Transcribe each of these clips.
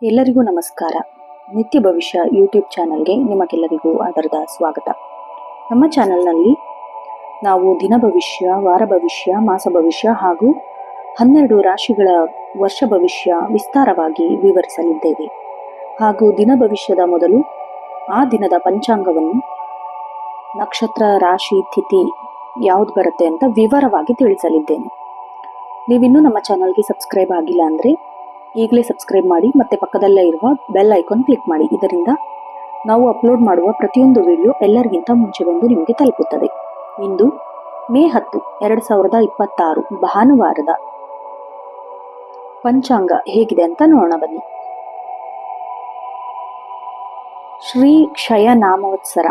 ಎಲ್ಲರಿಗೂ ನಮಸ್ಕಾರ. ನಿತ್ಯ ಭವಿಷ್ಯ ಯೂಟ್ಯೂಬ್ ಚಾನಲ್ಗೆ ನಿಮಗೆಲ್ಲರಿಗೂ ಆಧಾರದ ಸ್ವಾಗತ. ನಮ್ಮ ಚಾನಲ್ನಲ್ಲಿ ನಾವು ದಿನ ಭವಿಷ್ಯ, ವಾರ ಭವಿಷ್ಯ, ಮಾಸ ಭವಿಷ್ಯ ಹಾಗೂ 12 ರಾಶಿಗಳ ವರ್ಷ ಭವಿಷ್ಯ ವಿಸ್ತಾರವಾಗಿ ವಿವರಿಸಲಿದ್ದೇವೆ. ಹಾಗೂ ದಿನ ಭವಿಷ್ಯದ ಮೊದಲು ಆ ದಿನದ ಪಂಚಾಂಗವನ್ನು, ನಕ್ಷತ್ರ, ರಾಶಿ, ತಿಥಿ ಯಾವ್ದು ಬರುತ್ತೆ ಅಂತ ವಿವರವಾಗಿ ತಿಳಿಸಲಿದ್ದೇನೆ. ನೀವಿನ್ನೂ ನಮ್ಮ ಚಾನಲ್ಗೆ ಸಬ್ಸ್ಕ್ರೈಬ್ ಆಗಿಲ್ಲ ಅಂದರೆ ಈಗಲೇ ಸಬ್ಸ್ಕ್ರೈಬ್ ಮಾಡಿ ಮತ್ತು ಪಕ್ಕದಲ್ಲೇ ಇರುವ ಬೆಲ್ ಐಕಾನ್ ಕ್ಲಿಕ್ ಮಾಡಿ. ಇದರಿಂದ ನಾವು ಅಪ್ಲೋಡ್ ಮಾಡುವ ಪ್ರತಿಯೊಂದು ವಿಡಿಯೋ ಎಲ್ಲರಿಗಿಂತ ಮುಂಚೆ ಬಂದು ನಿಮಗೆ ತಲುಪುತ್ತದೆ. ಇಂದು ಮೇ 10, 2026 ಭಾನುವಾರದ ಪಂಚಾಂಗ ಹೇಗಿದೆ ಅಂತ ನೋಡೋಣ ಬನ್ನಿ. ಶ್ರೀ ಕ್ಷಯ ನಾಮವತ್ಸರ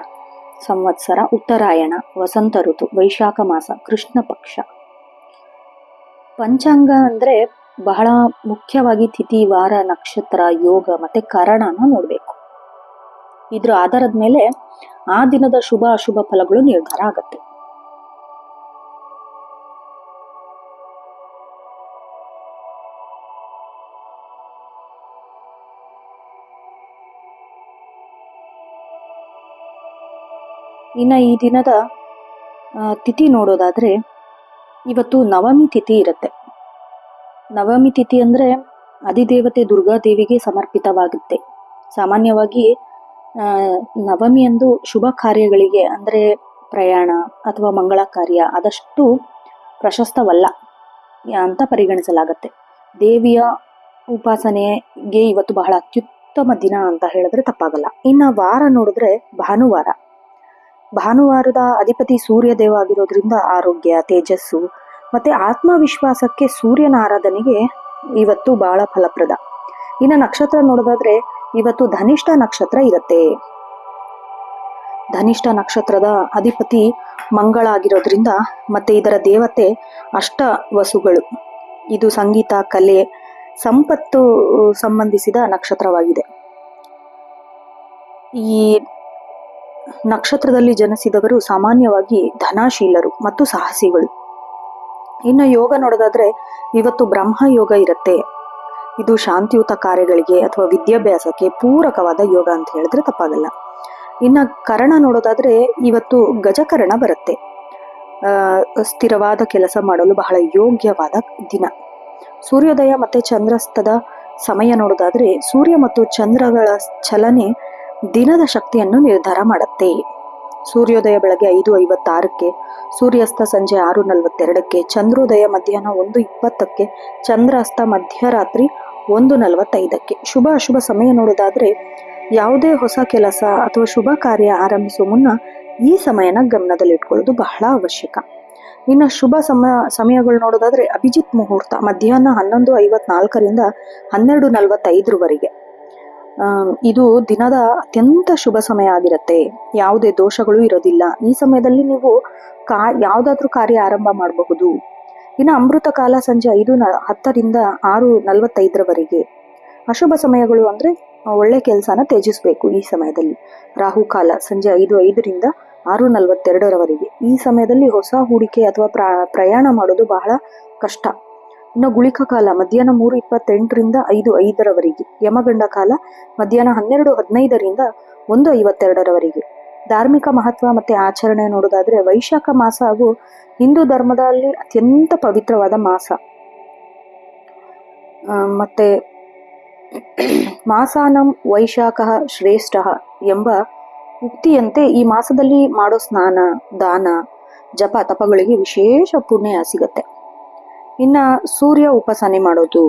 ಸಂವತ್ಸರ, ಉತ್ತರಾಯಣ, ವಸಂತ ಋತು, ವೈಶಾಖ ಮಾಸ, ಕೃಷ್ಣ ಪಕ್ಷ. ಪಂಚಾಂಗ ಅಂದರೆ ಬಹಳ ಮುಖ್ಯವಾಗಿ ತಿಥಿ, ವಾರ, ನಕ್ಷತ್ರ, ಯೋಗ ಮತ್ತೆ ಕರಣನ ನೋಡಬೇಕು. ಇದ್ರ ಆಧಾರದ ಮೇಲೆ ಆ ದಿನದ ಶುಭ ಅಶುಭ ಫಲಗಳು ನಿರ್ಧಾರ ಆಗತ್ತೆ. ಇನ್ನು ಈ ದಿನದ ತಿಥಿ ನೋಡೋದಾದ್ರೆ ಇವತ್ತು ನವಮಿ ತಿಥಿ ಇರುತ್ತೆ. ನವಮಿ ತಿಥಿ ಅಂದರೆ ಅಧಿದೇವತೆ ದುರ್ಗಾದೇವಿಗೆ ಸಮರ್ಪಿತವಾಗುತ್ತೆ. ಸಾಮಾನ್ಯವಾಗಿ ನವಮಿ ಅಂದು ಶುಭ ಕಾರ್ಯಗಳಿಗೆ ಅಂದರೆ ಪ್ರಯಾಣ ಅಥವಾ ಮಂಗಳ ಕಾರ್ಯ ಆದಷ್ಟು ಪ್ರಶಸ್ತವಲ್ಲ ಅಂತ ಪರಿಗಣಿಸಲಾಗತ್ತೆ. ದೇವಿಯ ಉಪಾಸನೆಗೆ ಇವತ್ತು ಬಹಳ ಅತ್ಯುತ್ತಮ ದಿನ ಅಂತ ಹೇಳಿದ್ರೆ ತಪ್ಪಾಗಲ್ಲ. ಇನ್ನು ವಾರ ನೋಡಿದ್ರೆ ಭಾನುವಾರದ ಅಧಿಪತಿ ಸೂರ್ಯದೇವ ಆಗಿರೋದ್ರಿಂದ ಆರೋಗ್ಯ, ತೇಜಸ್ಸು ಮತ್ತೆ ಆತ್ಮವಿಶ್ವಾಸಕ್ಕೆ ಸೂರ್ಯನ ಆರಾಧನೆಗೆ ಇವತ್ತು ಬಹಳ ಫಲಪ್ರದ. ಇನ್ನು ನಕ್ಷತ್ರ ನೋಡೋದಾದ್ರೆ ಇವತ್ತು ಧನಿಷ್ಠ ನಕ್ಷತ್ರ ಇರುತ್ತೆ. ಧನಿಷ್ಠ ನಕ್ಷತ್ರದ ಅಧಿಪತಿ ಮಂಗಳ ಆಗಿರೋದ್ರಿಂದ ಮತ್ತೆ ಇದರ ದೇವತೆ ಅಷ್ಟ ವಸುಗಳು. ಇದು ಸಂಗೀತ, ಕಲೆ, ಸಂಪತ್ತು ಸಂಬಂಧಿಸಿದ ನಕ್ಷತ್ರವಾಗಿದೆ. ಈ ನಕ್ಷತ್ರದಲ್ಲಿ ಜನಿಸಿದವರು ಸಾಮಾನ್ಯವಾಗಿ ಧನಾಶೀಲರು ಮತ್ತು ಸಾಹಸಿಗಳು. ಇನ್ನು ಯೋಗ ನೋಡೋದಾದ್ರೆ ಇವತ್ತು ಬ್ರಹ್ಮ ಯೋಗ ಇರುತ್ತೆ. ಇದು ಶಾಂತಿಯುತ ಕಾರ್ಯಗಳಿಗೆ ಅಥವಾ ವಿದ್ಯಾಭ್ಯಾಸಕ್ಕೆ ಪೂರಕವಾದ ಯೋಗ ಅಂತ ಹೇಳಿದ್ರೆ ತಪ್ಪಾಗಲ್ಲ. ಇನ್ನು ಕರಣ ನೋಡೋದಾದ್ರೆ ಇವತ್ತು ಗಜಕರಣ ಬರುತ್ತೆ. ಸ್ಥಿರವಾದ ಕೆಲಸ ಮಾಡಲು ಬಹಳ ಯೋಗ್ಯವಾದ ದಿನ. ಸೂರ್ಯೋದಯ ಮತ್ತೆ ಚಂದ್ರಾಸ್ತದ ಸಮಯ ನೋಡೋದಾದ್ರೆ ಸೂರ್ಯ ಮತ್ತು ಚಂದ್ರಗಳ ಚಲನೆ ದಿನದ ಶಕ್ತಿಯನ್ನು ನಿರ್ಧಾರ ಮಾಡುತ್ತೆ. ಸೂರ್ಯೋದಯ ಬೆಳಗ್ಗೆ 5:56ಕ್ಕೆ, ಸೂರ್ಯಾಸ್ತ ಸಂಜೆ 6:42ಕ್ಕೆ, ಚಂದ್ರೋದಯ ಮಧ್ಯಾಹ್ನ 1:20ಕ್ಕೆ, ಚಂದ್ರಾಸ್ತ ಮಧ್ಯರಾತ್ರಿ 1:45ಕ್ಕೆ. ಶುಭ ಅಶುಭ ಸಮಯ ನೋಡೋದಾದ್ರೆ ಯಾವುದೇ ಹೊಸ ಕೆಲಸ ಅಥವಾ ಶುಭ ಕಾರ್ಯ ಆರಂಭಿಸುವ ಮುನ್ನ ಈ ಸಮಯನ ಗಮನದಲ್ಲಿಟ್ಕೊಳ್ಳೋದು ಬಹಳ ಅವಶ್ಯಕ. ಇನ್ನು ಶುಭ ಸಮಯಗಳು ನೋಡೋದಾದ್ರೆ ಅಭಿಜಿತ್ ಮುಹೂರ್ತ ಮಧ್ಯಾಹ್ನ 11:54ರಿಂದ 12:45ರವರೆಗೆ. ಇದು ದಿನದ ಅತ್ಯಂತ ಶುಭ ಸಮಯ ಆಗಿರುತ್ತೆ. ಯಾವುದೇ ದೋಷಗಳು ಇರೋದಿಲ್ಲ. ಈ ಸಮಯದಲ್ಲಿ ನೀವು ಯಾವುದಾದ್ರೂ ಕಾರ್ಯ ಆರಂಭ ಮಾಡಬಹುದು. ಇನ್ನು ಅಮೃತ ಕಾಲ ಸಂಜೆ 5:10ರಿಂದ 6:45ರವರೆಗೆ. ಅಶುಭ ಸಮಯಗಳು ಅಂದ್ರೆ ಒಳ್ಳೆ ಕೆಲಸನ ತ್ಯಜಿಸಬೇಕು ಈ ಸಮಯದಲ್ಲಿ. ರಾಹುಕಾಲ ಸಂಜೆ 5:05ರಿಂದ 6:42ರವರೆಗೆ. ಈ ಸಮಯದಲ್ಲಿ ಹೊಸ ಹೂಡಿಕೆ ಅಥವಾ ಪ್ರಯಾಣ ಮಾಡೋದು ಬಹಳ ಕಷ್ಟ. ಇನ್ನು ಗುಳಿಕ ಕಾಲ ಮಧ್ಯಾಹ್ನ 3:28ರಿಂದ 5:05ರವರೆಗೆ. ಯಮಗಂಡ ಕಾಲ ಮಧ್ಯಾಹ್ನ 12:15ರಿಂದ 1:52ರವರೆಗೆ. ಧಾರ್ಮಿಕ ಮಹತ್ವ ಮತ್ತೆ ಆಚರಣೆ ನೋಡೋದಾದ್ರೆ ವೈಶಾಖ ಮಾಸ ಹಾಗೂ ಹಿಂದೂ ಧರ್ಮದಲ್ಲಿ ಅತ್ಯಂತ ಪವಿತ್ರವಾದ ಮಾಸ. ಮತ್ತೆ ಮಾಸಾನಂ ವೈಶಾಖ ಶ್ರೇಷ್ಠ ಎಂಬ ಉಕ್ತಿಯಂತೆ ಈ ಮಾಸದಲ್ಲಿ ಮಾಡೋ ಸ್ನಾನ, ದಾನ, ಜಪ, ತಪಗಳಿಗೆ ವಿಶೇಷ ಪುಣ್ಯ ಸಿಗತ್ತೆ. ಇನ್ನ ಸೂರ್ಯ ಉಪಾಸನೆ ಮಾಡೋದು.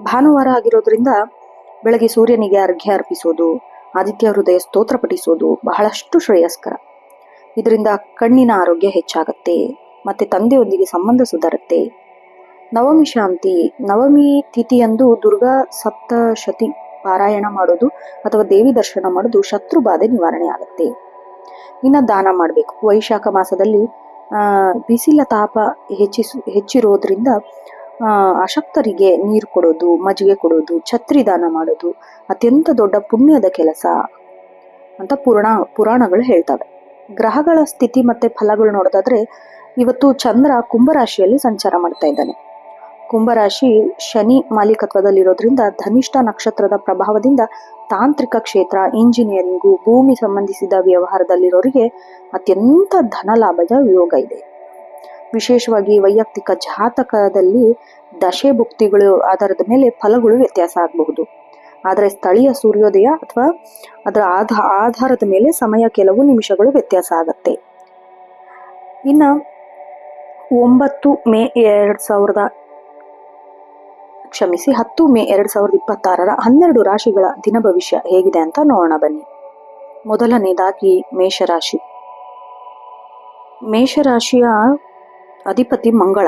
ಭಾನುವಾರ ಆಗಿರೋದ್ರಿಂದ ಬೆಳಗ್ಗೆ ಸೂರ್ಯನಿಗೆ ಅರ್ಘ್ಯ ಅರ್ಪಿಸೋದು, ಆದಿತ್ಯ ಹೃದಯ ಸ್ತೋತ್ರ ಪಠಿಸೋದು ಬಹಳಷ್ಟು ಶ್ರೇಯಸ್ಕರ. ಇದರಿಂದ ಕಣ್ಣಿನ ಆರೋಗ್ಯ ಹೆಚ್ಚಾಗತ್ತೆ ಮತ್ತೆ ತಂದೆಯೊಂದಿಗೆ ಸಂಬಂಧ ಸುಧಾರುತ್ತೆ. ನವಮಿ ಶಾಂತಿ. ನವಮಿ ತಿಥಿಯಂದು ದುರ್ಗಾ ಸಪ್ತಶತಿ ಪಾರಾಯಣ ಮಾಡೋದು ಅಥವಾ ದೇವಿ ದರ್ಶನ ಮಾಡೋದು ಶತ್ರು ಬಾಧೆ ನಿವಾರಣೆ ಆಗುತ್ತೆ. ಇನ್ನು ದಾನ ಮಾಡಬೇಕು. ವೈಶಾಖ ಮಾಸದಲ್ಲಿ ಬಿಸಿಲ ತಾಪ ಹೆಚ್ಚಿರೋದ್ರಿಂದ ಅಶಕ್ತರಿಗೆ ನೀರು ಕೊಡೋದು, ಮಜ್ಜಿಗೆ ಕೊಡೋದು, ಛತ್ರಿ ದಾನ ಮಾಡೋದು ಅತ್ಯಂತ ದೊಡ್ಡ ಪುಣ್ಯದ ಕೆಲಸ ಅಂತ ಪುರಾಣಗಳು ಹೇಳ್ತವೆ. ಗ್ರಹಗಳ ಸ್ಥಿತಿ ಮತ್ತೆ ಫಲಗಳು ನೋಡೋದಾದ್ರೆ ಇವತ್ತು ಚಂದ್ರ ಕುಂಭರಾಶಿಯಲ್ಲಿ ಸಂಚಾರ ಮಾಡ್ತಾ ಇದ್ದಾನೆ. ಕುಂಭರಾಶಿ ಶನಿ ಮಾಲೀಕತ್ವದಲ್ಲಿರೋದ್ರಿಂದ ಧನಿಷ್ಠ ನಕ್ಷತ್ರದ ಪ್ರಭಾವದಿಂದ ತಾಂತ್ರಿಕ ಕ್ಷೇತ್ರ, ಇಂಜಿನಿಯರಿಂಗು, ಭೂಮಿ ಸಂಬಂಧಿಸಿದ ವ್ಯವಹಾರದಲ್ಲಿರೋರಿಗೆ ಅತ್ಯಂತ ಧನ ಲಾಭದ ಯೋಗ ಇದೆ. ವಿಶೇಷವಾಗಿ ವೈಯಕ್ತಿಕ ಜಾತಕದಲ್ಲಿ ದಶೆ ಭುಕ್ತಿಗಳು ಆಧಾರದ ಮೇಲೆ ಫಲಗಳು ವ್ಯತ್ಯಾಸ ಆಗಬಹುದು. ಆದರೆ ಸ್ಥಳೀಯ ಸೂರ್ಯೋದಯ ಅಥವಾ ಅದರ ಆಧಾರದ ಮೇಲೆ ಸಮಯ ಕೆಲವು ನಿಮಿಷಗಳು ವ್ಯತ್ಯಾಸ ಆಗತ್ತೆ. ಇನ್ನು 10 ಮೇ 2026ರ 12 ರಾಶಿಗಳ ದಿನ ಭವಿಷ್ಯ ಹೇಗಿದೆ ಅಂತ ನೋಡೋಣ ಬನ್ನಿ. ಮೊದಲನೇದಾಗಿ ಮೇಷರಾಶಿ. ಮೇಷರಾಶಿಯ ಅಧಿಪತಿ ಮಂಗಳ.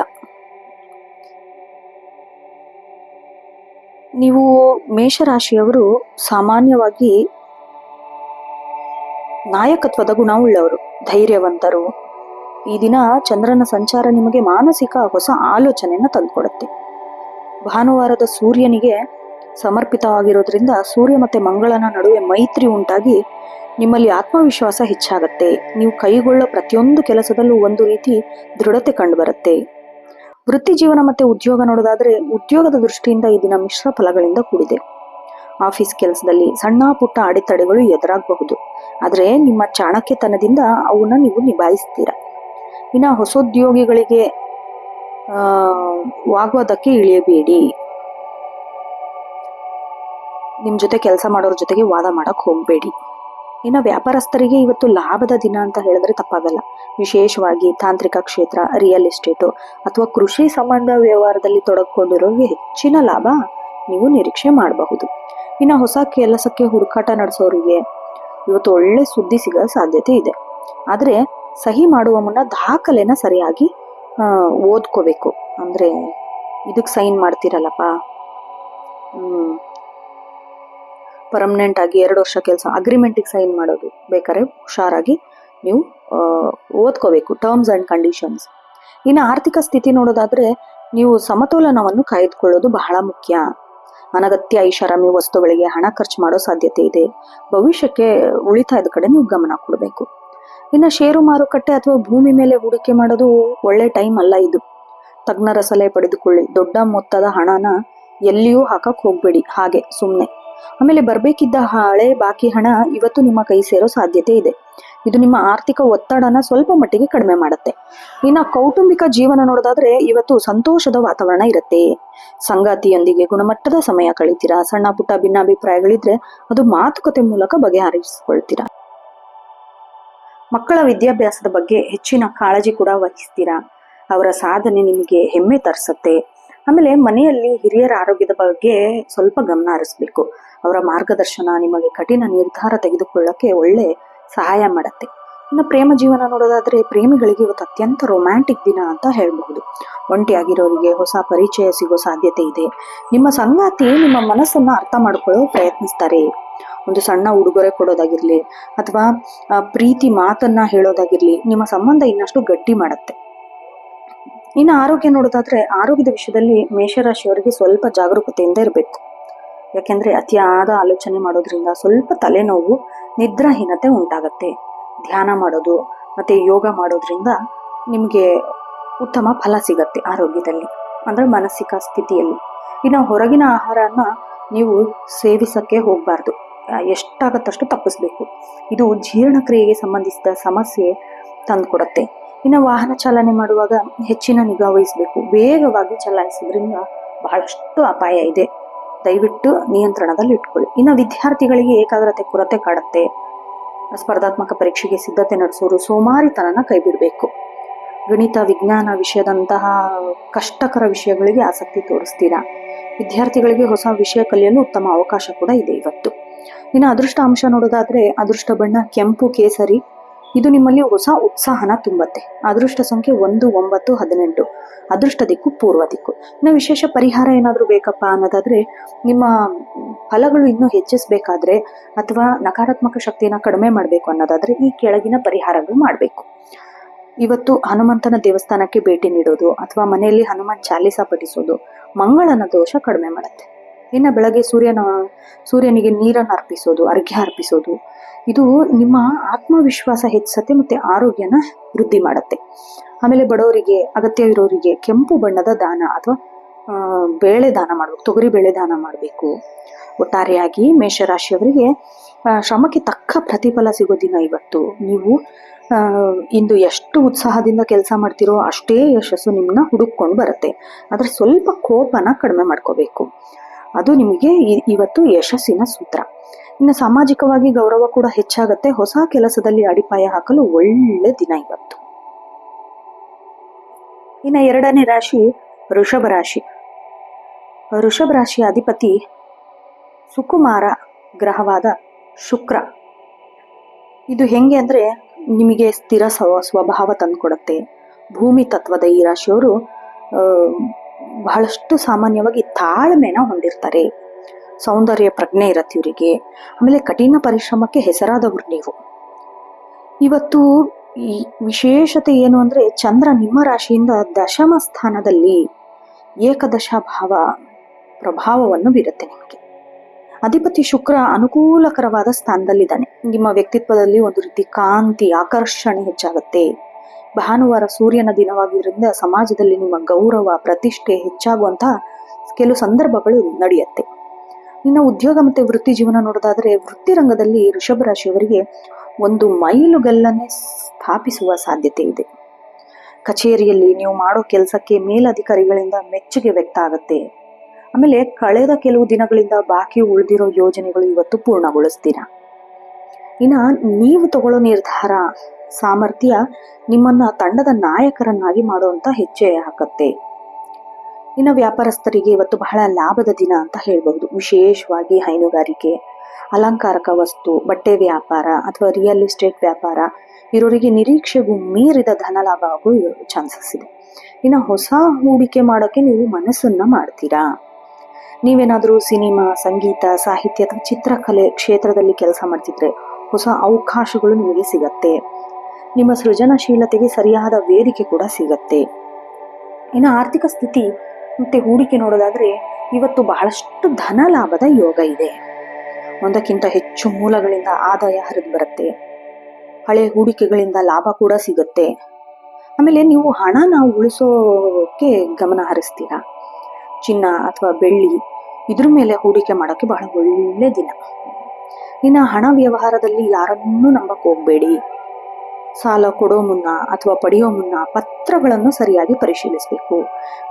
ನೀವು ಮೇಷರಾಶಿಯವರು ಸಾಮಾನ್ಯವಾಗಿ ನಾಯಕತ್ವದ ಗುಣವುಳ್ಳವರು, ಧೈರ್ಯವಂತರು. ಈ ದಿನ ಚಂದ್ರನ ಸಂಚಾರ ನಿಮಗೆ ಮಾನಸಿಕ ಹೊಸ ಆಲೋಚನೆಯನ್ನು ತಂದುಕೊಡುತ್ತೆ. ಭಾನುವಾರದ ಸೂರ್ಯನಿಗೆ ಸಮರ್ಪಿತವಾಗಿರೋದ್ರಿಂದ ಸೂರ್ಯ ಮತ್ತೆ ಮಂಗಳನ ನಡುವೆ ಮೈತ್ರಿ ಉಂಟಾಗಿ ನಿಮ್ಮಲ್ಲಿ ಆತ್ಮವಿಶ್ವಾಸ ಹೆಚ್ಚಾಗತ್ತೆ. ನೀವು ಕೈಗೊಳ್ಳೋ ಪ್ರತಿಯೊಂದು ಕೆಲಸದಲ್ಲೂ ಒಂದು ರೀತಿ ದೃಢತೆ ಕಂಡುಬರುತ್ತೆ. ವೃತ್ತಿ ಜೀವನ ಮತ್ತೆ ಉದ್ಯೋಗ ನೋಡೋದಾದ್ರೆ ಉದ್ಯೋಗದ ದೃಷ್ಟಿಯಿಂದ ಈ ದಿನ ಮಿಶ್ರ ಫಲಗಳಿಂದ ಕೂಡಿದೆ. ಆಫೀಸ್ ಕೆಲಸದಲ್ಲಿ ಸಣ್ಣ ಪುಟ್ಟ ಅಡೆತಡೆಗಳು ಎದುರಾಗಬಹುದು, ಆದರೆ ನಿಮ್ಮ ಚಾಣಕ್ಯತನದಿಂದ ಅವನ್ನ ನೀವು ನಿಭಾಯಿಸ್ತೀರ. ಇನ್ನು ಹೊಸೋದ್ಯೋಗಿಗಳಿಗೆ ವಾಗ್ವಾದಕ್ಕೆ ಇಳಿಯಬೇಡಿ. ನಿಮ್ ಜೊತೆ ಕೆಲಸ ಮಾಡೋರ ಜೊತೆಗೆ ವಾದ ಮಾಡಕ್ ಹೋಗ್ಬೇಡಿ. ಇನ್ನು ವ್ಯಾಪಾರಸ್ಥರಿಗೆ ಇವತ್ತು ಲಾಭದ ದಿನ ಅಂತ ಹೇಳಿದ್ರೆ ತಪ್ಪಾಗಲ್ಲ. ವಿಶೇಷವಾಗಿ ತಾಂತ್ರಿಕ ಕ್ಷೇತ್ರ, ರಿಯಲ್ ಎಸ್ಟೇಟು ಅಥವಾ ಕೃಷಿ ಸಂಬಂಧ ವ್ಯವಹಾರದಲ್ಲಿ ತೊಡಗಿಕೊಂಡಿರೋರಿಗೆ ಹೆಚ್ಚಿನ ಲಾಭ ನೀವು ನಿರೀಕ್ಷೆ ಮಾಡಬಹುದು. ಇನ್ನು ಹೊಸ ಕೆಲಸಕ್ಕೆ ಹುಡುಕಾಟ ನಡೆಸೋರಿಗೆ ಇವತ್ತು ಒಳ್ಳೆ ಸುದ್ದಿ ಸಿಗೋ ಸಾಧ್ಯತೆ ಇದೆ. ಆದರೆ ಸಹಿ ಮಾಡುವ ಮುನ್ನ ದಾಖಲೆನ ಸರಿಯಾಗಿ ಓದ್ಕೋಬೇಕು. ಅಂದ್ರೆ ಇದಕ್ಕೆ ಸೈನ್ ಮಾಡ್ತೀರಲ್ಲಪ್ಪ, ಪರ್ಮನೆಂಟ್ ಆಗಿ 2 ವರ್ಷ ಕೆಲಸ ಅಗ್ರಿಮೆಂಟಿಗೆ ಸೈನ್ ಮಾಡೋದು, ಬೇಕಾದ್ರೆ ಹುಷಾರಾಗಿ ನೀವು ಓದ್ಕೋಬೇಕು ಟರ್ಮ್ಸ್ ಅಂಡ್ ಕಂಡೀಷನ್ಸ್. ಇನ್ನು ಆರ್ಥಿಕ ಸ್ಥಿತಿ ನೋಡೋದಾದ್ರೆ ನೀವು ಸಮತೋಲನವನ್ನು ಕಾಯ್ದುಕೊಳ್ಳೋದು ಬಹಳ ಮುಖ್ಯ. ಅನಗತ್ಯ ಐಷಾರಾಮಿ ವಸ್ತುಗಳಿಗೆ ಹಣ ಖರ್ಚು ಮಾಡೋ ಸಾಧ್ಯತೆ ಇದೆ. ಭವಿಷ್ಯಕ್ಕೆ ಉಳಿತಾಯದ ಕಡೆ ನೀವು ಗಮನ ಕೊಡಬೇಕು. ಇನ್ನು ಷೇರು ಮಾರುಕಟ್ಟೆ ಅಥವಾ ಭೂಮಿ ಮೇಲೆ ಹೂಡಿಕೆ ಮಾಡೋದು ಒಳ್ಳೆ ಟೈಮ್ ಅಲ್ಲ ಇದು. ತಜ್ಞರ ಸಲಹೆ ಪಡೆದುಕೊಳ್ಳಿ. ದೊಡ್ಡ ಮೊತ್ತದ ಹಣನ ಎಲ್ಲಿಯೂ ಹಾಕಕ್ ಹೋಗ್ಬೇಡಿ ಹಾಗೆ ಸುಮ್ಮನೆ. ಆಮೇಲೆ ಬರ್ಬೇಕಿದ್ದ ಹಳೆ ಬಾಕಿ ಹಣ ಇವತ್ತು ನಿಮ್ಮ ಕೈ ಸೇರೋ ಸಾಧ್ಯತೆ ಇದೆ. ಇದು ನಿಮ್ಮ ಆರ್ಥಿಕ ಒತ್ತಡನ ಸ್ವಲ್ಪ ಮಟ್ಟಿಗೆ ಕಡಿಮೆ ಮಾಡುತ್ತೆ. ಇನ್ನು ಕೌಟುಂಬಿಕ ಜೀವನ ನೋಡೋದಾದ್ರೆ ಇವತ್ತು ಸಂತೋಷದ ವಾತಾವರಣ ಇರುತ್ತೆ. ಸಂಗಾತಿಯೊಂದಿಗೆ ಗುಣಮಟ್ಟದ ಸಮಯ ಕಳೀತೀರಾ. ಸಣ್ಣ ಪುಟ್ಟ ಭಿನ್ನಾಭಿಪ್ರಾಯಗಳಿದ್ರೆ ಅದು ಮಾತುಕತೆ ಮೂಲಕ ಬಗೆಹರಿಸಿಕೊಳ್ತೀರಾ. ಮಕ್ಕಳ ವಿದ್ಯಾಭ್ಯಾಸದ ಬಗ್ಗೆ ಹೆಚ್ಚಿನ ಕಾಳಜಿ ಕೂಡ ವಹಿಸ್ತೀರಾ. ಅವರ ಸಾಧನೆ ನಿಮಗೆ ಹೆಮ್ಮೆ ತರಿಸುತ್ತೆ. ಆಮೇಲೆ ಮನೆಯಲ್ಲಿ ಹಿರಿಯರ ಆರೋಗ್ಯದ ಬಗ್ಗೆ ಸ್ವಲ್ಪ ಗಮನ ಹರಿಸ್ಬೇಕು. ಅವರ ಮಾರ್ಗದರ್ಶನ ನಿಮಗೆ ಕಠಿಣ ನಿರ್ಧಾರ ತೆಗೆದುಕೊಳ್ಳಕ್ಕೆ ಒಳ್ಳೆ ಸಹಾಯ ಮಾಡುತ್ತೆ. ಇನ್ನು ಪ್ರೇಮ ಜೀವನ ನೋಡೋದಾದ್ರೆ ಪ್ರೇಮಿಗಳಿಗೆ ಇವತ್ತು ಅತ್ಯಂತ ರೊಮ್ಯಾಂಟಿಕ್ ದಿನ ಅಂತ ಹೇಳ್ಬಹುದು. ಒಂಟಿಯಾಗಿರೋರಿಗೆ ಹೊಸ ಪರಿಚಯ ಸಿಗೋ ಸಾಧ್ಯತೆ ಇದೆ. ನಿಮ್ಮ ಸಂಗಾತಿ ನಿಮ್ಮ ಮನಸ್ಸನ್ನ ಅರ್ಥ ಮಾಡ್ಕೊಳ್ಳೋ ಪ್ರಯತ್ನಿಸ್ತಾರೆ. ಒಂದು ಸಣ್ಣ ಉಡುಗೊರೆ ಕೊಡೋದಾಗಿರ್ಲಿ ಅಥವಾ ಪ್ರೀತಿ ಮಾತನ್ನ ಹೇಳೋದಾಗಿರ್ಲಿ ನಿಮ್ಮ ಸಂಬಂಧ ಇನ್ನಷ್ಟು ಗಟ್ಟಿ ಮಾಡುತ್ತೆ. ಇನ್ನು ಆರೋಗ್ಯ ನೋಡೋದಾದ್ರೆ ಆರೋಗ್ಯದ ವಿಷಯದಲ್ಲಿ ಮೇಷರಾಶಿಯವರಿಗೆ ಸ್ವಲ್ಪ ಜಾಗರೂಕತೆಯಿಂದ ಇರಬೇಕು. ಯಾಕೆಂದ್ರೆ ಅತಿಯಾದ ಆಲೋಚನೆ ಮಾಡೋದ್ರಿಂದ ಸ್ವಲ್ಪ ತಲೆನೋವು, ನಿದ್ರಾಹೀನತೆ ಉಂಟಾಗತ್ತೆ. ಧ್ಯಾನ ಮಾಡೋದು ಮತ್ತೆ ಯೋಗ ಮಾಡೋದ್ರಿಂದ ನಿಮಗೆ ಉತ್ತಮ ಫಲ ಸಿಗತ್ತೆ ಆರೋಗ್ಯದಲ್ಲಿ, ಅಂದ್ರೆ ಮಾನಸಿಕ ಸ್ಥಿತಿಯಲ್ಲಿ. ಇನ್ನು ಹೊರಗಿನ ಆಹಾರನ ನೀವು ಸೇವಿಸಕ್ಕೆ ಹೋಗಬಾರ್ದು. ಎಷ್ಟಾಗತ್ತಷ್ಟು ತಪ್ಪಿಸ್ಬೇಕು. ಇದು ಜೀರ್ಣಕ್ರಿಯೆಗೆ ಸಂಬಂಧಿಸಿದ ಸಮಸ್ಯೆ ತಂದುಕೊಡತ್ತೆ. ಇನ್ನು ವಾಹನ ಚಾಲನೆ ಮಾಡುವಾಗ ಹೆಚ್ಚಿನ ನಿಗಾ ವಹಿಸಬೇಕು. ವೇಗವಾಗಿ ಚಲಾಯಿಸೋದ್ರಿಂದ ಬಹಳಷ್ಟು ಅಪಾಯ ಇದೆ. ದಯವಿಟ್ಟು ನಿಯಂತ್ರಣದಲ್ಲಿ ಇಟ್ಕೊಳ್ಳಿ. ಇನ್ನು ವಿದ್ಯಾರ್ಥಿಗಳಿಗೆ ಏಕಾಗ್ರತೆ ಕೊರತೆ ಕಾಡುತ್ತೆ. ಸ್ಪರ್ಧಾತ್ಮಕ ಪರೀಕ್ಷೆಗೆ ಸಿದ್ಧತೆ ನಡೆಸೋರು ಸೋಮಾರಿತನನ ಕೈ ಬಿಡಬೇಕು. ಗಣಿತ, ವಿಜ್ಞಾನ ವಿಷಯದಂತಹ ಕಷ್ಟಕರ ವಿಷಯಗಳಿಗೆ ಆಸಕ್ತಿ ತೋರಿಸ್ತೀರಾ. ವಿದ್ಯಾರ್ಥಿಗಳಿಗೆ ಹೊಸ ವಿಷಯ ಕಲಿಯಲು ಉತ್ತಮ ಅವಕಾಶ ಕೂಡ ಇದೆ ಇವತ್ತು. ಇನ್ನು ಅದೃಷ್ಟ ಅಂಶ ನೋಡೋದಾದ್ರೆ ಅದೃಷ್ಟ ಬಣ್ಣ ಕೆಂಪು ಕೇಸರಿ. ಇದು ನಿಮ್ಮಲ್ಲಿ ಹೊಸ ಉತ್ಸಾಹನ ತುಂಬತ್ತೆ. ಅದೃಷ್ಟ ಸಂಖ್ಯೆ 1, 9, 18. ಅದೃಷ್ಟ ದಿಕ್ಕು ಪೂರ್ವ ದಿಕ್ಕು. ಇನ್ನು ವಿಶೇಷ ಪರಿಹಾರ ಏನಾದರೂ ಬೇಕಪ್ಪ ಅನ್ನೋದಾದ್ರೆ ನಿಮ್ಮ ಫಲಗಳು ಇನ್ನೂ ಹೆಚ್ಚಿಸಬೇಕಾದ್ರೆ ಅಥವಾ ನಕಾರಾತ್ಮಕ ಶಕ್ತಿನ ಕಡಿಮೆ ಮಾಡಬೇಕು ಅನ್ನೋದಾದ್ರೆ ಈ ಕೆಳಗಿನ ಪರಿಹಾರಗಳು ಮಾಡಬೇಕು. ಇವತ್ತು ಹನುಮಂತನ ದೇವಸ್ಥಾನಕ್ಕೆ ಭೇಟಿ ನೀಡೋದು ಅಥವಾ ಮನೆಯಲ್ಲಿ ಹನುಮಾನ್ ಚಾಲೀಸ ಪಠಿಸೋದು ಮಂಗಳನ ದೋಷ ಕಡಿಮೆ ಮಾಡುತ್ತೆ. ಇನ್ನು ಬೆಳಗ್ಗೆ ಸೂರ್ಯನಿಗೆ ನೀರನ್ನು ಅರ್ಪಿಸೋದು, ಅರ್ಘ್ಯ ಅರ್ಪಿಸೋದು, ಇದು ನಿಮ್ಮ ಆತ್ಮವಿಶ್ವಾಸ ಹೆಚ್ಚಿಸುತ್ತೆ ಮತ್ತೆ ಆರೋಗ್ಯನ ವೃದ್ಧಿ ಮಾಡುತ್ತೆ. ಆಮೇಲೆ ಬಡವರಿಗೆ, ಅಗತ್ಯ ಇರೋರಿಗೆ ಕೆಂಪು ಬಣ್ಣದ ದಾನ ಅಥವಾ ಬೇಳೆ ದಾನ ಮಾಡಬೇಕು, ತೊಗರಿ ಬೇಳೆ ದಾನ ಮಾಡಬೇಕು. ಒಟ್ಟಾರೆಯಾಗಿ ಮೇಷರಾಶಿಯವರಿಗೆ ಶ್ರಮಕ್ಕೆ ತಕ್ಕ ಪ್ರತಿಫಲ ಸಿಗೋ ದಿನ ಇವತ್ತು. ನೀವು ಇಂದು ಎಷ್ಟು ಉತ್ಸಾಹದಿಂದ ಕೆಲಸ ಮಾಡ್ತಿರೋ ಅಷ್ಟೇ ಯಶಸ್ಸು ನಿಮ್ಮನ್ನ ಹುಡುಕೊಂಡು ಬರುತ್ತೆ. ಆದರೆ ಸ್ವಲ್ಪ ಕೋಪನ ಕಡಿಮೆ ಮಾಡ್ಕೋಬೇಕು, ಅದು ನಿಮಗೆ ಇವತ್ತು ಯಶಸ್ಸಿನ ಸೂತ್ರ. ಇನ್ನು ಸಾಮಾಜಿಕವಾಗಿ ಗೌರವ ಕೂಡ ಹೆಚ್ಚಾಗತ್ತೆ. ಹೊಸ ಕೆಲಸದಲ್ಲಿ ಅಡಿಪಾಯ ಹಾಕಲು ಒಳ್ಳೆ ದಿನ ಇವತ್ತು. ಇನ್ನು 2ನೇ ರಾಶಿ ವೃಷಭ ರಾಶಿ. ವೃಷಭ ರಾಶಿಯ ಅಧಿಪತಿ ಸುಕುಮಾರ ಗ್ರಹವಾದ ಶುಕ್ರ. ಇದು ಹೆಂಗೆ ಅಂದರೆ ನಿಮಗೆ ಸ್ಥಿರ ಸ್ವಭಾವ ತಂದುಕೊಡುತ್ತೆ. ಭೂಮಿ ತತ್ವದ ಈ ರಾಶಿಯವರು ಬಹಳಷ್ಟು ಸಾಮಾನ್ಯವಾಗಿ ತಾಳ್ಮೆನ ಹೊಂದಿರ್ತಾರೆ. ಸೌಂದರ್ಯ ಪ್ರಜ್ಞೆ ಇರತ್ತೆ ಇವರಿಗೆ. ಆಮೇಲೆ ಕಠಿಣ ಪರಿಶ್ರಮಕ್ಕೆ ಹೆಸರಾದವರು ನೀವು. ಇವತ್ತು ಈ ವಿಶೇಷತೆ ಏನು ಅಂದರೆ ಚಂದ್ರ ನಿಮ್ಮ ರಾಶಿಯಿಂದ ದಶಮ ಸ್ಥಾನದಲ್ಲಿ ಏಕದಶ ಭಾವ ಪ್ರಭಾವವನ್ನು ಬೀರುತ್ತೆ ನಿಮಗೆ. ಅಧಿಪತಿ ಶುಕ್ರ ಅನುಕೂಲಕರವಾದ ಸ್ಥಾನದಲ್ಲಿದ್ದಾನೆ. ನಿಮ್ಮ ವ್ಯಕ್ತಿತ್ವದಲ್ಲಿ ಒಂದು ರೀತಿ ಕಾಂತಿ, ಆಕರ್ಷಣೆ ಹೆಚ್ಚಾಗುತ್ತೆ. ಭಾನುವಾರ ಸೂರ್ಯನ ದಿನವಾಗಿರೋದ್ರಿಂದ ಸಮಾಜದಲ್ಲಿ ನಿಮ್ಮ ಗೌರವ, ಪ್ರತಿಷ್ಠೆ ಹೆಚ್ಚಾಗುವಂತಹ ಕೆಲವು ಸಂದರ್ಭಗಳು ನಡೆಯುತ್ತೆ. ಇನ್ನು ಉದ್ಯೋಗ ಮತ್ತು ವೃತ್ತಿ ಜೀವನ ನೋಡೋದಾದ್ರೆ ವೃತ್ತಿ ರಂಗದಲ್ಲಿ ವೃಷಭ ರಾಶಿಯವರಿಗೆ ಒಂದು ಮೈಲುಗಲ್ಲನ್ನೇ ಸ್ಥಾಪಿಸುವ ಸಾಧ್ಯತೆ ಇದೆ. ಕಚೇರಿಯಲ್ಲಿ ನೀವು ಮಾಡೋ ಕೆಲಸಕ್ಕೆ ಮೇಲಧಿಕಾರಿಗಳಿಂದ ಮೆಚ್ಚುಗೆ ವ್ಯಕ್ತ ಆಗುತ್ತೆ. ಆಮೇಲೆ ಕಳೆದ ಕೆಲವು ದಿನಗಳಿಂದ ಬಾಕಿ ಉಳಿದಿರೋ ಯೋಜನೆಗಳು ಇವತ್ತು ಪೂರ್ಣಗೊಳಿಸ್ತೀರಾ. ಇನ್ನು ನೀವು ತಗೊಳ್ಳೋ ನಿರ್ಧಾರ, ಸಾಮರ್ಥ್ಯ ನಿಮ್ಮನ್ನ ತಂಡದ ನಾಯಕರನ್ನಾಗಿ ಮಾಡುವಂತ ಹೆಜ್ಜೆ ಹಾಕತ್ತೆ. ಇನ್ನು ವ್ಯಾಪಾರಸ್ಥರಿಗೆ ಇವತ್ತು ಬಹಳ ಲಾಭದ ದಿನ ಅಂತ ಹೇಳ್ಬಹುದು. ವಿಶೇಷವಾಗಿ ಹೈನುಗಾರಿಕೆ, ಅಲಂಕಾರಕ ವಸ್ತು, ಬಟ್ಟೆ ವ್ಯಾಪಾರ ಅಥವಾ ರಿಯಲ್ ಎಸ್ಟೇಟ್ ವ್ಯಾಪಾರ ಇರೋರಿಗೆ ನಿರೀಕ್ಷೆಗೂ ಮೀರಿದ ಧನ ಲಾಭ ಆಗೋ ಚಾನ್ಸಸ್ ಇದೆ. ಇನ್ನು ಹೊಸ ಹೂಡಿಕೆ ಮಾಡೋಕ್ಕೆ ನೀವು ಮನಸ್ಸನ್ನ ಮಾಡ್ತೀರಾ. ನೀವೇನಾದರೂ ಸಿನಿಮಾ, ಸಂಗೀತ, ಸಾಹಿತ್ಯ ಅಥವಾ ಚಿತ್ರಕಲೆ ಕ್ಷೇತ್ರದಲ್ಲಿ ಕೆಲಸ ಮಾಡ್ತಿದ್ರೆ ಹೊಸ ಅವಕಾಶಗಳು ನಿಮಗೆ ಸಿಗತ್ತೆ. ನಿಮ್ಮ ಸೃಜನಶೀಲತೆಗೆ ಸರಿಯಾದ ವೇದಿಕೆ ಕೂಡ ಸಿಗತ್ತೆ. ಇನ್ನು ಆರ್ಥಿಕ ಸ್ಥಿತಿ ಮತ್ತೆ ಹೂಡಿಕೆ ನೋಡೋದಾದ್ರೆ ಇವತ್ತು ಬಹಳಷ್ಟು ಧನ ಲಾಭದ ಯೋಗ ಇದೆ. ಒಂದಕ್ಕಿಂತ ಹೆಚ್ಚು ಮೂಲಗಳಿಂದ ಆದಾಯ ಹರಿದು ಬರುತ್ತೆ. ಹಳೆ ಹೂಡಿಕೆಗಳಿಂದ ಲಾಭ ಕೂಡ ಸಿಗುತ್ತೆ. ಆಮೇಲೆ ನೀವು ಹಣನ ಉಳಿಸೋಕೆ ಗಮನ ಹರಿಸ್ತೀರಾ. ಚಿನ್ನ ಅಥವಾ ಬೆಳ್ಳಿ ಇದ್ರ ಮೇಲೆ ಹೂಡಿಕೆ ಮಾಡೋಕ್ಕೆ ಬಹಳ ಒಳ್ಳೆ ದಿನ. ಇನ್ನು ಹಣ ವ್ಯವಹಾರದಲ್ಲಿ ಯಾರನ್ನೂ ನಂಬಕ್ ಹೋಗ್ಬೇಡಿ. ಸಾಲ ಕೊಡೋ ಮುನ್ನ ಅಥವಾ ಪಡೆಯೋ ಮುನ್ನ ಪತ್ರಗಳನ್ನು ಸರಿಯಾಗಿ ಪರಿಶೀಲಿಸಬೇಕು.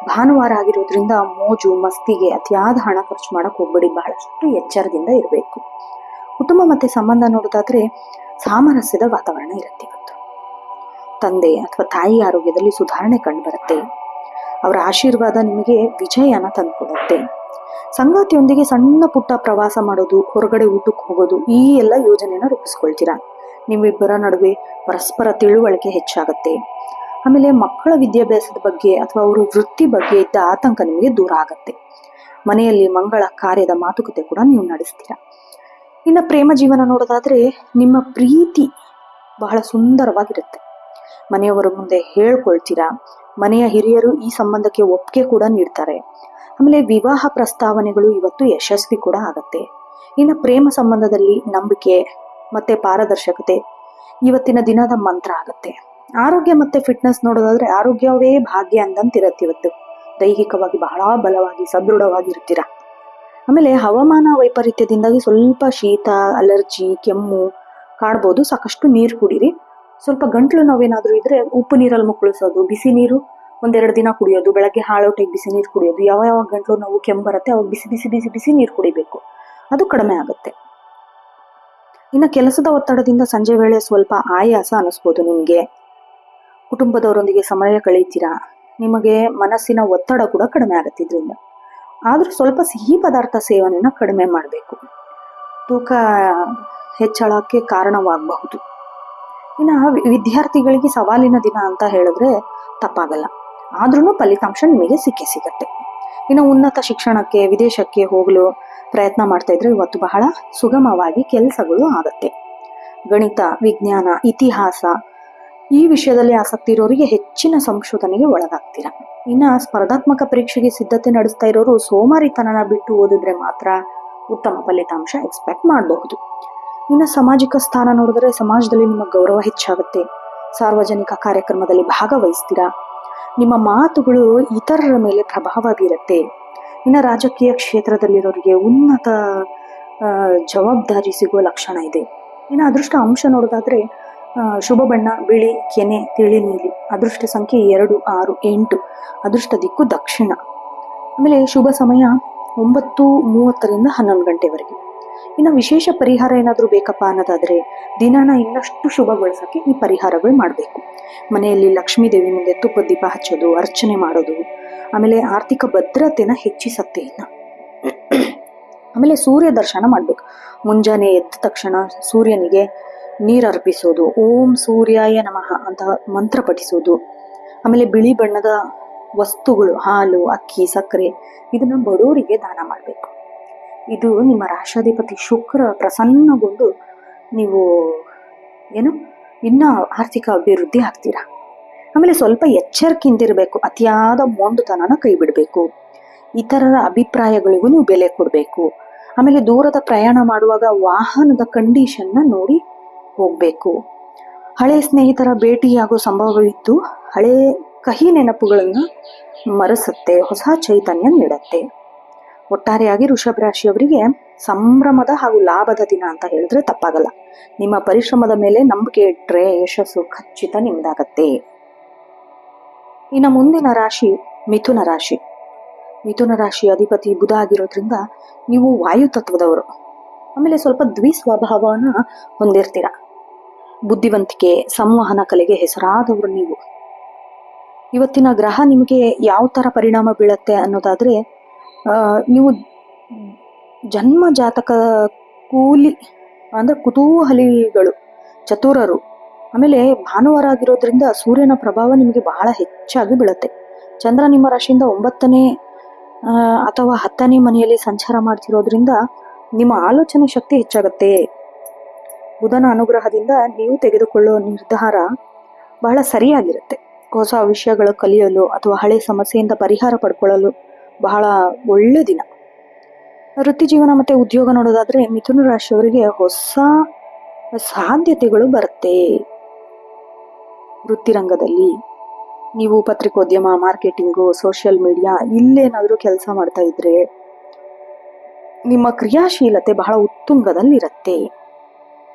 ಭಾನುವಾರ ಆಗಿರೋದ್ರಿಂದ ಮೋಜು ಮಸ್ತಿಗೆ ಅತಿಯಾದ ಹಣ ಖರ್ಚು ಮಾಡಕ್ ಹೋಗ್ಬೇಡಿ. ಬಹಳಷ್ಟು ಎಚ್ಚರದಿಂದ ಇರಬೇಕು. ಕುಟುಂಬ ಮತ್ತೆ ಸಂಬಂಧ ನೋಡೋದಾದ್ರೆ ಸಾಮರಸ್ಯದ ವಾತಾವರಣ ಇರುತ್ತೆ ಇವತ್ತು. ತಂದೆ ಅಥವಾ ತಾಯಿ ಆರೋಗ್ಯದಲ್ಲಿ ಸುಧಾರಣೆ ಕಂಡುಬರುತ್ತೆ. ಅವರ ಆಶೀರ್ವಾದ ನಿಮಗೆ ವಿಜಯನ ತಂದುಕೊಡುತ್ತೆ. ಸಂಗಾತಿಯೊಂದಿಗೆ ಸಣ್ಣ ಪುಟ್ಟ ಪ್ರವಾಸ ಮಾಡೋದು, ಹೊರಗಡೆ ಊಟಕ್ಕೆ ಹೋಗೋದು, ಈ ಎಲ್ಲ ಯೋಜನೆನ ರೂಪಿಸ್ಕೊಳ್ತೀರಾ. ನಿಮ್ಮಿಬ್ಬರ ನಡುವೆ ಪರಸ್ಪರ ತಿಳುವಳಿಕೆ ಹೆಚ್ಚಾಗತ್ತೆ. ಆಮೇಲೆ ಮಕ್ಕಳ ವಿದ್ಯಾಭ್ಯಾಸದ ಬಗ್ಗೆ ಅಥವಾ ಅವರ ವೃತ್ತಿ ಬಗ್ಗೆ ಇದ್ದ ಆತಂಕ ನಿಮಗೆ ದೂರ ಆಗತ್ತೆ. ಮನೆಯಲ್ಲಿ ಮಂಗಳ ಕಾರ್ಯದ ಮಾತುಕತೆ ಕೂಡ ನೀವು ನಡೆಸ್ತೀರಾ. ಇನ್ನು ಪ್ರೇಮ ಜೀವನ ನೋಡೋದಾದ್ರೆ ನಿಮ್ಮ ಪ್ರೀತಿ ಬಹಳ ಸುಂದರವಾಗಿರುತ್ತೆ. ಮನೆಯವರ ಮುಂದೆ ಹೇಳ್ಕೊಳ್ತೀರಾ. ಮನೆಯ ಹಿರಿಯರು ಈ ಸಂಬಂಧಕ್ಕೆ ಒಪ್ಪಿಗೆ ಕೂಡ ನೀಡ್ತಾರೆ. ಆಮೇಲೆ ವಿವಾಹ ಪ್ರಸ್ತಾವನೆಗಳು ಇವತ್ತು ಯಶಸ್ವಿ ಕೂಡ ಆಗತ್ತೆ. ಇನ್ನು ಪ್ರೇಮ ಸಂಬಂಧದಲ್ಲಿ ನಂಬಿಕೆ ಮತ್ತೆ ಪಾರದರ್ಶಕತೆ ಇವತ್ತಿನ ದಿನದ ಮಂತ್ರ ಆಗತ್ತೆ. ಆರೋಗ್ಯ ಮತ್ತೆ ಫಿಟ್ನೆಸ್ ನೋಡೋದಾದ್ರೆ ಆರೋಗ್ಯವೇ ಭಾಗ್ಯ ಅಂದಂತಿರತ್ತೆ ಇವತ್ತು. ದೈಹಿಕವಾಗಿ ಬಹಳ ಬಲವಾಗಿ ಸದೃಢವಾಗಿರ್ತೀರ. ಆಮೇಲೆ ಹವಾಮಾನ ವೈಪರೀತ್ಯದಿಂದಾಗಿ ಸ್ವಲ್ಪ ಶೀತ, ಅಲರ್ಜಿ, ಕೆಮ್ಮು ಕಾಡ್ಬೋದು. ಸಾಕಷ್ಟು ನೀರು ಕುಡೀರಿ. ಸ್ವಲ್ಪ ಗಂಟ್ಲು ನೋವೇನಾದ್ರೂ ಇದ್ರೆ ಉಪ್ಪು ನೀರಲ್ಲಿ ಮುಕ್ಕಳಿಸೋದು, ಬಿಸಿ ನೀರು 1-2 ದಿನ ಕುಡಿಯೋದು, ಬೆಳಗ್ಗೆ ಹಾಳೊಟ್ಟೆಗೆ ಬಿಸಿ ನೀರು ಕುಡಿಯೋದು. ಯಾವಾಗ ಗಂಟ್ಲು ನೋವು ಕೆಮ್ಮು ಬರುತ್ತೆ ಅವಾಗ ಬಿಸಿ ಬಿಸಿ ಬಿಸಿ ಬಿಸಿ ನೀರು ಕುಡಿಬೇಕು, ಅದು ಕಡಿಮೆ ಆಗುತ್ತೆ. ಇನ್ನು ಕೆಲಸದ ಒತ್ತಡದಿಂದ ಸಂಜೆ ವೇಳೆ ಸ್ವಲ್ಪ ಆಯಾಸ ಅನಿಸ್ಬೋದು ನಿಮಗೆ. ಕುಟುಂಬದವರೊಂದಿಗೆ ಸಮಯ ಕಳೀತೀರಾ. ನಿಮಗೆ ಮನಸ್ಸಿನ ಒತ್ತಡ ಕೂಡ ಕಡಿಮೆ ಆಗುತ್ತೆ ಇದರಿಂದ. ಆದ್ರೂ ಸ್ವಲ್ಪ ಸಿಹಿ ಪದಾರ್ಥ ಸೇವನೆನ ಕಡಿಮೆ ಮಾಡಬೇಕು. ತೂಕ ಹೆಚ್ಚಳಕ್ಕೆ ಕಾರಣವಾಗಬಹುದು. ಇನ್ನು ವಿದ್ಯಾರ್ಥಿಗಳಿಗೆ ಸವಾಲಿನ ದಿನ ಅಂತ ಹೇಳಿದ್ರೆ ತಪ್ಪಾಗಲ್ಲ. ಆದ್ರೂ ಫಲಿತಾಂಶ ನಿಮಗೆ ಸಿಗತ್ತೆ. ಇನ್ನು ಉನ್ನತ ಶಿಕ್ಷಣಕ್ಕೆ, ವಿದೇಶಕ್ಕೆ ಹೋಗಲು ಪ್ರಯತ್ನ ಮಾಡ್ತಾ ಇದ್ರೆ ಇವತ್ತು ಬಹಳ ಸುಗಮವಾಗಿ ಕೆಲಸಗಳು ಆಗತ್ತೆ. ಗಣಿತ, ವಿಜ್ಞಾನ, ಇತಿಹಾಸ ಈ ವಿಷಯದಲ್ಲಿ ಆಸಕ್ತಿ ಇರೋರಿಗೆ ಹೆಚ್ಚಿನ ಸಂಶೋಧನೆಗೆ ಒಳಗಾಗ್ತೀರಾ. ಇನ್ನು ಸ್ಪರ್ಧಾತ್ಮಕ ಪರೀಕ್ಷೆಗೆ ಸಿದ್ಧತೆ ನಡೆಸ್ತಾ ಇರೋರು ಸೋಮಾರಿತನನ ಬಿಟ್ಟು ಓದಿದ್ರೆ ಮಾತ್ರ ಉತ್ತಮ ಫಲಿತಾಂಶ ಎಕ್ಸ್ಪೆಕ್ಟ್ ಮಾಡಬಹುದು. ಇನ್ನು ಸಾಮಾಜಿಕ ಸ್ಥಾನ ನೋಡಿದ್ರೆ ಸಮಾಜದಲ್ಲಿ ನಿಮ್ಮ ಗೌರವ ಹೆಚ್ಚಾಗುತ್ತೆ. ಸಾರ್ವಜನಿಕ ಕಾರ್ಯಕ್ರಮದಲ್ಲಿ ಭಾಗವಹಿಸ್ತೀರಾ. ನಿಮ್ಮ ಮಾತುಗಳು ಇತರರ ಮೇಲೆ ಪ್ರಭಾವ ಬೀರುತ್ತೆ. ಇನ್ನು ರಾಜಕೀಯ ಕ್ಷೇತ್ರದಲ್ಲಿರೋರಿಗೆ ಉನ್ನತ ಜವಾಬ್ದಾರಿ ಸಿಗುವ ಲಕ್ಷಣ ಇದೆ. ಇನ್ನು ಅದೃಷ್ಟ ಅಂಶ ನೋಡೋದಾದ್ರೆ ಶುಭ ಬಣ್ಣ ಬಿಳಿ, ಕೆನೆ, ತಿಳಿ ನೀಲಿ. ಅದೃಷ್ಟ ಸಂಖ್ಯೆ 2, 6, 8. ಅದೃಷ್ಟ ದಿಕ್ಕು ದಕ್ಷಿಣ. ಆಮೇಲೆ ಶುಭ ಸಮಯ 9:30ರಿಂದ 11 ಗಂಟೆವರೆಗೆ. ಇನ್ನು ವಿಶೇಷ ಪರಿಹಾರ ಏನಾದರೂ ಬೇಕಪ್ಪ ಅನ್ನೋದಾದ್ರೆ ದಿನನ ಇನ್ನಷ್ಟು ಶುಭಗೊಳಿಸೋಕ್ಕೆ ಈ ಪರಿಹಾರಗಳು ಮಾಡಬೇಕು. ಮನೆಯಲ್ಲಿ ಲಕ್ಷ್ಮೀ ದೇವಿ ಮುಂದೆ ತುಪ್ಪದ ದೀಪ ಹಚ್ಚೋದು, ಅರ್ಚನೆ ಮಾಡೋದು, ಆಮೇಲೆ ಆರ್ಥಿಕ ಭದ್ರತೆನ ಹೆಚ್ಚಿಸತ್ತೆ. ಇನ್ನು ಆಮೇಲೆ ಸೂರ್ಯ ದರ್ಶನ ಮಾಡಬೇಕು. ಮುಂಜಾನೆ ಎದ್ದ ತಕ್ಷಣ ಸೂರ್ಯನಿಗೆ ನೀರು ಅರ್ಪಿಸೋದು, ಓಂ ಸೂರ್ಯಾಯ ನಮಃ ಅಂತ ಮಂತ್ರ ಪಠಿಸೋದು. ಆಮೇಲೆ ಬಿಳಿ ಬಣ್ಣದ ವಸ್ತುಗಳು, ಹಾಲು, ಅಕ್ಕಿ, ಸಕ್ಕರೆ, ಇದನ್ನ ಬಡವರಿಗೆ ದಾನ ಮಾಡಬೇಕು. ಇದು ನಿಮ್ಮ ರಾಷ್ಟ್ರಾಧಿಪತಿ ಶುಕ್ರ ಪ್ರಸನ್ನಗೊಂಡು ನೀವು ಇನ್ನೂ ಆರ್ಥಿಕ ಅಭಿವೃದ್ಧಿ ಆಗ್ತೀರಾ. ಆಮೇಲೆ ಸ್ವಲ್ಪ ಎಚ್ಚರಿಕೆಯಿಂದಿರಬೇಕು. ಅತಿಯಾದ ಮೊಂಡುತನನ ಕೈ ಬಿಡಬೇಕು. ಇತರರ ಅಭಿಪ್ರಾಯಗಳಿಗೂ ನೀವು ಬೆಲೆ ಕೊಡಬೇಕು. ಆಮೇಲೆ ದೂರದ ಪ್ರಯಾಣ ಮಾಡುವಾಗ ವಾಹನದ ಕಂಡೀಷನ್ನ ನೋಡಿ ಹೋಗಬೇಕು. ಹಳೆ ಸ್ನೇಹಿತರ ಭೇಟಿಯಾಗೋ ಸಂಭವವಿದ್ದು ಹಳೆ ಕಹಿ ನೆನಪುಗಳನ್ನು ಮರೆಸುತ್ತೆ, ಹೊಸ ಚೈತನ್ಯ ನೀಡುತ್ತೆ. ಒಟ್ಟಾರೆಯಾಗಿ ವೃಷಭ ರಾಶಿಯವರಿಗೆ ಸಂಭ್ರಮದ ಹಾಗೂ ಲಾಭದ ದಿನ ಅಂತ ಹೇಳಿದ್ರೆ ತಪ್ಪಾಗಲ್ಲ. ನಿಮ್ಮ ಪರಿಶ್ರಮದ ಮೇಲೆ ನಂಬಿಕೆ ಇಟ್ಟರೆ ಯಶಸ್ಸು ಖಚಿತ ನಿಮ್ದಾಗತ್ತೆ. ಇನ್ನು ಮುಂದಿನ ರಾಶಿ ಮಿಥುನ ರಾಶಿ. ಮಿಥುನ ರಾಶಿ ಅಧಿಪತಿ ಬುಧ ಆಗಿರೋದ್ರಿಂದ ನೀವು ವಾಯು ತತ್ವದವರು. ಆಮೇಲೆ ಸ್ವಲ್ಪ ದ್ವಿಸ್ವಭಾವನ ಹೊಂದಿರ್ತೀರ. ಬುದ್ಧಿವಂತಿಕೆ, ಸಂವಹನ ಕಲೆಗೆ ಹೆಸರಾದವರು ನೀವು. ಇವತ್ತಿನ ಗ್ರಹ ನಿಮಗೆ ಯಾವ ಥರ ಪರಿಣಾಮ ಬೀಳತ್ತೆ ಅನ್ನೋದಾದ್ರೆ ನೀವು ಜನ್ಮ ಜಾತಕ ಕೂಲಿ ಅಂದ್ರೆ ಕುತೂಹಲಿಗಳು, ಚತುರರು. ಆಮೇಲೆ ಭಾನುವಾರ ಆಗಿರೋದ್ರಿಂದ ಸೂರ್ಯನ ಪ್ರಭಾವ ನಿಮಗೆ ಬಹಳ ಹೆಚ್ಚಾಗಿ ಬೀಳುತ್ತೆ. ಚಂದ್ರ ನಿಮ್ಮ ರಾಶಿಯಿಂದ 9ನೇ ಅಥವಾ 10ನೇ ಮನೆಯಲ್ಲಿ ಸಂಚಾರ ಮಾಡ್ತಿರೋದ್ರಿಂದ ನಿಮ್ಮ ಆಲೋಚನೆ ಶಕ್ತಿ ಹೆಚ್ಚಾಗತ್ತೆ. ಬುಧನ ಅನುಗ್ರಹದಿಂದ ನೀವು ತೆಗೆದುಕೊಳ್ಳುವ ನಿರ್ಧಾರ ಬಹಳ ಸರಿಯಾಗಿರುತ್ತೆ. ಹೊಸ ವಿಷಯಗಳು ಕಲಿಯಲು ಅಥವಾ ಹಳೆ ಸಮಸ್ಯೆಯಿಂದ ಪರಿಹಾರ ಪಡ್ಕೊಳ್ಳಲು ಬಹಳ ಒಳ್ಳೆ ದಿನ. ವೃತ್ತಿ ಜೀವನ ಮತ್ತೆ ಉದ್ಯೋಗ ನೋಡೋದಾದ್ರೆ ಮಿಥುನ ರಾಶಿಯವರಿಗೆ ಹೊಸ ಸಾಧ್ಯತೆಗಳು ಬರುತ್ತೆ. ವೃತ್ತಿರಂಗದಲ್ಲಿ ನೀವು ಪತ್ರಿಕೋದ್ಯಮ, ಮಾರ್ಕೆಟಿಂಗು, ಸೋಷಿಯಲ್ ಮೀಡಿಯಾ ಇಲ್ಲೇನಾದರೂ ಕೆಲಸ ಮಾಡ್ತಾ ಇದ್ರೆ ನಿಮ್ಮ ಕ್ರಿಯಾಶೀಲತೆ ಬಹಳ ಉತ್ತುಂಗದಲ್ಲಿರುತ್ತೆ.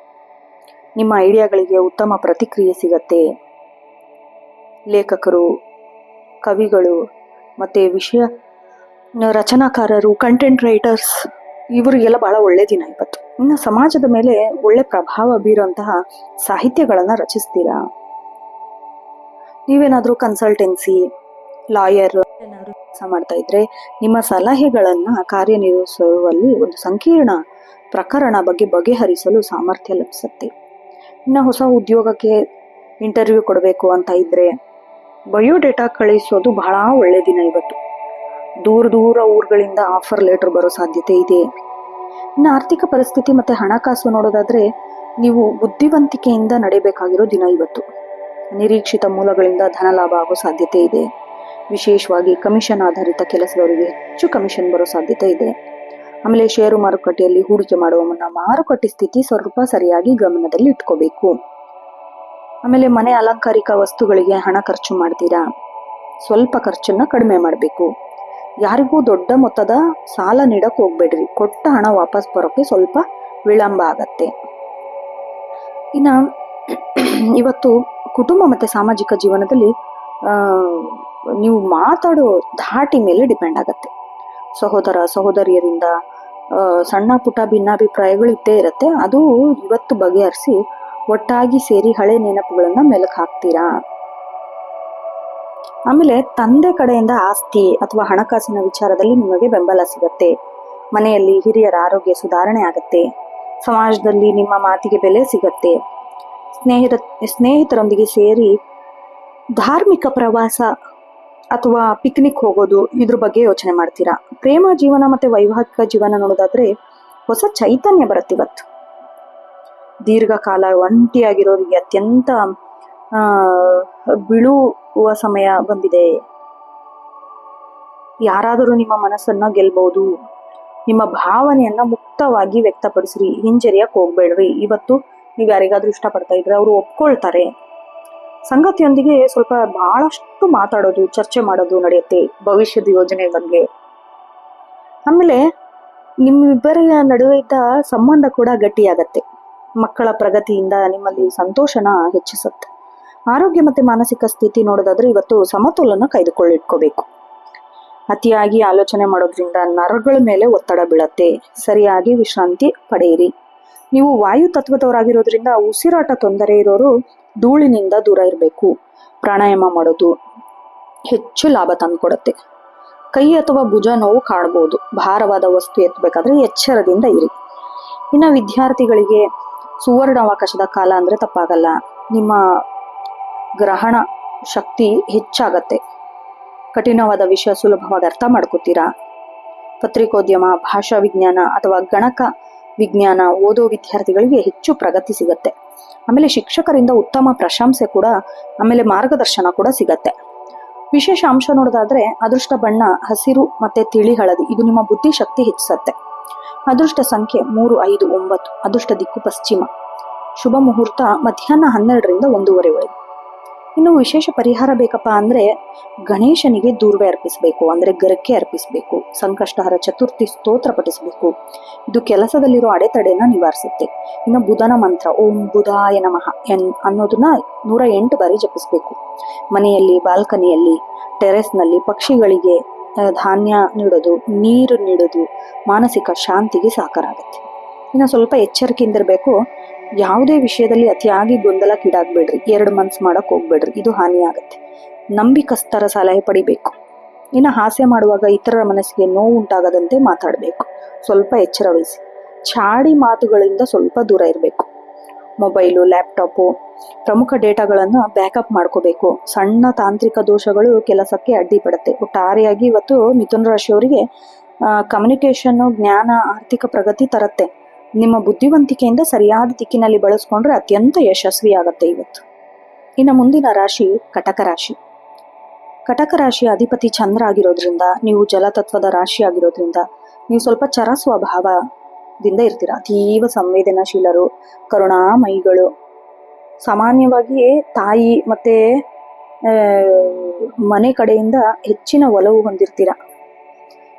ನಿಮ್ಮ ಐಡಿಯಾಗಳಿಗೆ ಉತ್ತಮ ಪ್ರತಿಕ್ರಿಯೆ ಸಿಗತ್ತೆ. ಲೇಖಕರು, ಕವಿಗಳು ಮತ್ತೆ ವಿಷಯ ರಚನಾಕಾರರು, ಕಂಟೆಂಟ್ ರೈಟರ್ಸ್ ಇವರಿಗೆಲ್ಲ ಬಹಳ ಒಳ್ಳೆ ದಿನ ಇವತ್ತು. ಇನ್ನು ಸಮಾಜದ ಮೇಲೆ ಒಳ್ಳೆ ಪ್ರಭಾವ ಬೀರುವಂತಹ ಸಾಹಿತ್ಯಗಳನ್ನ ರಚಿಸ್ತೀರಾ. ನೀವೇನಾದ್ರೂ ಕನ್ಸಲ್ಟೆನ್ಸಿ, ಲಾಯರ್ ಏನಾದ್ರು ಕೆಲಸ ಮಾಡ್ತಾ ಇದ್ರೆ ನಿಮ್ಮ ಸಲಹೆಗಳನ್ನ ಕಾರ್ಯನಿರ್ವಹಿಸುವಲ್ಲಿ ಒಂದು ಸಂಕೀರ್ಣ ಪ್ರಕರಣ ಬಗ್ಗೆ ಬಗೆಹರಿಸಲು ಸಾಮರ್ಥ್ಯ ಲಭಿಸುತ್ತೆ. ಇನ್ನು ಹೊಸ ಉದ್ಯೋಗಕ್ಕೆ ಇಂಟರ್ವ್ಯೂ ಕೊಡಬೇಕು ಅಂತ ಇದ್ರೆ ಬಯೋಡೇಟಾ ಕಳಿಸೋದು ಬಹಳ ಒಳ್ಳೆ ದಿನ ಇವತ್ತು. ದೂರ ಊರುಗಳಿಂದ ಆಫರ್ ಲೆಟರ್ ಬರೋ ಸಾಧ್ಯತೆ ಇದೆ. ಇನ್ನು ಆರ್ಥಿಕ ಪರಿಸ್ಥಿತಿ ಮತ್ತೆ ಹಣಕಾಸು ನೋಡೋದಾದ್ರೆ ನೀವು ಬುದ್ಧಿವಂತಿಕೆಯಿಂದ ನಡೆಯಬೇಕಾಗಿರೋ ದಿನ ಇವತ್ತು. ನಿರೀಕ್ಷಿತ ಮೂಲಗಳಿಂದ ಧನ ಲಾಭ ಆಗೋ ಸಾಧ್ಯತೆ ಇದೆ. ವಿಶೇಷವಾಗಿ ಕಮಿಷನ್ ಆಧಾರಿತ ಕೆಲಸದವರಿಗೆ ಹೆಚ್ಚು ಕಮಿಷನ್ ಬರೋ ಸಾಧ್ಯತೆ ಇದೆ. ಆಮೇಲೆ ಷೇರು ಮಾರುಕಟ್ಟೆಯಲ್ಲಿ ಹೂಡಿಕೆ ಮಾಡುವ ಮುನ್ನ ಮಾರುಕಟ್ಟೆ ಸ್ಥಿತಿ ಸ್ವಲ್ಪ ಸರಿಯಾಗಿ ಗಮನದಲ್ಲಿ ಇಟ್ಕೋಬೇಕು. ಆಮೇಲೆ ಮನೆ ಅಲಂಕಾರಿಕ ವಸ್ತುಗಳಿಗೆ ಹಣ ಖರ್ಚು ಮಾಡ್ತೀರಾ, ಸ್ವಲ್ಪ ಖರ್ಚನ್ನ ಕಡಿಮೆ ಮಾಡಬೇಕು. ಯಾರಿಗೂ ದೊಡ್ಡ ಮೊತ್ತದ ಸಾಲ ನೀಡಕ್ ಹೋಗ್ಬೇಡ್ರಿ. ಕೊಟ್ಟ ಹಣ ವಾಪಸ್ ಬರೋಕೆ ಸ್ವಲ್ಪ ವಿಳಂಬ ಆಗತ್ತೆ. ಇನ್ನು ಇವತ್ತು ಕುಟುಂಬ ಮತ್ತೆ ಸಾಮಾಜಿಕ ಜೀವನದಲ್ಲಿ ನೀವು ಮಾತಾಡೋ ಧಾಟಿ ಮೇಲೆ ಡಿಪೆಂಡ್ ಆಗತ್ತೆ. ಸಹೋದರ ಸಹೋದರಿಯರಿಂದ ಸಣ್ಣ ಪುಟ್ಟ ಭಿನ್ನಾಭಿಪ್ರಾಯಗಳು ಇದ್ದೇ ಇರುತ್ತೆ. ಅದು ಇವತ್ತು ಬಗೆಹರಿಸಿ ಒಟ್ಟಾಗಿ ಸೇರಿ ಹಳೆ ನೆನಪುಗಳನ್ನ ಮೆಲುಕು ಹಾಕ್ತೀರಾ. ಆಮೇಲೆ ತಂದೆ ಕಡೆಯಿಂದ ಆಸ್ತಿ ಅಥವಾ ಹಣಕಾಸಿನ ವಿಚಾರದಲ್ಲಿ ನಿಮಗೆ ಬೆಂಬಲ ಸಿಗತ್ತೆ. ಮನೆಯಲ್ಲಿ ಹಿರಿಯರ ಆರೋಗ್ಯ ಸುಧಾರಣೆ ಆಗತ್ತೆ. ಸಮಾಜದಲ್ಲಿ ನಿಮ್ಮ ಮಾತಿಗೆ ಬೆಲೆ ಸಿಗತ್ತೆ. ಸ್ನೇಹಿತರೊಂದಿಗೆ ಸೇರಿ ಧಾರ್ಮಿಕ ಪ್ರವಾಸ ಅಥವಾ ಪಿಕ್ನಿಕ್ ಹೋಗೋದು ಇದ್ರ ಬಗ್ಗೆ ಯೋಚನೆ ಮಾಡ್ತೀರಾ. ಪ್ರೇಮ ಜೀವನ ಮತ್ತೆ ವೈವಾಹಿಕ ಜೀವನ ನೋಡೋದಾದ್ರೆ ಹೊಸ ಚೈತನ್ಯ ಬರುತ್ತೆ ಇವತ್ತು. ದೀರ್ಘಕಾಲ ಒಂಟಿಯಾಗಿರೋರಿಗೆ ಅತ್ಯಂತ ಬೀಳುವ ಸಮಯ ಬಂದಿದೆ. ಯಾರಾದರೂ ನಿಮ್ಮ ಮನಸ್ಸನ್ನ ಗೆಲ್ಬಹುದು. ನಿಮ್ಮ ಭಾವನೆಯನ್ನ ಮುಕ್ತವಾಗಿ ವ್ಯಕ್ತಪಡಿಸ್ರಿ. ಹಿಂಜರಿಯಕ್ ಹೋಗ್ಬೇಡ್ರಿ. ಇವತ್ತು ನೀವು ಯಾರಿಗಾದ್ರೂ ಇಷ್ಟಪಡ್ತಾ ಇದ್ರೆ ಅವರು ಒಪ್ಕೊಳ್ತಾರೆ. ಸಂಗಾತಿಯೊಂದಿಗೆ ಸ್ವಲ್ಪ ಬಹಳಷ್ಟು ಮಾತಾಡೋದು, ಚರ್ಚೆ ಮಾಡೋದು ನಡೆಯುತ್ತೆ ಭವಿಷ್ಯದ ಯೋಜನೆ ಬಗ್ಗೆ. ಆಮೇಲೆ ನಿಮ್ಮಿಬ್ಬರ ನಡುವೆ ಇದ್ದ ಸಂಬಂಧ ಕೂಡ ಗಟ್ಟಿಯಾಗತ್ತೆ. ಮಕ್ಕಳ ಪ್ರಗತಿಯಿಂದ ನಿಮ್ಮಲ್ಲಿ ಸಂತೋಷನ ಹೆಚ್ಚಿಸುತ್ತೆ. ಆರೋಗ್ಯ ಮತ್ತೆ ಮಾನಸಿಕ ಸ್ಥಿತಿ ನೋಡೋದಾದ್ರೆ ಇವತ್ತು ಸಮತೋಲನ ಕಾಯ್ದುಕೊಳ್ಳಿಟ್ಕೋಬೇಕು. ಅತಿಯಾಗಿ ಆಲೋಚನೆ ಮಾಡೋದ್ರಿಂದ ನರಗಳ ಮೇಲೆ ಒತ್ತಡ ಬೀಳತ್ತೆ. ಸರಿಯಾಗಿ ವಿಶ್ರಾಂತಿ ಪಡೆಯಿರಿ. ನೀವು ವಾಯು ತತ್ವದವರಾಗಿರೋದ್ರಿಂದ ಉಸಿರಾಟ ತೊಂದರೆ ಇರೋರು ಧೂಳಿನಿಂದ ದೂರ ಇರಬೇಕು. ಪ್ರಾಣಾಯಾಮ ಮಾಡೋದು ಹೆಚ್ಚು ಲಾಭ ತಂದುಕೊಡುತ್ತೆ. ಕೈ ಅಥವಾ ಭುಜ ನೋವು ಕಾಣಬಹುದು. ಭಾರವಾದ ವಸ್ತು ಎತ್ತಬೇಕಾದ್ರೆ ಎಚ್ಚರದಿಂದ ಇರಿ. ಇನ್ನು ವಿದ್ಯಾರ್ಥಿಗಳಿಗೆ ಸುವರ್ಣಾವಕಾಶದ ಕಾಲ ಅಂದ್ರೆ ತಪ್ಪಾಗಲ್ಲ. ನಿಮ್ಮ ಗ್ರಹಣ ಶಕ್ತಿ ಹೆಚ್ಚಾಗತ್ತೆ. ಕಠಿಣವಾದ ವಿಷಯ ಸುಲಭವಾಗಿ ಅರ್ಥ ಮಾಡ್ಕೋತೀರಾ. ಪತ್ರಿಕೋದ್ಯಮ, ಭಾಷಾ ವಿಜ್ಞಾನ ಅಥವಾ ಗಣಕ ವಿಜ್ಞಾನ ಓದೋ ವಿದ್ಯಾರ್ಥಿಗಳಿಗೆ ಹೆಚ್ಚು ಪ್ರಗತಿ ಸಿಗತ್ತೆ. ಆಮೇಲೆ ಶಿಕ್ಷಕರಿಂದ ಉತ್ತಮ ಪ್ರಶಂಸೆ ಕೂಡ, ಆಮೇಲೆ ಮಾರ್ಗದರ್ಶನ ಕೂಡ ಸಿಗತ್ತೆ. ವಿಶೇಷ ಅಂಶ ನೋಡೋದಾದ್ರೆ ಅದೃಷ್ಟ ಬಣ್ಣ ಹಸಿರು ಮತ್ತೆ ತಿಳಿ ಹಳದಿ. ಇದು ನಿಮ್ಮ ಬುದ್ಧಿಶಕ್ತಿ ಹೆಚ್ಚಿಸತ್ತೆ. ಅದೃಷ್ಟ ಸಂಖ್ಯೆ 3, 5, 9. ಅದೃಷ್ಟ ದಿಕ್ಕು ಪಶ್ಚಿಮ. ಶುಭ ಮುಹೂರ್ತ ಮಧ್ಯಾಹ್ನ 12ರಿಂದ 1:30. ಇನ್ನು ವಿಶೇಷ ಪರಿಹಾರ ಬೇಕಪ್ಪ ಅಂದ್ರೆ ಗಣೇಶನಿಗೆ ದೂರ್ವೆ ಅರ್ಪಿಸಬೇಕು, ಅಂದ್ರೆ ಗರಕೆ ಅರ್ಪಿಸಬೇಕು. ಸಂಕಷ್ಟಹರ ಚತುರ್ಥಿ ಸ್ತೋತ್ರ ಪಠಿಸಬೇಕು. ಇದು ಕೆಲಸದಲ್ಲಿರೋ ಅಡೆತಡೆನ ನಿವಾರಿಸುತ್ತೆ. ಇನ್ನು ಬುಧನ ಮಂತ್ರ ಓಂ ಬುಧಾಯ ನಮಃ ಅನ್ನೋದನ್ನ 108 ಬಾರಿ ಜಪಿಸಬೇಕು. ಮನೆಯಲ್ಲಿ, ಬಾಲ್ಕನಿಯಲ್ಲಿ, ಟೆರೆಸ್ನಲ್ಲಿ ಪಕ್ಷಿಗಳಿಗೆ ಧಾನ್ಯ ನೀಡೋದು, ನೀರು ನೀಡೋದು ಮಾನಸಿಕ ಶಾಂತಿಗೆ ಸಹಕಾರ ಆಗುತ್ತೆ. ಇನ್ನು ಸ್ವಲ್ಪ ಎಚ್ಚರಿಕೆಯಿಂದಿರಬೇಕು. ಯಾವುದೇ ವಿಷಯದಲ್ಲಿ ಅತಿಯಾಗಿ ಗೊಂದಲಕ್ಕೀಡಾಗಬೇಡ್ರಿ. 2 ಮನ್ಸು ಮಾಡಕ್ ಹೋಗ್ಬೇಡ್ರಿ, ಇದು ಹಾನಿ ಆಗುತ್ತೆ. ನಂಬಿಕಸ್ಥರ ಸಲಹೆ ಪಡಿಬೇಕು. ಇನ್ನು ಹಾಸ್ಯ ಮಾಡುವಾಗ ಇತರರ ಮನಸ್ಸಿಗೆ ನೋವು ಉಂಟಾಗದಂತೆ ಮಾತಾಡಬೇಕು. ಸ್ವಲ್ಪ ಎಚ್ಚರ ವಹಿಸಿ. ಚಾಡಿ ಮಾತುಗಳಿಂದ ಸ್ವಲ್ಪ ದೂರ ಇರಬೇಕು. ಮೊಬೈಲು, ಲ್ಯಾಪ್ಟಾಪು, ಪ್ರಮುಖ ಡೇಟಾಗಳನ್ನು ಬ್ಯಾಕಪ್ ಮಾಡ್ಕೋಬೇಕು. ಸಣ್ಣ ತಾಂತ್ರಿಕ ದೋಷಗಳು ಕೆಲಸಕ್ಕೆ ಅಡ್ಡಿಪಡುತ್ತೆ. ಒಟ್ಟಾರೆಯಾಗಿ ಇವತ್ತು ಮಿಥುನ ರಾಶಿಯವರಿಗೆ ಕಮ್ಯುನಿಕೇಶನ್, ಜ್ಞಾನ, ಆರ್ಥಿಕ ಪ್ರಗತಿ ತರುತ್ತೆ. ನಿಮ್ಮ ಬುದ್ಧಿವಂತಿಕೆಯಿಂದ ಸರಿಯಾದ ದಿಕ್ಕಿನಲ್ಲಿ ಬಳಸ್ಕೊಂಡ್ರೆ ಅತ್ಯಂತ ಯಶಸ್ವಿ ಆಗತ್ತೆ ಇವತ್ತು. ಇನ್ನು ಮುಂದಿನ ರಾಶಿ ಕಟಕ ರಾಶಿ. ಕಟಕ ರಾಶಿಯ ಅಧಿಪತಿ ಚಂದ್ರ ಆಗಿರೋದ್ರಿಂದ, ನೀವು ಜಲತತ್ವದ ರಾಶಿ ಆಗಿರೋದ್ರಿಂದ ನೀವು ಸ್ವಲ್ಪ ಚರ ಸ್ವಭಾವದಿಂದ ಇರ್ತೀರ. ಅತೀವ ಸಂವೇದನಾಶೀಲರು, ಕರುಣಾಮಯಿಗಳು. ಸಾಮಾನ್ಯವಾಗಿ ತಾಯಿ ಮತ್ತೆ ಮನೆ ಕಡೆಯಿಂದ ಹೆಚ್ಚಿನ ಒಲವು ಹೊಂದಿರ್ತೀರ.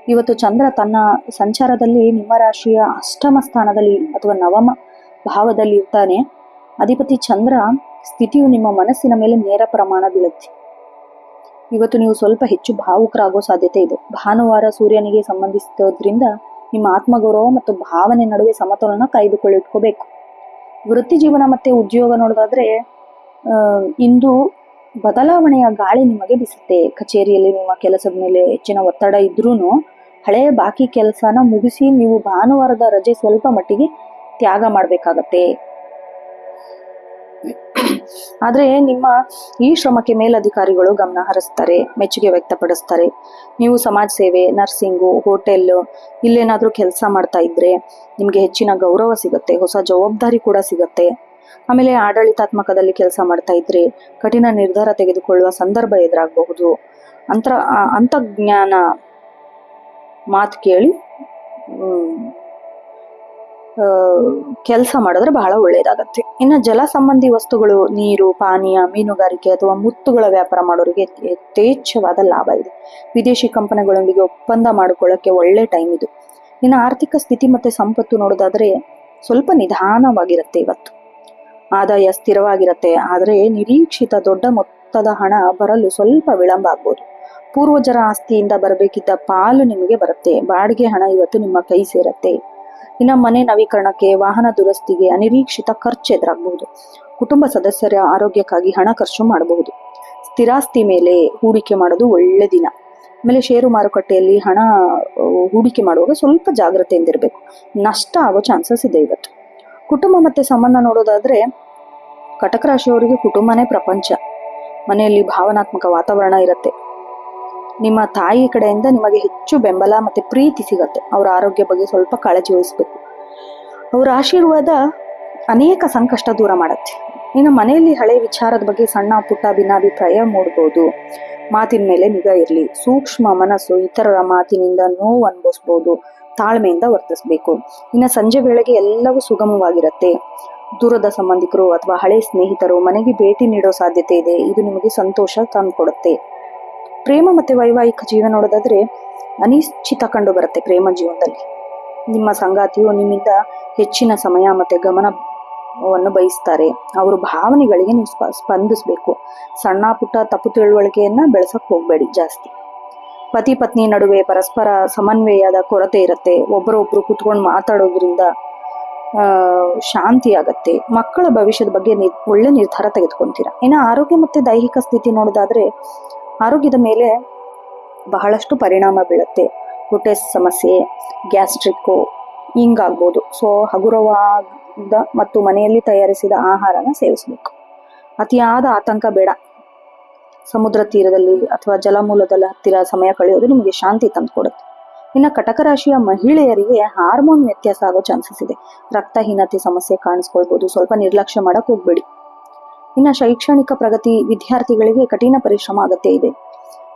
ಇವತ್ತು ಚಂದ್ರ ತನ್ನ ಸಂಚಾರದಲ್ಲಿ ನಿಮ್ಮ ರಾಶಿಯ ಅಷ್ಟಮ ಸ್ಥಾನದಲ್ಲಿ ಅಥವಾ ನವಮ ಭಾವದಲ್ಲಿ ಇರ್ತಾನೆ. ಅಧಿಪತಿ ಚಂದ್ರ ಸ್ಥಿತಿಯು ನಿಮ್ಮ ಮನಸ್ಸಿನ ಮೇಲೆ ನೇರ ಪ್ರಮಾಣ ಬೀಳುತ್ತೆ. ಇವತ್ತು ನೀವು ಸ್ವಲ್ಪ ಹೆಚ್ಚು ಭಾವುಕರಾಗೋ ಸಾಧ್ಯತೆ ಇದೆ. ಭಾನುವಾರ ಸೂರ್ಯನಿಗೆ ಸಂಬಂಧಿಸಿರೋದ್ರಿಂದ ನಿಮ್ಮ ಆತ್ಮಗೌರವ ಮತ್ತು ಭಾವನೆ ನಡುವೆ ಸಮತೋಲನ ಕಾಯ್ದುಕೊಳ್ಳಿಟ್ಕೋಬೇಕು. ವೃತ್ತಿ ಜೀವನ ಮತ್ತೆ ಉದ್ಯೋಗ ನೋಡೋದಾದ್ರೆ ಇಂದು ಬದಲಾವಣೆಯ ಗಾಳಿ ನಿಮಗೆ ಬೀಸುತ್ತೆ. ಕಚೇರಿಯಲ್ಲಿ ನಿಮ್ಮ ಕೆಲಸದ ಮೇಲೆ ಹೆಚ್ಚಿನ ಒತ್ತಡ ಇದ್ರೂ ಹಳೆಯ ಬಾಕಿ ಕೆಲಸನ ಮುಗಿಸಿ ನೀವು ಭಾನುವಾರದ ರಜೆ ಸ್ವಲ್ಪ ಮಟ್ಟಿಗೆ ತ್ಯಾಗ ಮಾಡಬೇಕಾಗತ್ತೆ. ಆದ್ರೆ ನಿಮ್ಮ ಈ ಶ್ರಮಕ್ಕೆ ಮೇಲಧಿಕಾರಿಗಳು ಗಮನ ಹರಿಸ್ತಾರೆ, ಮೆಚ್ಚುಗೆ ವ್ಯಕ್ತಪಡಿಸ್ತಾರೆ. ನೀವು ಸಮಾಜ ಸೇವೆ, ನರ್ಸಿಂಗು, ಹೋಟೆಲ್ ಇಲ್ಲೇನಾದ್ರೂ ಕೆಲಸ ಮಾಡ್ತಾ ಇದ್ರೆ ನಿಮ್ಗೆ ಹೆಚ್ಚಿನ ಗೌರವ ಸಿಗತ್ತೆ. ಹೊಸ ಜವಾಬ್ದಾರಿ ಕೂಡ ಸಿಗತ್ತೆ. ಆಮೇಲೆ ಆಡಳಿತಾತ್ಮಕದಲ್ಲಿ ಕೆಲಸ ಮಾಡ್ತಾ ಇದ್ರೆ ಕಠಿಣ ನಿರ್ಧಾರ ತೆಗೆದುಕೊಳ್ಳುವ ಸಂದರ್ಭ ಎದುರಾಗಬಹುದು. ಅಂತರ್ಜ್ಞಾನ ಮಾತು ಕೇಳಿ ಕೆಲಸ ಮಾಡಿದ್ರೆ ಬಹಳ ಒಳ್ಳೇದಾಗತ್ತೆ. ಇನ್ನು ಜಲ ಸಂಬಂಧಿ ವಸ್ತುಗಳು, ನೀರು, ಪಾನೀಯ, ಮೀನುಗಾರಿಕೆ ಅಥವಾ ಮುತ್ತುಗಳ ವ್ಯಾಪಾರ ಮಾಡೋರಿಗೆ ಯಥೇಚ್ಛವಾದ ಲಾಭ ಇದೆ. ವಿದೇಶಿ ಕಂಪನಿಗಳೊಂದಿಗೆ ಒಪ್ಪಂದ ಮಾಡಿಕೊಳ್ಳಕ್ಕೆ ಒಳ್ಳೆ ಟೈಮ್ ಇದು. ಇನ್ನು ಆರ್ಥಿಕ ಸ್ಥಿತಿ ಮತ್ತೆ ಸಂಪತ್ತು ನೋಡೋದಾದ್ರೆ ಸ್ವಲ್ಪ ನಿಧಾನವಾಗಿರುತ್ತೆ ಇವತ್ತು. ಆದಾಯ ಸ್ಥಿರವಾಗಿರುತ್ತೆ, ಆದರೆ ನಿರೀಕ್ಷಿತ ದೊಡ್ಡ ಮೊತ್ತದ ಹಣ ಬರಲು ಸ್ವಲ್ಪ ವಿಳಂಬ ಆಗ್ಬೋದು. ಪೂರ್ವಜರ ಆಸ್ತಿಯಿಂದ ಬರಬೇಕಿದ್ದ ಪಾಲು ನಿಮಗೆ ಬರುತ್ತೆ. ಬಾಡಿಗೆ ಹಣ ಇವತ್ತು ನಿಮ್ಮ ಕೈ ಸೇರತ್ತೆ. ಇನ್ನು ಮನೆ ನವೀಕರಣಕ್ಕೆ, ವಾಹನ ದುರಸ್ತಿಗೆ ಅನಿರೀಕ್ಷಿತ ಖರ್ಚು ಎದುರಾಗಬಹುದು. ಕುಟುಂಬ ಸದಸ್ಯರ ಆರೋಗ್ಯಕ್ಕಾಗಿ ಹಣ ಖರ್ಚು ಮಾಡಬಹುದು. ಸ್ಥಿರಾಸ್ತಿ ಮೇಲೆ ಹೂಡಿಕೆ ಮಾಡೋದು ಒಳ್ಳೆ ದಿನ. ಆಮೇಲೆ ಷೇರು ಮಾರುಕಟ್ಟೆಯಲ್ಲಿ ಹಣ ಹೂಡಿಕೆ ಮಾಡುವಾಗ ಸ್ವಲ್ಪ ಜಾಗ್ರತೆಯಿಂದಿರಬೇಕು. ನಷ್ಟ ಆಗೋ ಚಾನ್ಸಸ್ ಇದೆ ಇವತ್ತು. ಕುಟುಂಬ ಮತ್ತೆ ಸಂಬಂಧ ನೋಡೋದಾದ್ರೆ ಕಟಕ ರಾಶಿಯವರಿಗೆ ಕುಟುಂಬನೇ ಪ್ರಪಂಚ. ಮನೆಯಲ್ಲಿ ಭಾವನಾತ್ಮಕ ವಾತಾವರಣ ಇರುತ್ತೆ. ನಿಮ್ಮ ತಾಯಿ ಕಡೆಯಿಂದ ನಿಮಗೆ ಹೆಚ್ಚು ಬೆಂಬಲ ಮತ್ತೆ ಪ್ರೀತಿ ಸಿಗತ್ತೆ. ಅವರ ಆರೋಗ್ಯ ಬಗ್ಗೆ ಸ್ವಲ್ಪ ಕಾಳಜಿ ವಹಿಸ್ಬೇಕು. ಅವರ ಆಶೀರ್ವಾದ ಅನೇಕ ಸಂಕಷ್ಟ ದೂರ ಮಾಡುತ್ತೆ. ಇನ್ನು ಮನೆಯಲ್ಲಿ ಹಳೆ ವಿಚಾರದ ಬಗ್ಗೆ ಸಣ್ಣ ಪುಟ್ಟ ಭಿನ್ನಾಭಿಪ್ರಾಯ ಮೂಡಬಹುದು. ಮಾತಿನ ಮೇಲೆ ನಿಗಾ ಇರಲಿ. ಸೂಕ್ಷ್ಮ ಮನಸ್ಸು, ಇತರರ ಮಾತಿನಿಂದ ನೋವು ಅನುಭವಿಸ್ಬೋದು. ತಾಳ್ಮೆಯಿಂದ ವರ್ತಿಸ್ಬೇಕು. ಇನ್ನು ಸಂಜೆ ವೇಳೆಗೆ ಎಲ್ಲವೂ ಸುಗಮವಾಗಿರುತ್ತೆ. ದೂರದ ಸಂಬಂಧಿಕರು ಅಥವಾ ಹಳೆ ಸ್ನೇಹಿತರು ಮನೆಗೆ ಭೇಟಿ ನೀಡೋ ಸಾಧ್ಯತೆ ಇದೆ. ಇದು ನಿಮಗೆ ಸಂತೋಷ ತಂದುಕೊಡುತ್ತೆ. ಪ್ರೇಮ ಮತ್ತು ವೈವಾಹಿಕ ಜೀವನ ನೋಡೋದಾದ್ರೆ ಅನಿಶ್ಚಿತ ಕಂಡು ಬರುತ್ತೆ. ಪ್ರೇಮ ಜೀವನದಲ್ಲಿ ನಿಮ್ಮ ಸಂಗಾತಿಯು ನಿಮ್ಮಿಂದ ಹೆಚ್ಚಿನ ಸಮಯ ಮತ್ತು ಗಮನವನ್ನು ಬಯಸ್ತಾರೆ. ಅವರು ಭಾವನೆಗಳಿಗೆ ನೀವು ಸ್ಪಂದಿಸಬೇಕು. ಸಣ್ಣ ಪುಟ್ಟ ತಪ್ಪು ತಿಳುವಳಿಕೆಯನ್ನ ಬೆಳೆಸಕ್ ಹೋಗ್ಬೇಡಿ ಜಾಸ್ತಿ. ಪತಿ ಪತ್ನಿ ನಡುವೆ ಪರಸ್ಪರ ಸಮನ್ವಯದ ಕೊರತೆ ಇರುತ್ತೆ. ಒಬ್ಬರೊಬ್ರು ಕುತ್ಕೊಂಡು ಮಾತಾಡೋದ್ರಿಂದ ಶಾಂತಿ ಆಗತ್ತೆ. ಮಕ್ಕಳ ಭವಿಷ್ಯದ ಬಗ್ಗೆ ಒಳ್ಳೆ ನಿರ್ಧಾರ ತೆಗೆದುಕೊಂತೀರಾ. ಇನ್ನು ಆರೋಗ್ಯ ಮತ್ತು ದೈಹಿಕ ಸ್ಥಿತಿ ನೋಡೋದಾದ್ರೆ ಆರೋಗ್ಯದ ಮೇಲೆ ಬಹಳಷ್ಟು ಪರಿಣಾಮ ಬೀಳುತ್ತೆ. ಹೊಟ್ಟೆ ಸಮಸ್ಯೆ, ಗ್ಯಾಸ್ಟ್ರಿಕ್ಕು ಹಿಂಗಾಗ್ಬೋದು. ಸೊ ಹಗುರವಾದ ಮತ್ತು ಮನೆಯಲ್ಲಿ ತಯಾರಿಸಿದ ಆಹಾರನ ಸೇವಿಸಬೇಕು. ಅತಿಯಾದ ಆತಂಕ ಬೇಡ. ಸಮುದ್ರ ತೀರದಲ್ಲಿ ಅಥವಾ ಜಲಮೂಲದ ಹತ್ತಿರ ಸಮಯ ಕಳೆಯೋದು ನಿಮಗೆ ಶಾಂತಿ ತಂದುಕೊಡುತ್ತೆ. ಇನ್ನು ಕಟಕ ರಾಶಿಯ ಮಹಿಳೆಯರಿಗೆ ಹಾರ್ಮೋನ್ ವ್ಯತ್ಯಾಸ ಆಗೋ ಚಾನ್ಸಸ್ ಇದೆ. ರಕ್ತಹೀನತೆ ಸಮಸ್ಯೆ ಕಾಣಿಸ್ಕೊಳ್ಬೋದು. ಸ್ವಲ್ಪ ನಿರ್ಲಕ್ಷ್ಯ ಮಾಡಕ್ ಹೋಗ್ಬೇಡಿ. ಇನ್ನು ಶೈಕ್ಷಣಿಕ ಪ್ರಗತಿ, ವಿದ್ಯಾರ್ಥಿಗಳಿಗೆ ಕಠಿಣ ಪರಿಶ್ರಮ ಅಗತ್ಯ ಇದೆ.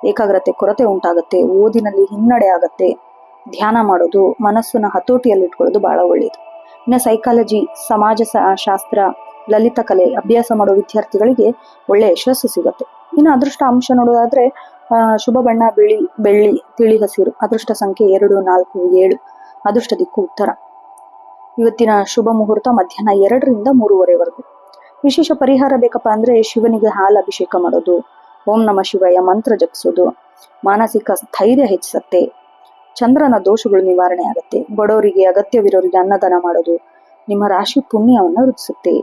ಏಕಾಗ್ರತೆ ಕೊರತೆ ಉಂಟಾಗುತ್ತೆ. ಓದಿನಲ್ಲಿ ಹಿನ್ನಡೆ ಆಗತ್ತೆ. ಧ್ಯಾನ ಮಾಡೋದು, ಮನಸ್ಸನ್ನ ಹತೋಟಿಯಲ್ಲಿ ಇಟ್ಕೊಳ್ಳೋದು ಬಹಳ ಒಳ್ಳೆಯದು. ಇನ್ನು ಸೈಕಾಲಜಿ, ಸಮಾಜ ಶಾಸ್ತ್ರ, ಲಲಿತ ಕಲೆ ಅಭ್ಯಾಸ ಮಾಡೋ ವಿದ್ಯಾರ್ಥಿಗಳಿಗೆ ಒಳ್ಳೆ ಯಶಸ್ಸು ಸಿಗತ್ತೆ. ಇನ್ನು ಅದೃಷ್ಟ ಅಂಶ ನೋಡೋದಾದ್ರೆ ಶುಭ ಬಣ್ಣ ಬಿಳಿ, ಬೆಳ್ಳಿ, ತಿಳಿ ಹಸಿರು. ಅದೃಷ್ಟ ಸಂಖ್ಯೆ 2, 4, 7. ಅದೃಷ್ಟ ದಿಕ್ಕು ಉತ್ತರ. ಇವತ್ತಿನ ಶುಭ ಮುಹೂರ್ತ ಮಧ್ಯಾಹ್ನ 2ರಿಂದ 3:30ವರೆಗೂ. ವಿಶೇಷ ಪರಿಹಾರ ಬೇಕಪ್ಪ ಅಂದ್ರೆ ಶಿವನಿಗೆ ಹಾಲು ಅಭಿಷೇಕ ಮಾಡೋದು, ಓಂ ನಮ ಶಿವಾಯ ಮಂತ್ರ ಜಪಿಸೋದು ಮಾನಸಿಕ ಸ್ಥೈರ್ಯ ಹೆಚ್ಚಿಸುತ್ತೆ. ಚಂದ್ರನ ದೋಷಗಳು ನಿವಾರಣೆ ಆಗುತ್ತೆ. ಬಡವರಿಗೆ, ಅಗತ್ಯವಿರೋರಿಗೆ ಅನ್ನದಾನ ಮಾಡೋದು ನಿಮ್ಮ ರಾಶಿ ಪುಣ್ಯವನ್ನು ವೃದ್ಧಿಸುತ್ತೆ.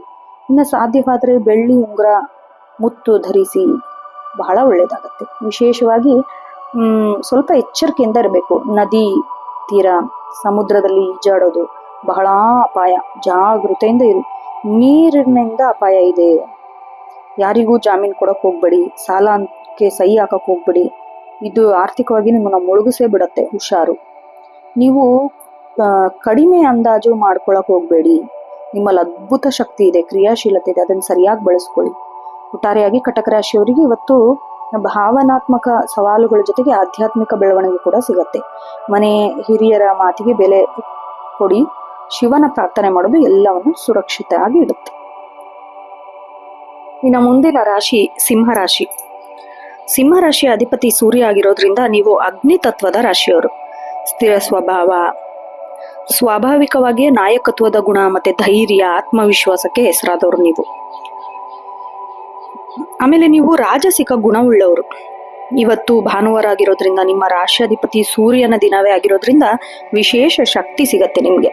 ಇನ್ನು ಸಾಧ್ಯವಾದರೆ ಬೆಳ್ಳಿ ಉಂಗುರ, ಮುತ್ತು ಧರಿಸಿ, ಬಹಳ ಒಳ್ಳೇದಾಗತ್ತೆ. ವಿಶೇಷವಾಗಿ ಸ್ವಲ್ಪ ಎಚ್ಚರಿಕೆಯಿಂದ ಇರಬೇಕು. ನದಿ ತೀರ, ಸಮುದ್ರದಲ್ಲಿ ಈಜಾಡೋದು ಬಹಳ ಅಪಾಯ. ಜಾಗೃತೆಯಿಂದ ಇರಿ. ನೀರಿನಿಂದ ಅಪಾಯ ಇದೆ. ಯಾರಿಗೂ ಜಾಮೀನು ಕೊಡಕ್ ಹೋಗ್ಬೇಡಿ. ಸಾಲಕ್ಕೆ ಸಹಿ ಹಾಕಕ್ ಹೋಗ್ಬೇಡಿ. ಇದು ಆರ್ಥಿಕವಾಗಿ ನಿಮ್ಮನ್ನ ಮುಳುಗಿಸೇ ಬಿಡತ್ತೆ. ಹುಷಾರು. ನೀವು ಕಡಿಮೆ ಅಂದಾಜು ಮಾಡ್ಕೊಳಕ್ ಹೋಗ್ಬೇಡಿ. ನಿಮ್ಮಲ್ಲಿ ಅದ್ಭುತ ಶಕ್ತಿ ಇದೆ, ಕ್ರಿಯಾಶೀಲತೆ ಇದೆ. ಅದನ್ನ ಸರಿಯಾಗಿ ಬಳಸ್ಕೊಳ್ಳಿ. ಒಟ್ಟಾರೆಯಾಗಿ ಕಟಕ ರಾಶಿಯವರಿಗೆ ಇವತ್ತು ಭಾವನಾತ್ಮಕ ಸವಾಲುಗಳ ಜೊತೆಗೆ ಆಧ್ಯಾತ್ಮಿಕ ಬೆಳವಣಿಗೆ ಕೂಡ ಸಿಗತ್ತೆ. ಮನೆ ಹಿರಿಯರ ಮಾತಿಗೆ ಬೆಲೆ ಕೊಡಿ. ಶಿವನ ಪ್ರಾರ್ಥನೆ ಮಾಡೋದು ಎಲ್ಲವನ್ನು ಸುರಕ್ಷಿತ ಆಗಿ ಇಡುತ್ತೆ. ಇನ್ನು ಮುಂದಿನ ರಾಶಿ ಸಿಂಹರಾಶಿ. ಸಿಂಹರಾಶಿಯ ಅಧಿಪತಿ ಸೂರ್ಯ ಆಗಿರೋದ್ರಿಂದ ನೀವು ಅಗ್ನಿ ತತ್ವದ ರಾಶಿಯವರು. ಸ್ಥಿರ ಸ್ವಭಾವ, ಸ್ವಾಭಾವಿಕವಾಗಿಯೇ ನಾಯಕತ್ವದ ಗುಣ ಮತ್ತೆ ಧೈರ್ಯ, ಆತ್ಮವಿಶ್ವಾಸಕ್ಕೆ ಹೆಸರಾದವರು ನೀವು. ಆಮೇಲೆ ನೀವು ರಾಜಸಿಕ ಗುಣವುಳ್ಳವರು. ಇವತ್ತು ಭಾನುವಾರ ಆಗಿರೋದ್ರಿಂದ ನಿಮ್ಮ ರಾಶಿಯಾಧಿಪತಿ ಸೂರ್ಯನ ದಿನವೇ ಆಗಿರೋದ್ರಿಂದ ವಿಶೇಷ ಶಕ್ತಿ ಸಿಗತ್ತೆ ನಿಮ್ಗೆ.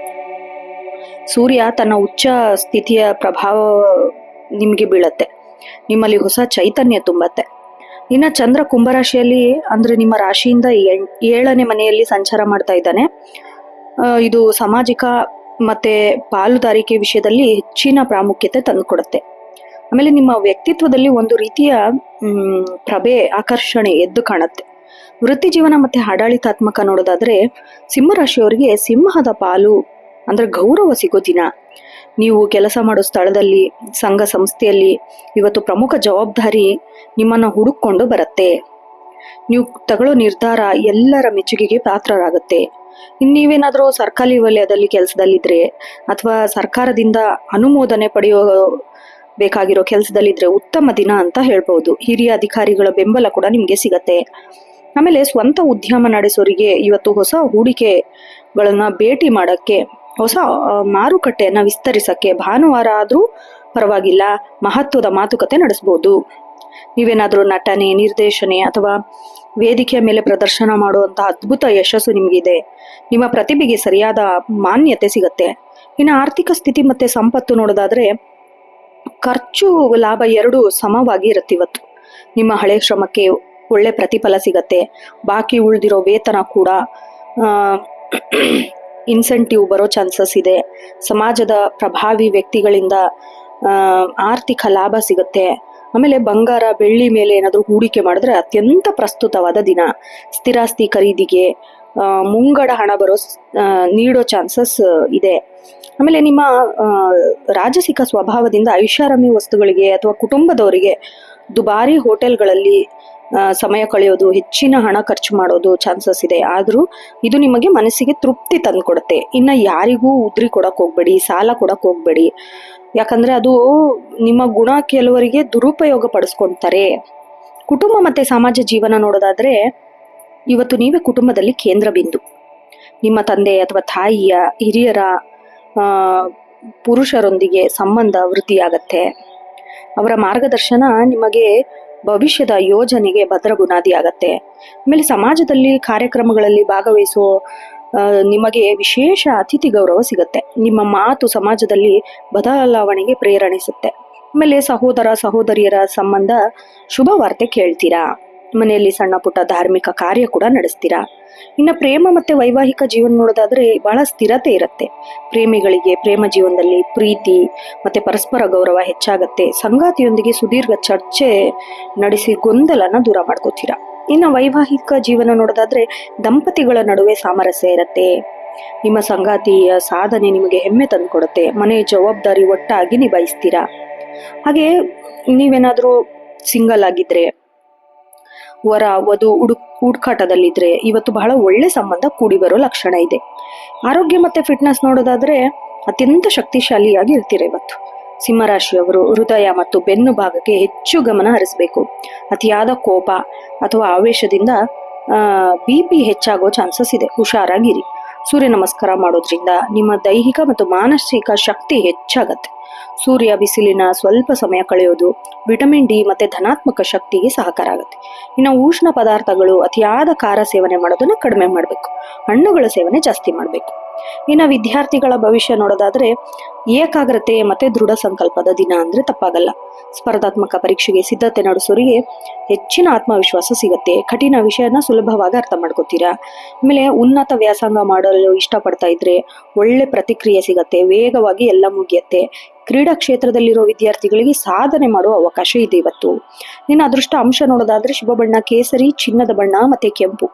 ಸೂರ್ಯ ತನ್ನ ಉಚ್ಚ ಸ್ಥಿತಿಯ ಪ್ರಭಾವ ನಿಮ್ಗೆ ಬೀಳತ್ತೆ. ನಿಮ್ಮಲ್ಲಿ ಹೊಸ ಚೈತನ್ಯ ತುಂಬತ್ತೆ. ಇನ್ನ ಚಂದ್ರ ಕುಂಭರಾಶಿಯಲ್ಲಿ ಅಂದ್ರೆ ನಿಮ್ಮ ರಾಶಿಯಿಂದ 7ನೇ ಮನೆಯಲ್ಲಿ ಸಂಚಾರ ಮಾಡ್ತಾ ಇದ್ದಾನೆ. ಇದು ಸಾಮಾಜಿಕ ಮತ್ತೆ ಪಾಲುದಾರಿಕೆ ವಿಷಯದಲ್ಲಿ ಹೆಚ್ಚಿನ ಪ್ರಾಮುಖ್ಯತೆ ತಂದುಕೊಡುತ್ತೆ. ಆಮೇಲೆ ನಿಮ್ಮ ವ್ಯಕ್ತಿತ್ವದಲ್ಲಿ ಒಂದು ರೀತಿಯ ಪ್ರಭೆ, ಆಕರ್ಷಣೆ ಎದ್ದು ಕಾಣುತ್ತೆ. ವೃತ್ತಿ ಜೀವನ ಮತ್ತೆ ಆಡಳಿತಾತ್ಮಕ ನೋಡೋದಾದ್ರೆ ಸಿಂಹರಾಶಿಯವರಿಗೆ ಸಿಂಹದ ಪಾಲು ಅಂದ್ರೆ ಗೌರವ ಸಿಗೋ ದಿನ. ನೀವು ಕೆಲಸ ಮಾಡೋ ಸ್ಥಳದಲ್ಲಿ, ಸಂಘ ಸಂಸ್ಥೆಯಲ್ಲಿ ಇವತ್ತು ಪ್ರಮುಖ ಜವಾಬ್ದಾರಿ ನಿಮ್ಮನ್ನ ಹುಡುಕೊಂಡು ಬರುತ್ತೆ. ನೀವು ತಗೊಳ್ಳೋ ನಿರ್ಧಾರ ಎಲ್ಲರ ಮೆಚ್ಚುಗೆಗೆ ಪಾತ್ರರಾಗುತ್ತೆ. ನೀವೇನಾದ್ರೂ ಸರ್ಕಾರಿ ವಲಯದಲ್ಲಿ ಕೆಲಸದಲ್ಲಿದ್ರೆ ಅಥವಾ ಸರ್ಕಾರದಿಂದ ಅನುಮೋದನೆ ಪಡೆಯೋ ಬೇಕಾಗಿರೋ ಕೆಲಸದಲ್ಲಿದ್ರೆ ಉತ್ತಮ ದಿನ ಅಂತ ಹೇಳ್ಬಹುದು. ಹಿರಿಯ ಅಧಿಕಾರಿಗಳ ಬೆಂಬಲ ಕೂಡ ನಿಮ್ಗೆ ಸಿಗತ್ತೆ. ಆಮೇಲೆ ಸ್ವಂತ ಉದ್ಯಮ ನಡೆಸೋರಿಗೆ ಇವತ್ತು ಹೊಸ ಹೂಡಿಕೆಗಳನ್ನ ಭೇಟಿ ಮಾಡಕ್ಕೆ, ಹೊಸ ಮಾರುಕಟ್ಟೆಯನ್ನ ವಿಸ್ತರಿಸಕ್ಕೆ ಭಾನುವಾರ ಆದ್ರೂ ಪರವಾಗಿಲ್ಲ, ಮಹತ್ವದ ಮಾತುಕತೆ ನಡೆಸಬಹುದು. ನೀವೇನಾದ್ರೂ ನಟನೆ, ನಿರ್ದೇಶನೆ ಅಥವಾ ವೇದಿಕೆಯ ಮೇಲೆ ಪ್ರದರ್ಶನ ಮಾಡುವಂತಹ ಅದ್ಭುತ ಯಶಸ್ಸು ನಿಮ್ಗಿದೆ. ನಿಮ್ಮ ಪ್ರತಿಭೆಗೆ ಸರಿಯಾದ ಮಾನ್ಯತೆ ಸಿಗತ್ತೆ. ಇನ್ನು ಆರ್ಥಿಕ ಸ್ಥಿತಿ ಮತ್ತೆ ಸಂಪತ್ತು ನೋಡೋದಾದ್ರೆ ಖರ್ಚು ಲಾಭ 2 ಸಮವಾಗಿ ಇರುತ್ತೆ. ಇವತ್ತು ನಿಮ್ಮ ಹಳೆ ಶ್ರಮಕ್ಕೆ ಒಳ್ಳೆ ಪ್ರತಿಫಲ ಸಿಗತ್ತೆ. ಬಾಕಿ ಉಳಿದಿರೋ ವೇತನ ಕೂಡ ಇನ್ಸೆಂಟಿವ್ ಬರೋ ಚಾನ್ಸಸ್ ಇದೆ. ಸಮಾಜದ ಪ್ರಭಾವಿ ವ್ಯಕ್ತಿಗಳಿಂದ ಆರ್ಥಿಕ ಲಾಭ ಸಿಗತ್ತೆ. ಆಮೇಲೆ ಬಂಗಾರ, ಬೆಳ್ಳಿ ಮೇಲೆ ಏನಾದರೂ ಹೂಡಿಕೆ ಮಾಡಿದ್ರೆ ಅತ್ಯಂತ ಪ್ರಸ್ತುತವಾದ ದಿನ. ಸ್ಥಿರಾಸ್ತಿ ಖರೀದಿಗೆ ಮುಂಗಡ ಹಣ ನೀಡೋ ಚಾನ್ಸಸ್ ಇದೆ. ಆಮೇಲೆ ನಿಮ್ಮ ರಾಜಸಿಕ ಸ್ವಭಾವದಿಂದ ಐಷಾರಾಮಿ ವಸ್ತುಗಳಿಗೆ ಅಥವಾ ಕುಟುಂಬದವರಿಗೆ ದುಬಾರಿ ಹೋಟೆಲ್ಗಳಲ್ಲಿ ಸಮಯ ಕಳೆಯೋದು, ಹೆಚ್ಚಿನ ಹಣ ಖರ್ಚು ಮಾಡೋದು ಚಾನ್ಸಸ್ ಇದೆ. ಆದರೂ ಇದು ನಿಮಗೆ ಮನಸ್ಸಿಗೆ ತೃಪ್ತಿ ತಂದುಕೊಡುತ್ತೆ. ಇನ್ನು ಯಾರಿಗೂ ಉದ್ರಿ ಕೊಡಕ್ಕೆ ಹೋಗ್ಬೇಡಿ, ಸಾಲ ಕೊಡಕ್ಕೆ ಹೋಗ್ಬೇಡಿ. ಯಾಕಂದ್ರೆ ಅದು ನಿಮ್ಮ ಗುಣ ಕೆಲವರಿಗೆ ದುರುಪಯೋಗ ಪಡಿಸ್ಕೊಳ್ತಾರೆ. ಕುಟುಂಬ ಮತ್ತೆ ಸಮಾಜ ಜೀವನ ನೋಡೋದಾದ್ರೆ ಇವತ್ತು ನೀವೇ ಕುಟುಂಬದಲ್ಲಿ ಕೇಂದ್ರ ಬಿಂದು. ನಿಮ್ಮ ತಂದೆ ಅಥವಾ ತಾಯಿಯ ಹಿರಿಯರ ಪುರುಷರೊಂದಿಗೆ ಸಂಬಂಧ ವೃದ್ಧಿಯಾಗತ್ತೆ. ಅವರ ಮಾರ್ಗದರ್ಶನ ನಿಮಗೆ ಭವಿಷ್ಯದ ಯೋಜನೆಗೆ ಭದ್ರ ಬುನಾದಿ ಆಗತ್ತೆ. ಆಮೇಲೆ ಸಮಾಜದಲ್ಲಿ ಕಾರ್ಯಕ್ರಮಗಳಲ್ಲಿ ಭಾಗವಹಿಸೋ ನಿಮಗೆ ವಿಶೇಷ ಅತಿಥಿ ಗೌರವ ಸಿಗತ್ತೆ. ನಿಮ್ಮ ಮಾತು ಸಮಾಜದಲ್ಲಿ ಬದಲಾವಣೆಗೆ ಪ್ರೇರೇಪಿಸುತ್ತೆ. ಆಮೇಲೆ ಸಹೋದರ ಸಹೋದರಿಯರ ಸಂಬಂಧ ಶುಭ ವಾರ್ತೆ ಕೇಳ್ತೀರಾ. ಮನೆಯಲ್ಲಿ ಸಣ್ಣ ಪುಟ್ಟ ಧಾರ್ಮಿಕ ಕಾರ್ಯ ಕೂಡ ನಡೆಸ್ತೀರಾ. ಇನ್ನು ಪ್ರೇಮ ಮತ್ತೆ ವೈವಾಹಿಕ ಜೀವನ ನೋಡೋದಾದ್ರೆ ಬಹಳ ಸ್ಥಿರತೆ ಇರುತ್ತೆ. ಪ್ರೇಮಿಗಳಿಗೆ ಪ್ರೇಮ ಜೀವನದಲ್ಲಿ ಪ್ರೀತಿ ಮತ್ತೆ ಪರಸ್ಪರ ಗೌರವ ಹೆಚ್ಚಾಗತ್ತೆ. ಸಂಗಾತಿಯೊಂದಿಗೆ ಸುದೀರ್ಘ ಚರ್ಚೆ ನಡೆಸಿ ಗೊಂದಲನ ದೂರ ಮಾಡ್ಕೋತೀರಾ. ಇನ್ನು ವೈವಾಹಿಕ ಜೀವನ ನೋಡೋದಾದ್ರೆ ದಂಪತಿಗಳ ನಡುವೆ ಸಾಮರಸ್ಯ ಇರುತ್ತೆ. ನಿಮ್ಮ ಸಂಗಾತಿಯ ಸಾಧನೆ ನಿಮಗೆ ಹೆಮ್ಮೆ ತಂದುಕೊಡುತ್ತೆ. ಮನೆಯ ಜವಾಬ್ದಾರಿ ಒಟ್ಟಾಗಿ ನಿಭಾಯಿಸ್ತೀರಾ. ಹಾಗೆ ನೀವೇನಾದ್ರೂ ಸಿಂಗಲ್ ಆಗಿದ್ರೆ, ವರ ವಧು ಹುಡುಕಾಟದಲ್ಲಿದ್ರೆ ಇವತ್ತು ಬಹಳ ಒಳ್ಳೆ ಸಂಬಂಧ ಕೂಡಿ ಬರೋ ಲಕ್ಷಣ ಇದೆ. ಆರೋಗ್ಯ ಮತ್ತೆ ಫಿಟ್ನೆಸ್ ನೋಡೋದಾದ್ರೆ ಅತ್ಯಂತ ಶಕ್ತಿಶಾಲಿಯಾಗಿ ಇರ್ತೀರ ಇವತ್ತು. ಸಿಂಹರಾಶಿಯವರು ಹೃದಯ ಮತ್ತು ಬೆನ್ನು ಭಾಗಕ್ಕೆ ಹೆಚ್ಚು ಗಮನ ಹರಿಸಬೇಕು. ಅತಿಯಾದ ಕೋಪ ಅಥವಾ ಆವೇಶದಿಂದ BP ಹೆಚ್ಚಾಗೋ ಚಾನ್ಸಸ್ ಇದೆ. ಹುಷಾರಾಗಿರಿ. ಸೂರ್ಯ ನಮಸ್ಕಾರ ಮಾಡೋದ್ರಿಂದ ನಿಮ್ಮ ದೈಹಿಕ ಮತ್ತು ಮಾನಸಿಕ ಶಕ್ತಿ ಹೆಚ್ಚಾಗತ್ತೆ. ಸೂರ್ಯ ಬಿಸಿಲಿನ ಸ್ವಲ್ಪ ಸಮಯ ಕಳೆಯೋದು ವಿಟಮಿನ್ ಡಿ ಮತ್ತೆ ಧನಾತ್ಮಕ ಶಕ್ತಿಗೆ ಸಹಕಾರ ಆಗುತ್ತೆ. ಇನ್ನು ಉಷ್ಣ ಪದಾರ್ಥಗಳು, ಅತಿಯಾದ ಖಾರ ಸೇವನೆ ಮಾಡೋದನ್ನ ಕಡಿಮೆ ಮಾಡಬೇಕು. ಹಣ್ಣುಗಳ ಸೇವನೆ ಜಾಸ್ತಿ ಮಾಡಬೇಕು. ಇನ್ನು ವಿದ್ಯಾರ್ಥಿಗಳ ಭವಿಷ್ಯ ನೋಡೋದಾದ್ರೆ ಏಕಾಗ್ರತೆ ಮತ್ತೆ ದೃಢ ಸಂಕಲ್ಪದ ದಿನ ಅಂದ್ರೆ ತಪ್ಪಾಗಲ್ಲ. ಸ್ಪರ್ಧಾತ್ಮಕ ಪರೀಕ್ಷೆಗೆ ಸಿದ್ಧತೆ ನಡೆಸೋರಿಗೆ ಹೆಚ್ಚಿನ ಆತ್ಮವಿಶ್ವಾಸ ಸಿಗತ್ತೆ. ಕಠಿಣ ವಿಷಯನ ಸುಲಭವಾಗಿ ಅರ್ಥ ಮಾಡ್ಕೋತೀರಾ. ಆಮೇಲೆ ಉನ್ನತ ವ್ಯಾಸಂಗ ಮಾಡಲು ಇಷ್ಟಪಡ್ತಾ ಇದ್ರೆ ಒಳ್ಳೆ ಪ್ರತಿಕ್ರಿಯೆ ಸಿಗತ್ತೆ. ವೇಗವಾಗಿ ಎಲ್ಲ ಮುಗಿಯತ್ತೆ. ಕ್ರೀಡಾ ಕ್ಷೇತ್ರದಲ್ಲಿರೋ ವಿದ್ಯಾರ್ಥಿಗಳಿಗೆ ಸಾಧನೆ ಮಾಡುವ ಅವಕಾಶ ಇದೆ ಇವತ್ತು. ಇನ್ನು ಅದೃಷ್ಟ ಅಂಶ ನೋಡೋದಾದ್ರೆ ಶುಭ ಬಣ್ಣ ಕೇಸರಿ, ಚಿನ್ನದ ಬಣ್ಣ ಮತ್ತೆ ಕೆಂಪು.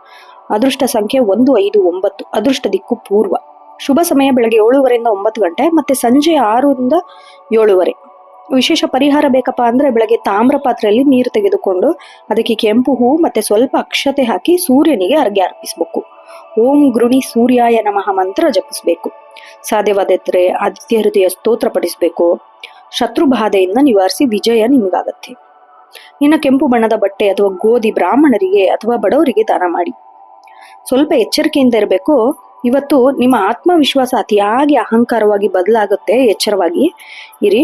ಅದೃಷ್ಟ ಸಂಖ್ಯೆ 1, 5, 9. ಅದೃಷ್ಟ ದಿಕ್ಕು ಪೂರ್ವ. ಶುಭ ಸಮಯ ಬೆಳಗ್ಗೆ 7:30 ರಿಂದ 9 ಗಂಟೆ ಮತ್ತೆ ಸಂಜೆ 6 ರಿಂದ 7:30. ವಿಶೇಷ ಪರಿಹಾರ ಬೇಕಪ್ಪ ಅಂದ್ರೆ ಬೆಳಗ್ಗೆ ತಾಮ್ರ ಪಾತ್ರೆಯಲ್ಲಿ ನೀರು ತೆಗೆದುಕೊಂಡು ಅದಕ್ಕೆ ಕೆಂಪು ಹೂ ಮತ್ತೆ ಸ್ವಲ್ಪ ಅಕ್ಷತೆ ಹಾಕಿ ಸೂರ್ಯನಿಗೆ ಅರ್ಘ್ಯ ಅರ್ಪಿಸಬೇಕು. ಓಂ ಗೃಣಿ ಸೂರ್ಯಾಯ ನಮಃ ಮಂತ್ರ ಜಪಿಸಬೇಕು. ಸಾಧ್ಯವಾದರೆ ಆದಿತ್ಯ ಹೃದಯ ಸ್ತೋತ್ರ ಪಠಿಸಬೇಕು. ಶತ್ರು ಬಾಧೆಯಿಂದ ನಿವಾರಿಸಿ ವಿಜಯ ನಿಮಗಾಗತ್ತೆ. ಇನ್ನು ಕೆಂಪು ಬಣ್ಣದ ಬಟ್ಟೆ ಅಥವಾ ಗೋಧಿ ಬ್ರಾಹ್ಮಣರಿಗೆ ಅಥವಾ ಬಡವರಿಗೆ ದಾನ ಮಾಡಿ. ಸ್ವಲ್ಪ ಎಚ್ಚರಿಕೆಯಿಂದ ಇರಬೇಕು. ಇವತ್ತು ನಿಮ್ಮ ಆತ್ಮವಿಶ್ವಾಸ ಅತಿಯಾಗಿ ಅಹಂಕಾರವಾಗಿ ಬದಲಾಗುತ್ತೆ. ಎಚ್ಚರವಾಗಿ ಇರಿ.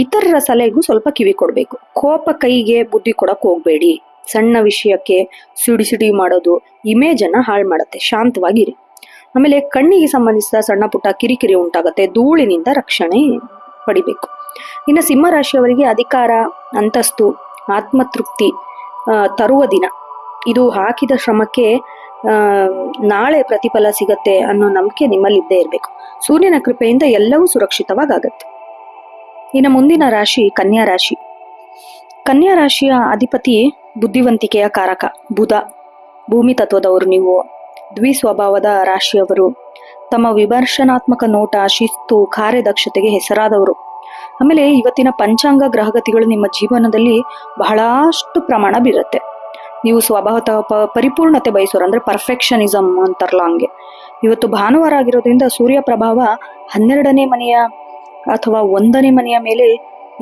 ಇತರರ ಸಲಹೆಗೂ ಸ್ವಲ್ಪ ಕಿವಿ ಕೊಡಬೇಕು. ಕೋಪ ಕೈಗೆ ಬುದ್ಧಿ ಕೊಡಕ್ ಹೋಗ್ಬೇಡಿ. ಸಣ್ಣ ವಿಷಯಕ್ಕೆ ಸಿಡಿ ಮಾಡೋದು ಇಮೇಜ್ ಅನ್ನ ಹಾಳು ಮಾಡುತ್ತೆ. ಶಾಂತವಾಗಿರಿ. ಆಮೇಲೆ ಕಣ್ಣಿಗೆ ಸಂಬಂಧಿಸಿದ ಸಣ್ಣ ಪುಟ್ಟ ಕಿರಿಕಿರಿ ಉಂಟಾಗುತ್ತೆ. ಧೂಳಿನಿಂದ ರಕ್ಷಣೆ ಪಡಿಬೇಕು. ಇನ್ನು ಸಿಂಹರಾಶಿಯವರಿಗೆ ಅಧಿಕಾರ, ಅಂತಸ್ತು, ಆತ್ಮತೃಪ್ತಿ ತರುವ ದಿನ. ಇದು ಹಾಕಿದ ಶ್ರಮಕ್ಕೆ ನಾಳೆ ಪ್ರತಿಫಲ ಸಿಗತ್ತೆ ಅನ್ನೋ ನಂಬಿಕೆ ನಿಮ್ಮಲ್ಲಿ ಇದ್ದೇ ಇರಬೇಕು. ಸೂರ್ಯನ ಕೃಪೆಯಿಂದ ಎಲ್ಲವೂ ಸುರಕ್ಷಿತವಾಗತ್ತೆ. ಇನ್ನು ಮುಂದಿನ ರಾಶಿ ಕನ್ಯಾ ರಾಶಿ. ಕನ್ಯಾ ರಾಶಿಯ ಅಧಿಪತಿ ಬುದ್ಧಿವಂತಿಕೆಯ ಕಾರಕ ಬುಧ. ಭೂಮಿ ತತ್ವದವರು ನೀವು. ದ್ವಿಸ್ವಭಾವದ ರಾಶಿಯವರು. ತಮ್ಮ ವಿಮರ್ಶನಾತ್ಮಕ ನೋಟ, ಶಿಸ್ತು, ಕಾರ್ಯದಕ್ಷತೆಗೆ ಹೆಸರಾದವರು. ಆಮೇಲೆ ಇವತ್ತಿನ ಪಂಚಾಂಗ ಗ್ರಹಗತಿಗಳು ನಿಮ್ಮ ಜೀವನದಲ್ಲಿ ಬಹಳಷ್ಟು ಪ್ರಮಾಣ ಬೀರುತ್ತೆ. ನೀವು ಸ್ವಭಾವತಃ ಪರಿಪೂರ್ಣತೆ ಬಯಸೋರು, ಅಂದ್ರೆ ಪರ್ಫೆಕ್ಷನಿಸಮ್ ಅಂತಾರಲ್ಲ ಹಂಗೆ. ಇವತ್ತು ಭಾನುವಾರ ಆಗಿರೋದ್ರಿಂದ ಸೂರ್ಯ ಪ್ರಭಾವ 12ನೇ ಮನೆಯ ಅಥವಾ 1ನೇ ಮನೆಯ ಮೇಲೆ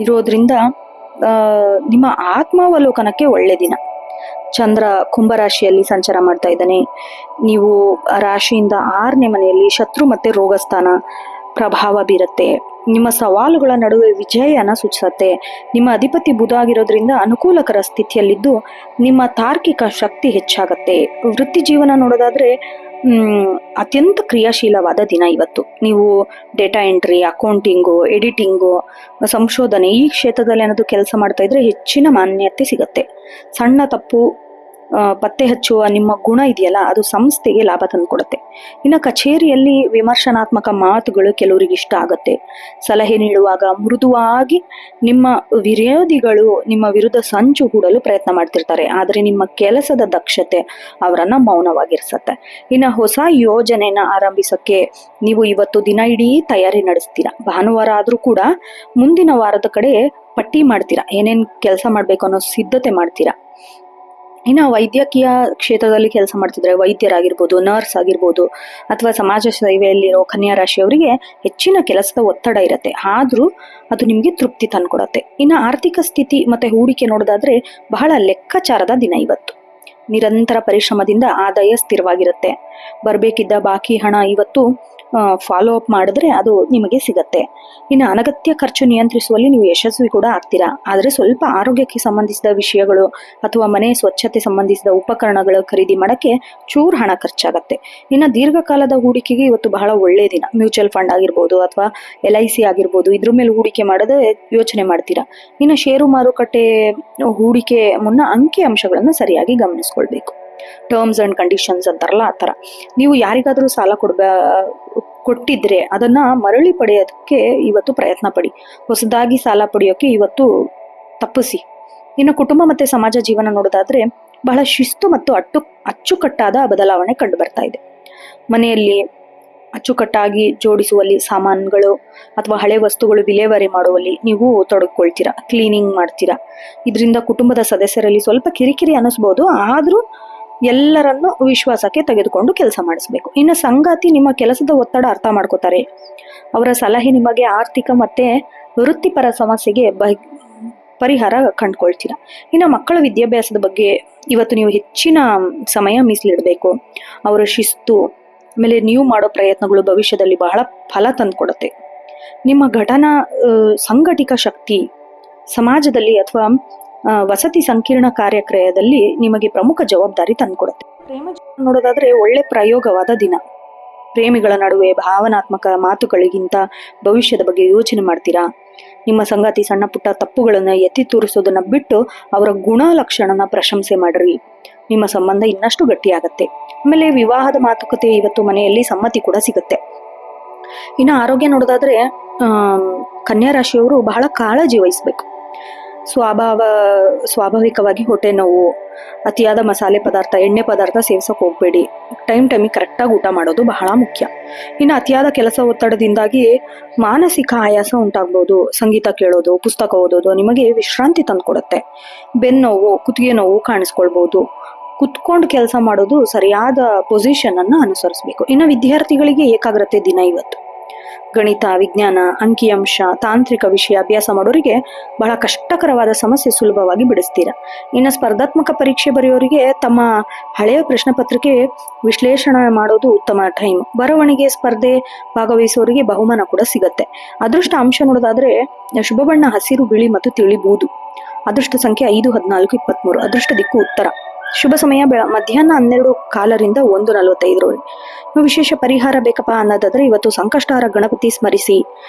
ಇರೋದ್ರಿಂದ ನಿಮ್ಮ ಆತ್ಮಾವಲೋಕನಕ್ಕೆ ಒಳ್ಳೆ ದಿನ. ಚಂದ್ರ ಕುಂಭರಾಶಿಯಲ್ಲಿ ಸಂಚಾರ ಮಾಡ್ತಾ ಇದ್ದಾನೆ. ನೀವು ರಾಶಿಯಿಂದ 6ನೇ ಮನೆಯಲ್ಲಿ ಶತ್ರು ಮತ್ತೆ ರೋಗಸ್ಥಾನ ಪ್ರಭಾವ ಬೀರುತ್ತೆ. ನಿಮ್ಮ ಸವಾಲುಗಳ ನಡುವೆ ವಿಜಯನ ಸೂಚಿಸುತ್ತೆ. ನಿಮ್ಮ ಅಧಿಪತಿ ಬುಧ ಆಗಿರೋದ್ರಿಂದ ಅನುಕೂಲಕರ ಸ್ಥಿತಿಯಲ್ಲಿದ್ದು ನಿಮ್ಮ ತಾರ್ಕಿಕ ಶಕ್ತಿ ಹೆಚ್ಚಾಗತ್ತೆ. ವೃತ್ತಿ ಜೀವನ ನೋಡೋದಾದ್ರೆ ಅತ್ಯಂತ ಕ್ರಿಯಾಶೀಲವಾದ ದಿನ ಇವತ್ತು. ನೀವು ಡೇಟಾ ಎಂಟ್ರಿ, ಅಕೌಂಟಿಂಗು, ಎಡಿಟಿಂಗು, ಸಂಶೋಧನೆ ಈ ಕ್ಷೇತ್ರದಲ್ಲಿ ಏನಾದ್ರು ಕೆಲಸ ಮಾಡ್ತಾ ಇದ್ರೆ ಹೆಚ್ಚಿನ ಮಾನ್ಯತೆ ಸಿಗತ್ತೆ. ಸಣ್ಣ ತಪ್ಪು ಪತ್ತೆ ಹಚ್ಚುವ ನಿಮ್ಮ ಗುಣ ಇದೆಯಲ್ಲ, ಅದು ಸಂಸ್ಥೆಗೆ ಲಾಭ ತಂದುಕೊಡುತ್ತೆ. ಇನ್ನು ಕಚೇರಿಯಲ್ಲಿ ವಿಮರ್ಶನಾತ್ಮಕ ಮಾತುಗಳು ಕೆಲವರಿಗೆ ಇಷ್ಟ ಆಗುತ್ತೆ. ಸಲಹೆ ನೀಡುವಾಗ ಮೃದುವಾಗಿ. ನಿಮ್ಮ ವಿರೋಧಿಗಳು ನಿಮ್ಮ ವಿರುದ್ಧ ಸಂಚು ಹೂಡಲು ಪ್ರಯತ್ನ ಮಾಡ್ತಿರ್ತಾರೆ, ಆದರೆ ನಿಮ್ಮ ಕೆಲಸದ ದಕ್ಷತೆ ಅವರನ್ನ ಮೌನವಾಗಿರಿಸುತ್ತೆ. ಇನ್ನು ಹೊಸ ಯೋಜನೆನ ಆರಂಭಿಸಕ್ಕೆ ನೀವು ಇವತ್ತು ದಿನ ಇಡೀ ತಯಾರಿ ನಡೆಸ್ತೀರಾ. ಭಾನುವಾರ ಆದ್ರೂ ಕೂಡ ಮುಂದಿನ ವಾರದ ಕಡೆ ಪಟ್ಟಿ ಮಾಡ್ತೀರಾ. ಏನೇನ್ ಕೆಲಸ ಮಾಡ್ಬೇಕು ಅನ್ನೋ ಸಿದ್ಧತೆ ಮಾಡ್ತೀರಾ. ಇನ್ನು ವೈದ್ಯಕೀಯ ಕ್ಷೇತ್ರದಲ್ಲಿ ಕೆಲಸ ಮಾಡ್ತಿದ್ರೆ ವೈದ್ಯರಾಗಿರ್ಬೋದು, ನರ್ಸ್ ಆಗಿರ್ಬೋದು, ಅಥವಾ ಸಮಾಜ ಸೇವೆಯಲ್ಲಿರೋ ಕನ್ಯಾ ರಾಶಿಯವರಿಗೆ ಹೆಚ್ಚಿನ ಕೆಲಸದ ಒತ್ತಡ ಇರುತ್ತೆ. ಆದ್ರೂ ಅದು ನಿಮಗೆ ತೃಪ್ತಿ ತಂದ್ಕೊಡತ್ತೆ. ಇನ್ನು ಆರ್ಥಿಕ ಸ್ಥಿತಿ ಮತ್ತೆ ಹೂಡಿಕೆ ನೋಡೋದಾದ್ರೆ ಬಹಳ ಲೆಕ್ಕಾಚಾರದ ದಿನ ಇವತ್ತು. ನಿರಂತರ ಪರಿಶ್ರಮದಿಂದ ಆದಾಯ ಸ್ಥಿರವಾಗಿರುತ್ತೆ. ಬರಬೇಕಿದ್ದ ಬಾಕಿ ಹಣ ಇವತ್ತು ಫಾಲೋ ಅಪ್ ಮಾಡಿದ್ರೆ ಅದು ನಿಮಗೆ ಸಿಗತ್ತೆ. ಇನ್ನು ಅನಗತ್ಯ ಖರ್ಚು ನಿಯಂತ್ರಿಸುವಲ್ಲಿ ನೀವು ಯಶಸ್ವಿ ಕೂಡ ಆಗ್ತೀರಾ. ಆದರೆ ಸ್ವಲ್ಪ ಆರೋಗ್ಯಕ್ಕೆ ಸಂಬಂಧಿಸಿದ ವಿಷಯಗಳು ಅಥವಾ ಮನೆ ಸ್ವಚ್ಛತೆ ಸಂಬಂಧಿಸಿದ ಉಪಕರಣಗಳ ಖರೀದಿ ಮಾಡಕ್ಕೆ ಚೂರು ಹಣ ಖರ್ಚಾಗತ್ತೆ. ಇನ್ನು ದೀರ್ಘಕಾಲದ ಹೂಡಿಕೆಗೆ ಇವತ್ತು ಬಹಳ ಒಳ್ಳೆಯ ದಿನ. ಮ್ಯೂಚುವಲ್ ಫಂಡ್ ಆಗಿರ್ಬೋದು ಅಥವಾ LIC ಆಗಿರ್ಬೋದು, ಇದ್ರ ಮೇಲೆ ಹೂಡಿಕೆ ಮಾಡದೆ ಯೋಚನೆ ಮಾಡ್ತೀರಾ. ಇನ್ನು ಷೇರು ಮಾರುಕಟ್ಟೆ ಹೂಡಿಕೆ ಮುನ್ನ ಅಂಕಿ ಅಂಶಗಳನ್ನು ಸರಿಯಾಗಿ ಗಮನಿಸ್ಕೊಳ್ಬೇಕು. ಟರ್ಮ್ಸ್ ಅಂಡ್ ಕಂಡೀಷನ್ಸ್ ಅಂತಾರಲ್ಲ ಆ ಥರ. ನೀವು ಯಾರಿಗಾದರೂ ಸಾಲ ಕೊಟ್ಟಿದ್ರೆ ಅದನ್ನ ಮರಳಿ ಪಡೆಯೋದಕ್ಕೆ ಇವತ್ತು ಪ್ರಯತ್ನ ಪಡಿ. ಹೊಸದಾಗಿ ಸಾಲ ಪಡೆಯೋಕೆ ಇವತ್ತು ತಪ್ಪಿಸಿ. ಇನ್ನು ಕುಟುಂಬ ಮತ್ತೆ ಸಮಾಜ ಜೀವನ ನೋಡೋದಾದ್ರೆ ಬಹಳ ಶಿಸ್ತು ಮತ್ತು ಅಚ್ಚುಕಟ್ಟಾದ ಬದಲಾವಣೆ ಕಂಡು ಬರ್ತಾ ಇದೆ. ಮನೆಯಲ್ಲಿ ಅಚ್ಚುಕಟ್ಟಾಗಿ ಜೋಡಿಸುವಲ್ಲಿ, ಸಾಮಾನುಗಳು ಅಥವಾ ಹಳೆ ವಸ್ತುಗಳು ವಿಲೇವಾರಿ ಮಾಡುವಲ್ಲಿ ನೀವು ತೊಡಗಿಕೊಳ್ತೀರಾ, ಕ್ಲೀನಿಂಗ್ ಮಾಡ್ತೀರಾ. ಇದರಿಂದ ಕುಟುಂಬದ ಸದಸ್ಯರಲ್ಲಿ ಸ್ವಲ್ಪ ಕಿರಿಕಿರಿ ಅನ್ನಿಸ್ಬೋದು, ಆದ್ರೂ ಎಲ್ಲರನ್ನು ವಿಶ್ವಾಸಕ್ಕೆ ತೆಗೆದುಕೊಂಡು ಕೆಲಸ ಮಾಡಿಸ್ಬೇಕು. ಇನ್ನು ಸಂಗಾತಿ ನಿಮ್ಮ ಕೆಲಸದ ಒತ್ತಡ ಅರ್ಥ ಮಾಡ್ಕೋತಾರೆ. ಅವರ ಸಲಹೆ ನಿಮಗೆ ಆರ್ಥಿಕ ಮತ್ತೆ ವೃತ್ತಿಪರ ಸಮಸ್ಯೆಗೆ ಪರಿಹಾರ ಕಂಡುಕೊಳ್ತೀರಾ. ಇನ್ನು ಮಕ್ಕಳ ವಿದ್ಯಾಭ್ಯಾಸದ ಬಗ್ಗೆ ಇವತ್ತು ನೀವು ಹೆಚ್ಚಿನ ಸಮಯ ಮೀಸಲಿಡಬೇಕು. ಅವರ ಶಿಸ್ತು ಆಮೇಲೆ ನೀವು ಮಾಡೋ ಪ್ರಯತ್ನಗಳು ಭವಿಷ್ಯದಲ್ಲಿ ಬಹಳ ಫಲ ತಂದುಕೊಡುತ್ತೆ. ನಿಮ್ಮ ಸಂಘಟಿತ ಶಕ್ತಿ ಸಮಾಜದಲ್ಲಿ ಅಥವಾ ವಸತಿ ಸಂಕೀರ್ಣ ಕಾರ್ಯಕ್ರಯದಲ್ಲಿ ನಿಮಗೆ ಪ್ರಮುಖ ಜವಾಬ್ದಾರಿ ತಂದುಕೊಡುತ್ತೆ. ಪ್ರೇಮ ಜೀವನ ನೋಡೋದಾದ್ರೆ ಒಳ್ಳೆ ಪ್ರಯೋಗವಾದ ದಿನ. ಪ್ರೇಮಿಗಳ ನಡುವೆ ಭಾವನಾತ್ಮಕ ಮಾತುಗಳಿಗಿಂತ ಭವಿಷ್ಯದ ಬಗ್ಗೆ ಯೋಚನೆ ಮಾಡ್ತೀರಾ. ನಿಮ್ಮ ಸಂಗಾತಿ ಸಣ್ಣ ಪುಟ್ಟ ತಪ್ಪುಗಳನ್ನು ಎತ್ತಿ ತೋರಿಸೋದನ್ನ ಬಿಟ್ಟು ಅವರ ಗುಣಲಕ್ಷಣನ ಪ್ರಶಂಸೆ ಮಾಡ್ರಿ. ನಿಮ್ಮ ಸಂಬಂಧ ಇನ್ನಷ್ಟು ಗಟ್ಟಿಯಾಗತ್ತೆ. ಆಮೇಲೆ ವಿವಾಹದ ಮಾತುಕತೆ ಇವತ್ತು ಮನೆಯಲ್ಲಿ ಸಮ್ಮತಿ ಕೂಡ ಸಿಗುತ್ತೆ. ಇನ್ನು ಆರೋಗ್ಯ ನೋಡೋದಾದ್ರೆ ಕನ್ಯಾ ರಾಶಿಯವರು ಬಹಳ ಕಾಳಜಿ ವಹಿಸ್ಬೇಕು. ಸ್ವಾಭಾವಿಕವಾಗಿ ಹೊಟ್ಟೆ ನೋವು, ಅತಿಯಾದ ಮಸಾಲೆ ಪದಾರ್ಥ, ಎಣ್ಣೆ ಪದಾರ್ಥ ಸೇವಿಸೋಕೆ ಹೋಗ್ಬೇಡಿ. ಟೈಮಿಗೆ ಕರೆಕ್ಟಾಗಿ ಊಟ ಮಾಡೋದು ಬಹಳ ಮುಖ್ಯ. ಇನ್ನು ಅತಿಯಾದ ಕೆಲಸ ಒತ್ತಡದಿಂದಾಗಿ ಮಾನಸಿಕ ಆಯಾಸ ಉಂಟಾಗ್ಬೋದು. ಸಂಗೀತ ಕೇಳೋದು, ಪುಸ್ತಕ ಓದೋದು ನಿಮಗೆ ವಿಶ್ರಾಂತಿ ತಂದುಕೊಡುತ್ತೆ. ಬೆನ್ನೋವು, ಕುತ್ತಿಗೆ ನೋವು ಕಾಣಿಸ್ಕೊಳ್ಬೋದು. ಕುತ್ಕೊಂಡು ಕೆಲಸ ಮಾಡೋದು ಸರಿಯಾದ ಪೊಸಿಷನ್ ಅನ್ನು ಅನುಸರಿಸಬೇಕು. ಇನ್ನು ವಿದ್ಯಾರ್ಥಿಗಳಿಗೆ ಏಕಾಗ್ರತೆ ದಿನ ಇವತ್ತು. ಗಣಿತ, ವಿಜ್ಞಾನ, ಅಂಕಿಅಂಶ, ತಾಂತ್ರಿಕ ವಿಷಯ ಅಭ್ಯಾಸ ಮಾಡೋರಿಗೆ ಬಹಳ ಕಷ್ಟಕರವಾದ ಸಮಸ್ಯೆ ಸುಲಭವಾಗಿ ಬಿಡಿಸ್ತೀರಾ. ಇನ್ನು ಸ್ಪರ್ಧಾತ್ಮಕ ಪರೀಕ್ಷೆ ಬರೆಯೋರಿಗೆ ತಮ್ಮ ಹಳೆಯ ಪ್ರಶ್ನೆ ಪತ್ರಿಕೆ ವಿಶ್ಲೇಷಣೆ ಮಾಡೋದು ಉತ್ತಮ ಟೈಮ್. ಬರವಣಿಗೆ ಸ್ಪರ್ಧೆ ಭಾಗವಹಿಸೋರಿಗೆ ಬಹುಮಾನ ಕೂಡ ಸಿಗತ್ತೆ. ಅದೃಷ್ಟ ಅಂಶ ನೋಡೋದಾದ್ರೆ ಶುಭ ಬಣ್ಣ ಹಸಿರು, ಬಿಳಿ ಮತ್ತು ತಿಳಿ ಬೂದು. ಅದೃಷ್ಟ ಸಂಖ್ಯೆ 5, 14, 23. ಅದೃಷ್ಟ ದಿಕ್ಕು ಉತ್ತರ. ಶುಭ ಸಮಯ ಮಧ್ಯಾಹ್ನ 12:15ರಿಂದ 1:45. ವಿಶೇಷ ಪರಿಹಾರ ಬೇಕಪ್ಪ ಅನ್ನೋದಾದ್ರೆ ಇವತ್ತು ಸಂಕಷ್ಟಹಾರ ಗಣಪತಿ ಸ್ಮರಿಸಿ,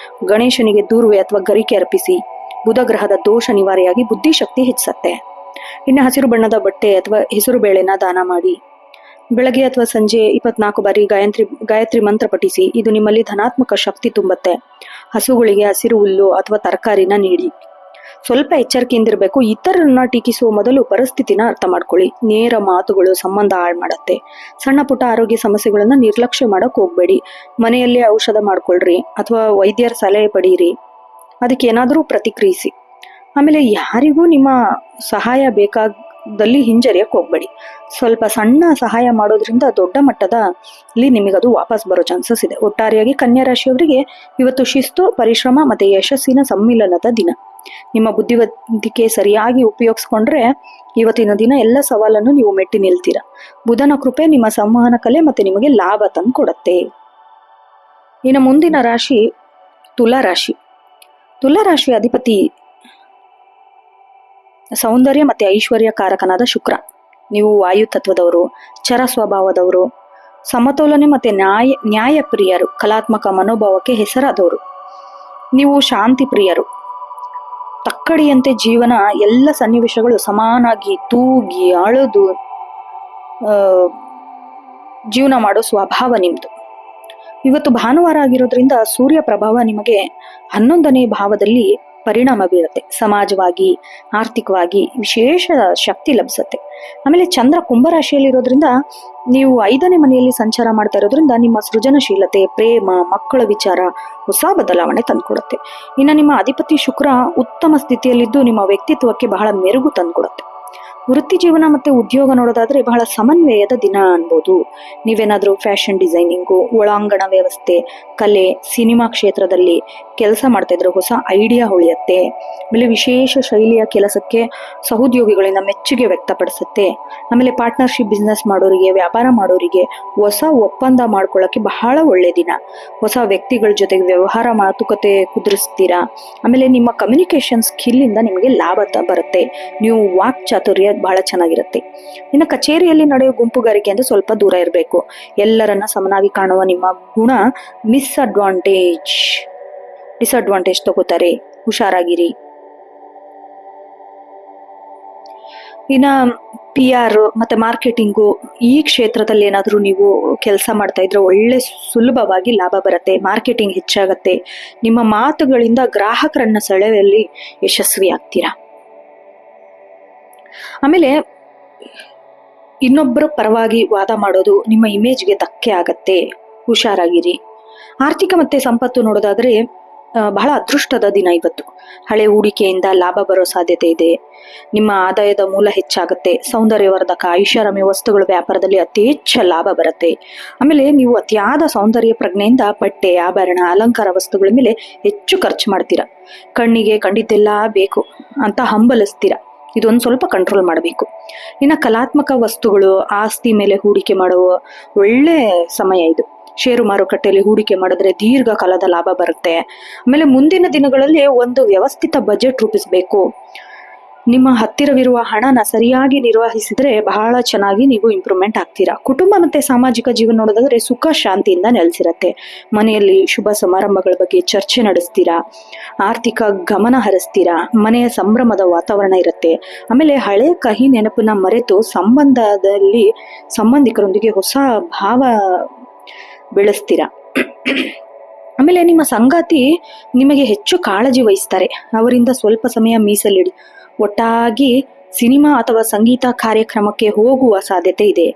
ಗಣೇಶನಿಗೆ ದೂರ್ವೆ ಅಥವಾ ಗರಿಕೆ ಅರ್ಪಿಸಿ. ಬುಧ ಗ್ರಹದ ದೋಷ ನಿವಾರಿಯಾಗಿ ಬುದ್ಧಿಶಕ್ತಿ ಹೆಚ್ಚುತ್ತೆ. ಇನ್ನು ಹಸಿರು ಬಣ್ಣದ ಬಟ್ಟೆ ಅಥವಾ ಹೆಸರು ಬೇಳೆನ ದಾನ ಮಾಡಿ. ಬೆಳಗ್ಗೆ ಅಥವಾ ಸಂಜೆ 24 ಬಾರಿ ಗಾಯತ್ರಿ ಮಂತ್ರ ಪಠಿಸಿ. ಇದು ನಿಮ್ಮಲ್ಲಿ ಧನಾತ್ಮಕ ಶಕ್ತಿ ತುಂಬತ್ತೆ. ಹಸುಗಳಿಗೆ ಹಸಿರು ಹುಲ್ಲು ಅಥವಾ ತರಕಾರಿನ ನೀಡಿ. ಸ್ವಲ್ಪ ಎಚ್ಚರಿಕೆಯಿಂದಿರಬೇಕು. ಇತರರನ್ನ ಟೀಕಿಸುವ ಮೊದಲು ಪರಿಸ್ಥಿತಿನ ಅರ್ಥ ಮಾಡ್ಕೊಳ್ಳಿ. ನೇರ ಮಾತುಗಳು ಸಂಬಂಧ ಹಾಳು ಮಾಡತ್ತೆ. ಸಣ್ಣ ಪುಟ್ಟ ಆರೋಗ್ಯ ಸಮಸ್ಯೆಗಳನ್ನ ನಿರ್ಲಕ್ಷ್ಯ ಮಾಡಕ್ ಹೋಗ್ಬೇಡಿ. ಮನೆಯಲ್ಲೇ ಔಷಧ ಮಾಡ್ಕೊಳ್ರಿ ಅಥವಾ ವೈದ್ಯರ ಸಲಹೆ ಪಡೀರಿ. ಅದಕ್ಕೆ ಏನಾದರೂ ಪ್ರತಿಕ್ರಿಯಿಸಿ. ಆಮೇಲೆ ಯಾರಿಗೂ ನಿಮ್ಮ ಸಹಾಯ ಬೇಕಾದಲ್ಲಿ ಹಿಂಜರಿಯಕ್ಕೆ ಹೋಗ್ಬೇಡಿ. ಸ್ವಲ್ಪ ಸಣ್ಣ ಸಹಾಯ ಮಾಡೋದ್ರಿಂದ ದೊಡ್ಡ ಮಟ್ಟದಲ್ಲಿ ನಿಮಗದು ವಾಪಸ್ ಬರೋ ಚಾನ್ಸಸ್ ಇದೆ. ಒಟ್ಟಾರೆಯಾಗಿ ಕನ್ಯಾ ರಾಶಿಯವರಿಗೆ ಇವತ್ತು ಶಿಸ್ತು, ಪರಿಶ್ರಮ ಮತ್ತೆ ಯಶಸ್ಸಿನ ಸಮ್ಮಿಲನದ ದಿನ. ನಿಮ್ಮ ಬುದ್ಧಿವಂತಿಕೆ ಸರಿಯಾಗಿ ಉಪಯೋಗಿಸ್ಕೊಂಡ್ರೆ ಇವತ್ತಿನ ದಿನ ಎಲ್ಲ ಸವಾಲನ್ನು ನೀವು ಮೆಟ್ಟಿ ನಿಲ್ತೀರಾ. ಬುಧನ ಕೃಪೆ ನಿಮ್ಮ ಸಂವಹನ ಕಲೆ ಮತ್ತೆ ನಿಮಗೆ ಲಾಭ ತಂದು ಕೊಡುತ್ತೆ. ಇನ್ನು ಮುಂದಿನ ರಾಶಿ ತುಲಾ ರಾಶಿ. ತುಲಾ ರಾಶಿ ಅಧಿಪತಿ ಸೌಂದರ್ಯ ಮತ್ತೆ ಐಶ್ವರ್ಯ ಕಾರಕನಾದ ಶುಕ್ರ. ನೀವು ವಾಯು ತತ್ವದವರು, ಚರ ಸ್ವಭಾವದವರು, ಸಮತೋಲನೆ ಮತ್ತೆ ನ್ಯಾಯ ಪ್ರಿಯರು, ಕಲಾತ್ಮಕ ಮನೋಭಾವಕ್ಕೆ ಹೆಸರಾದವರು. ನೀವು ಶಾಂತಿ ಪ್ರಿಯರು. ತಕ್ಕಡಿಯಂತೆ ಜೀವನ ಎಲ್ಲ ಸನ್ನಿವೇಶಗಳು ಸಮಾನಾಗಿ ತೂಗಿ ಅಳದು ಜೀವನ ಮಾಡೋ ಸ್ವಭಾವ ನಿಮ್ದು. ಇವತ್ತು ಭಾನುವಾರ ಆಗಿರೋದ್ರಿಂದ ಸೂರ್ಯ ಪ್ರಭಾವ ನಿಮಗೆ 11ನೇ ಭಾವದಲ್ಲಿ ಪರಿಣಾಮ ಬೀರುತ್ತೆ. ಸಮಾಜವಾಗಿ, ಆರ್ಥಿಕವಾಗಿ ವಿಶೇಷ ಶಕ್ತಿ ಲಭಿಸುತ್ತೆ. ಆಮೇಲೆ ಚಂದ್ರ ಕುಂಭರಾಶಿಯಲ್ಲಿರೋದ್ರಿಂದ ನೀವು 5ನೇ ಮನೆಯಲ್ಲಿ ಸಂಚಾರ ಮಾಡ್ತಾ ಇರೋದ್ರಿಂದ ನಿಮ್ಮ ಸೃಜನಶೀಲತೆ, ಪ್ರೇಮ, ಮಕ್ಕಳ ವಿಚಾರ ಹೊಸ ಬದಲಾವಣೆ ತಂದುಕೊಡುತ್ತೆ. ಇನ್ನು ನಿಮ್ಮ ಅಧಿಪತಿ ಶುಕ್ರ ಉತ್ತಮ ಸ್ಥಿತಿಯಲ್ಲಿದ್ದು ನಿಮ್ಮ ವ್ಯಕ್ತಿತ್ವಕ್ಕೆ ಬಹಳ ಮೆರುಗು ತಂದುಕೊಡುತ್ತೆ. ವೃತ್ತಿ ಜೀವನ ಮತ್ತು ಉದ್ಯೋಗ ನೋಡೋದಾದರೆ ಬಹಳ ಸಮನ್ವಯದ ದಿನ ಅನ್ಬೋದು. ನೀವೇನಾದರೂ ಫ್ಯಾಷನ್ ಡಿಸೈನಿಂಗು, ಒಳಾಂಗಣ ವ್ಯವಸ್ಥೆ, ಕಲೆ, ಸಿನಿಮಾ ಕ್ಷೇತ್ರದಲ್ಲಿ ಕೆಲಸ ಮಾಡ್ತಾಯಿದ್ರೆ ಹೊಸ ಐಡಿಯಾ ಹೊಳೆಯುತ್ತೆ. ಆಮೇಲೆ ವಿಶೇಷ ಶೈಲಿಯ ಕೆಲಸಕ್ಕೆ ಸಹೋದ್ಯೋಗಿಗಳಿಂದ ಮೆಚ್ಚುಗೆ ವ್ಯಕ್ತಪಡಿಸುತ್ತೆ. ಆಮೇಲೆ ಪಾರ್ಟ್ನರ್ಶಿಪ್ ಬಿಸ್ನೆಸ್ ಮಾಡೋರಿಗೆ, ವ್ಯಾಪಾರ ಮಾಡೋರಿಗೆ ಹೊಸ ಒಪ್ಪಂದ ಮಾಡ್ಕೊಳ್ಳೋಕ್ಕೆ ಬಹಳ ಒಳ್ಳೆಯ ದಿನ. ಹೊಸ ವ್ಯಕ್ತಿಗಳ ಜೊತೆಗೆ ವ್ಯವಹಾರ ಮಾತುಕತೆ ಕುದುರಿಸ್ತೀರಾ. ಆಮೇಲೆ ನಿಮ್ಮ ಕಮ್ಯುನಿಕೇಷನ್ ಸ್ಕಿಲ್ಲಿಂದ ನಿಮಗೆ ಲಾಭ ಬರುತ್ತೆ. ನೀವು ವಾಕ್ ಚಾತುರ್ಯ ಬಹಳ ಚೆನ್ನಾಗಿರುತ್ತೆ. ಇನ್ನು ಕಚೇರಿಯಲ್ಲಿ ನಡೆಯೋ ಗುಂಪುಗಾರಿಕೆಯಿಂದ ಸ್ವಲ್ಪ ದೂರ ಇರಬೇಕು. ಎಲ್ಲರನ್ನ ಸಮನಾಗಿ ಕಾಣುವ ನಿಮ್ಮ ಗುಣ ಡಿಸ್ಅಡ್ವಾಂಟೇಜ್ ತಗೋತಾರೆ, ಹುಷಾರಾಗಿರಿ. ಇನ್ನು PR ಮತ್ತು ಮಾರ್ಕೆಟಿಂಗು ಈ ಕ್ಷೇತ್ರದಲ್ಲಿ ಏನಾದರೂ ನೀವು ಕೆಲಸ ಮಾಡ್ತಾ ಇದ್ರೆ ಒಳ್ಳೆ ಸುಲಭವಾಗಿ ಲಾಭ ಬರುತ್ತೆ. ಮಾರ್ಕೆಟಿಂಗ್ ಹೆಚ್ಚಾಗತ್ತೆ. ನಿಮ್ಮ ಮಾತುಗಳಿಂದ ಗ್ರಾಹಕರನ್ನ ಸೆಳೆಯುವಲ್ಲಿ ಯಶಸ್ವಿ ಆಗ್ತೀರಾ. ಆಮೇಲೆ ಇನ್ನೊಬ್ಬರ ಪರವಾಗಿ ವಾದ ಮಾಡೋದು ನಿಮ್ಮ ಇಮೇಜ್ಗೆ ಧಕ್ಕೆ ಆಗತ್ತೆ, ಹುಷಾರಾಗಿರಿ. ಆರ್ಥಿಕ ಮತ್ತು ಸಂಪತ್ತು ನೋಡೋದಾದರೆ ಬಹಳ ಅದೃಷ್ಟದ ದಿನ ಇವತ್ತು. ಹಳೆ ಹೂಡಿಕೆಯಿಂದ ಲಾಭ ಬರೋ ಸಾಧ್ಯತೆ ಇದೆ. ನಿಮ್ಮ ಆದಾಯದ ಮೂಲ ಹೆಚ್ಚಾಗುತ್ತೆ. ಸೌಂದರ್ಯವರ್ಧಕ, ಐಷಾರಾಮಿ ವಸ್ತುಗಳ ವ್ಯಾಪಾರದಲ್ಲಿ ಅತಿ ಹೆಚ್ಚು ಲಾಭ ಬರುತ್ತೆ. ಆಮೇಲೆ ನೀವು ಅತಿಯಾದ ಸೌಂದರ್ಯ ಪ್ರಜ್ಞೆಯಿಂದ ಬಟ್ಟೆ, ಆಭರಣ, ಅಲಂಕಾರ ವಸ್ತುಗಳ ಮೇಲೆ ಹೆಚ್ಚು ಖರ್ಚು ಮಾಡ್ತೀರಾ. ಕಣ್ಣಿಗೆ ಕಂಡಿದ್ದೆಲ್ಲ ಬೇಕು ಅಂತ ಹಂಬಲಿಸ್ತೀರಾ. ಇದೊಂದು ಸ್ವಲ್ಪ ಕಂಟ್ರೋಲ್ ಮಾಡಬೇಕು. ಇನ್ನು ಕಲಾತ್ಮಕ ವಸ್ತುಗಳು, ಆಸ್ತಿ ಮೇಲೆ ಹೂಡಿಕೆ ಮಾಡುವ ಒಳ್ಳೆ ಸಮಯ ಇದು. ಷೇರು ಮಾರುಕಟ್ಟೆಯಲ್ಲಿ ಹೂಡಿಕೆ ಮಾಡಿದ್ರೆ ದೀರ್ಘಕಾಲದ ಲಾಭ ಬರುತ್ತೆ. ಆಮೇಲೆ ಮುಂದಿನ ದಿನಗಳಲ್ಲಿ ಒಂದು ವ್ಯವಸ್ಥಿತ ಬಜೆಟ್ ರೂಪಿಸಬೇಕು. ನಿಮ್ಮ ಹತ್ತಿರವಿರುವ ಹಣನ ಸರಿಯಾಗಿ ನಿರ್ವಹಿಸಿದ್ರೆ ಬಹಳ ಚೆನ್ನಾಗಿ ನೀವು ಇಂಪ್ರೂವ್ಮೆಂಟ್ ಆಗ್ತೀರಾ. ಕುಟುಂಬ ಮತ್ತು ಸಾಮಾಜಿಕ ಜೀವನ ನೋಡೋದಾದ್ರೆ ಸುಖ ಶಾಂತಿಯಿಂದ ನೆಲೆಸಿರತ್ತೆ. ಮನೆಯಲ್ಲಿ ಶುಭ ಸಮಾರಂಭಗಳ ಬಗ್ಗೆ ಚರ್ಚೆ ನಡೆಸ್ತೀರಾ. ಆರ್ಥಿಕ ಗಮನ ಹರಿಸ್ತೀರಾ. ಮನೆಯ ಸಂಭ್ರಮದ ವಾತಾವರಣ ಇರುತ್ತೆ. ಆಮೇಲೆ ಹಳೆ ಕಹಿ ನೆನಪನ್ನ ಮರೆತು ಸಂಬಂಧಿಕರೊಂದಿಗೆ ಹೊಸ ಭಾವ ಬೆಳೆಸ್ತೀರಾ. ಆಮೇಲೆ ನಿಮ್ಮ ಸಂಗಾತಿ ನಿಮಗೆ ಹೆಚ್ಚು ಕಾಳಜಿ ವಹಿಸ್ತಾರೆ. ಅವರಿಂದ ಸ್ವಲ್ಪ ಸಮಯ ಮೀಸಲಿಡಿ. ಒಟ್ಟಾಗಿ ಸಿನಿಮಾ ಅಥವಾ ಸಂಗೀತ ಕಾರ್ಯಕ್ರಮಕ್ಕೆ ಹೋಗುವ ಸಾಧ್ಯತೆ ಇದೆ.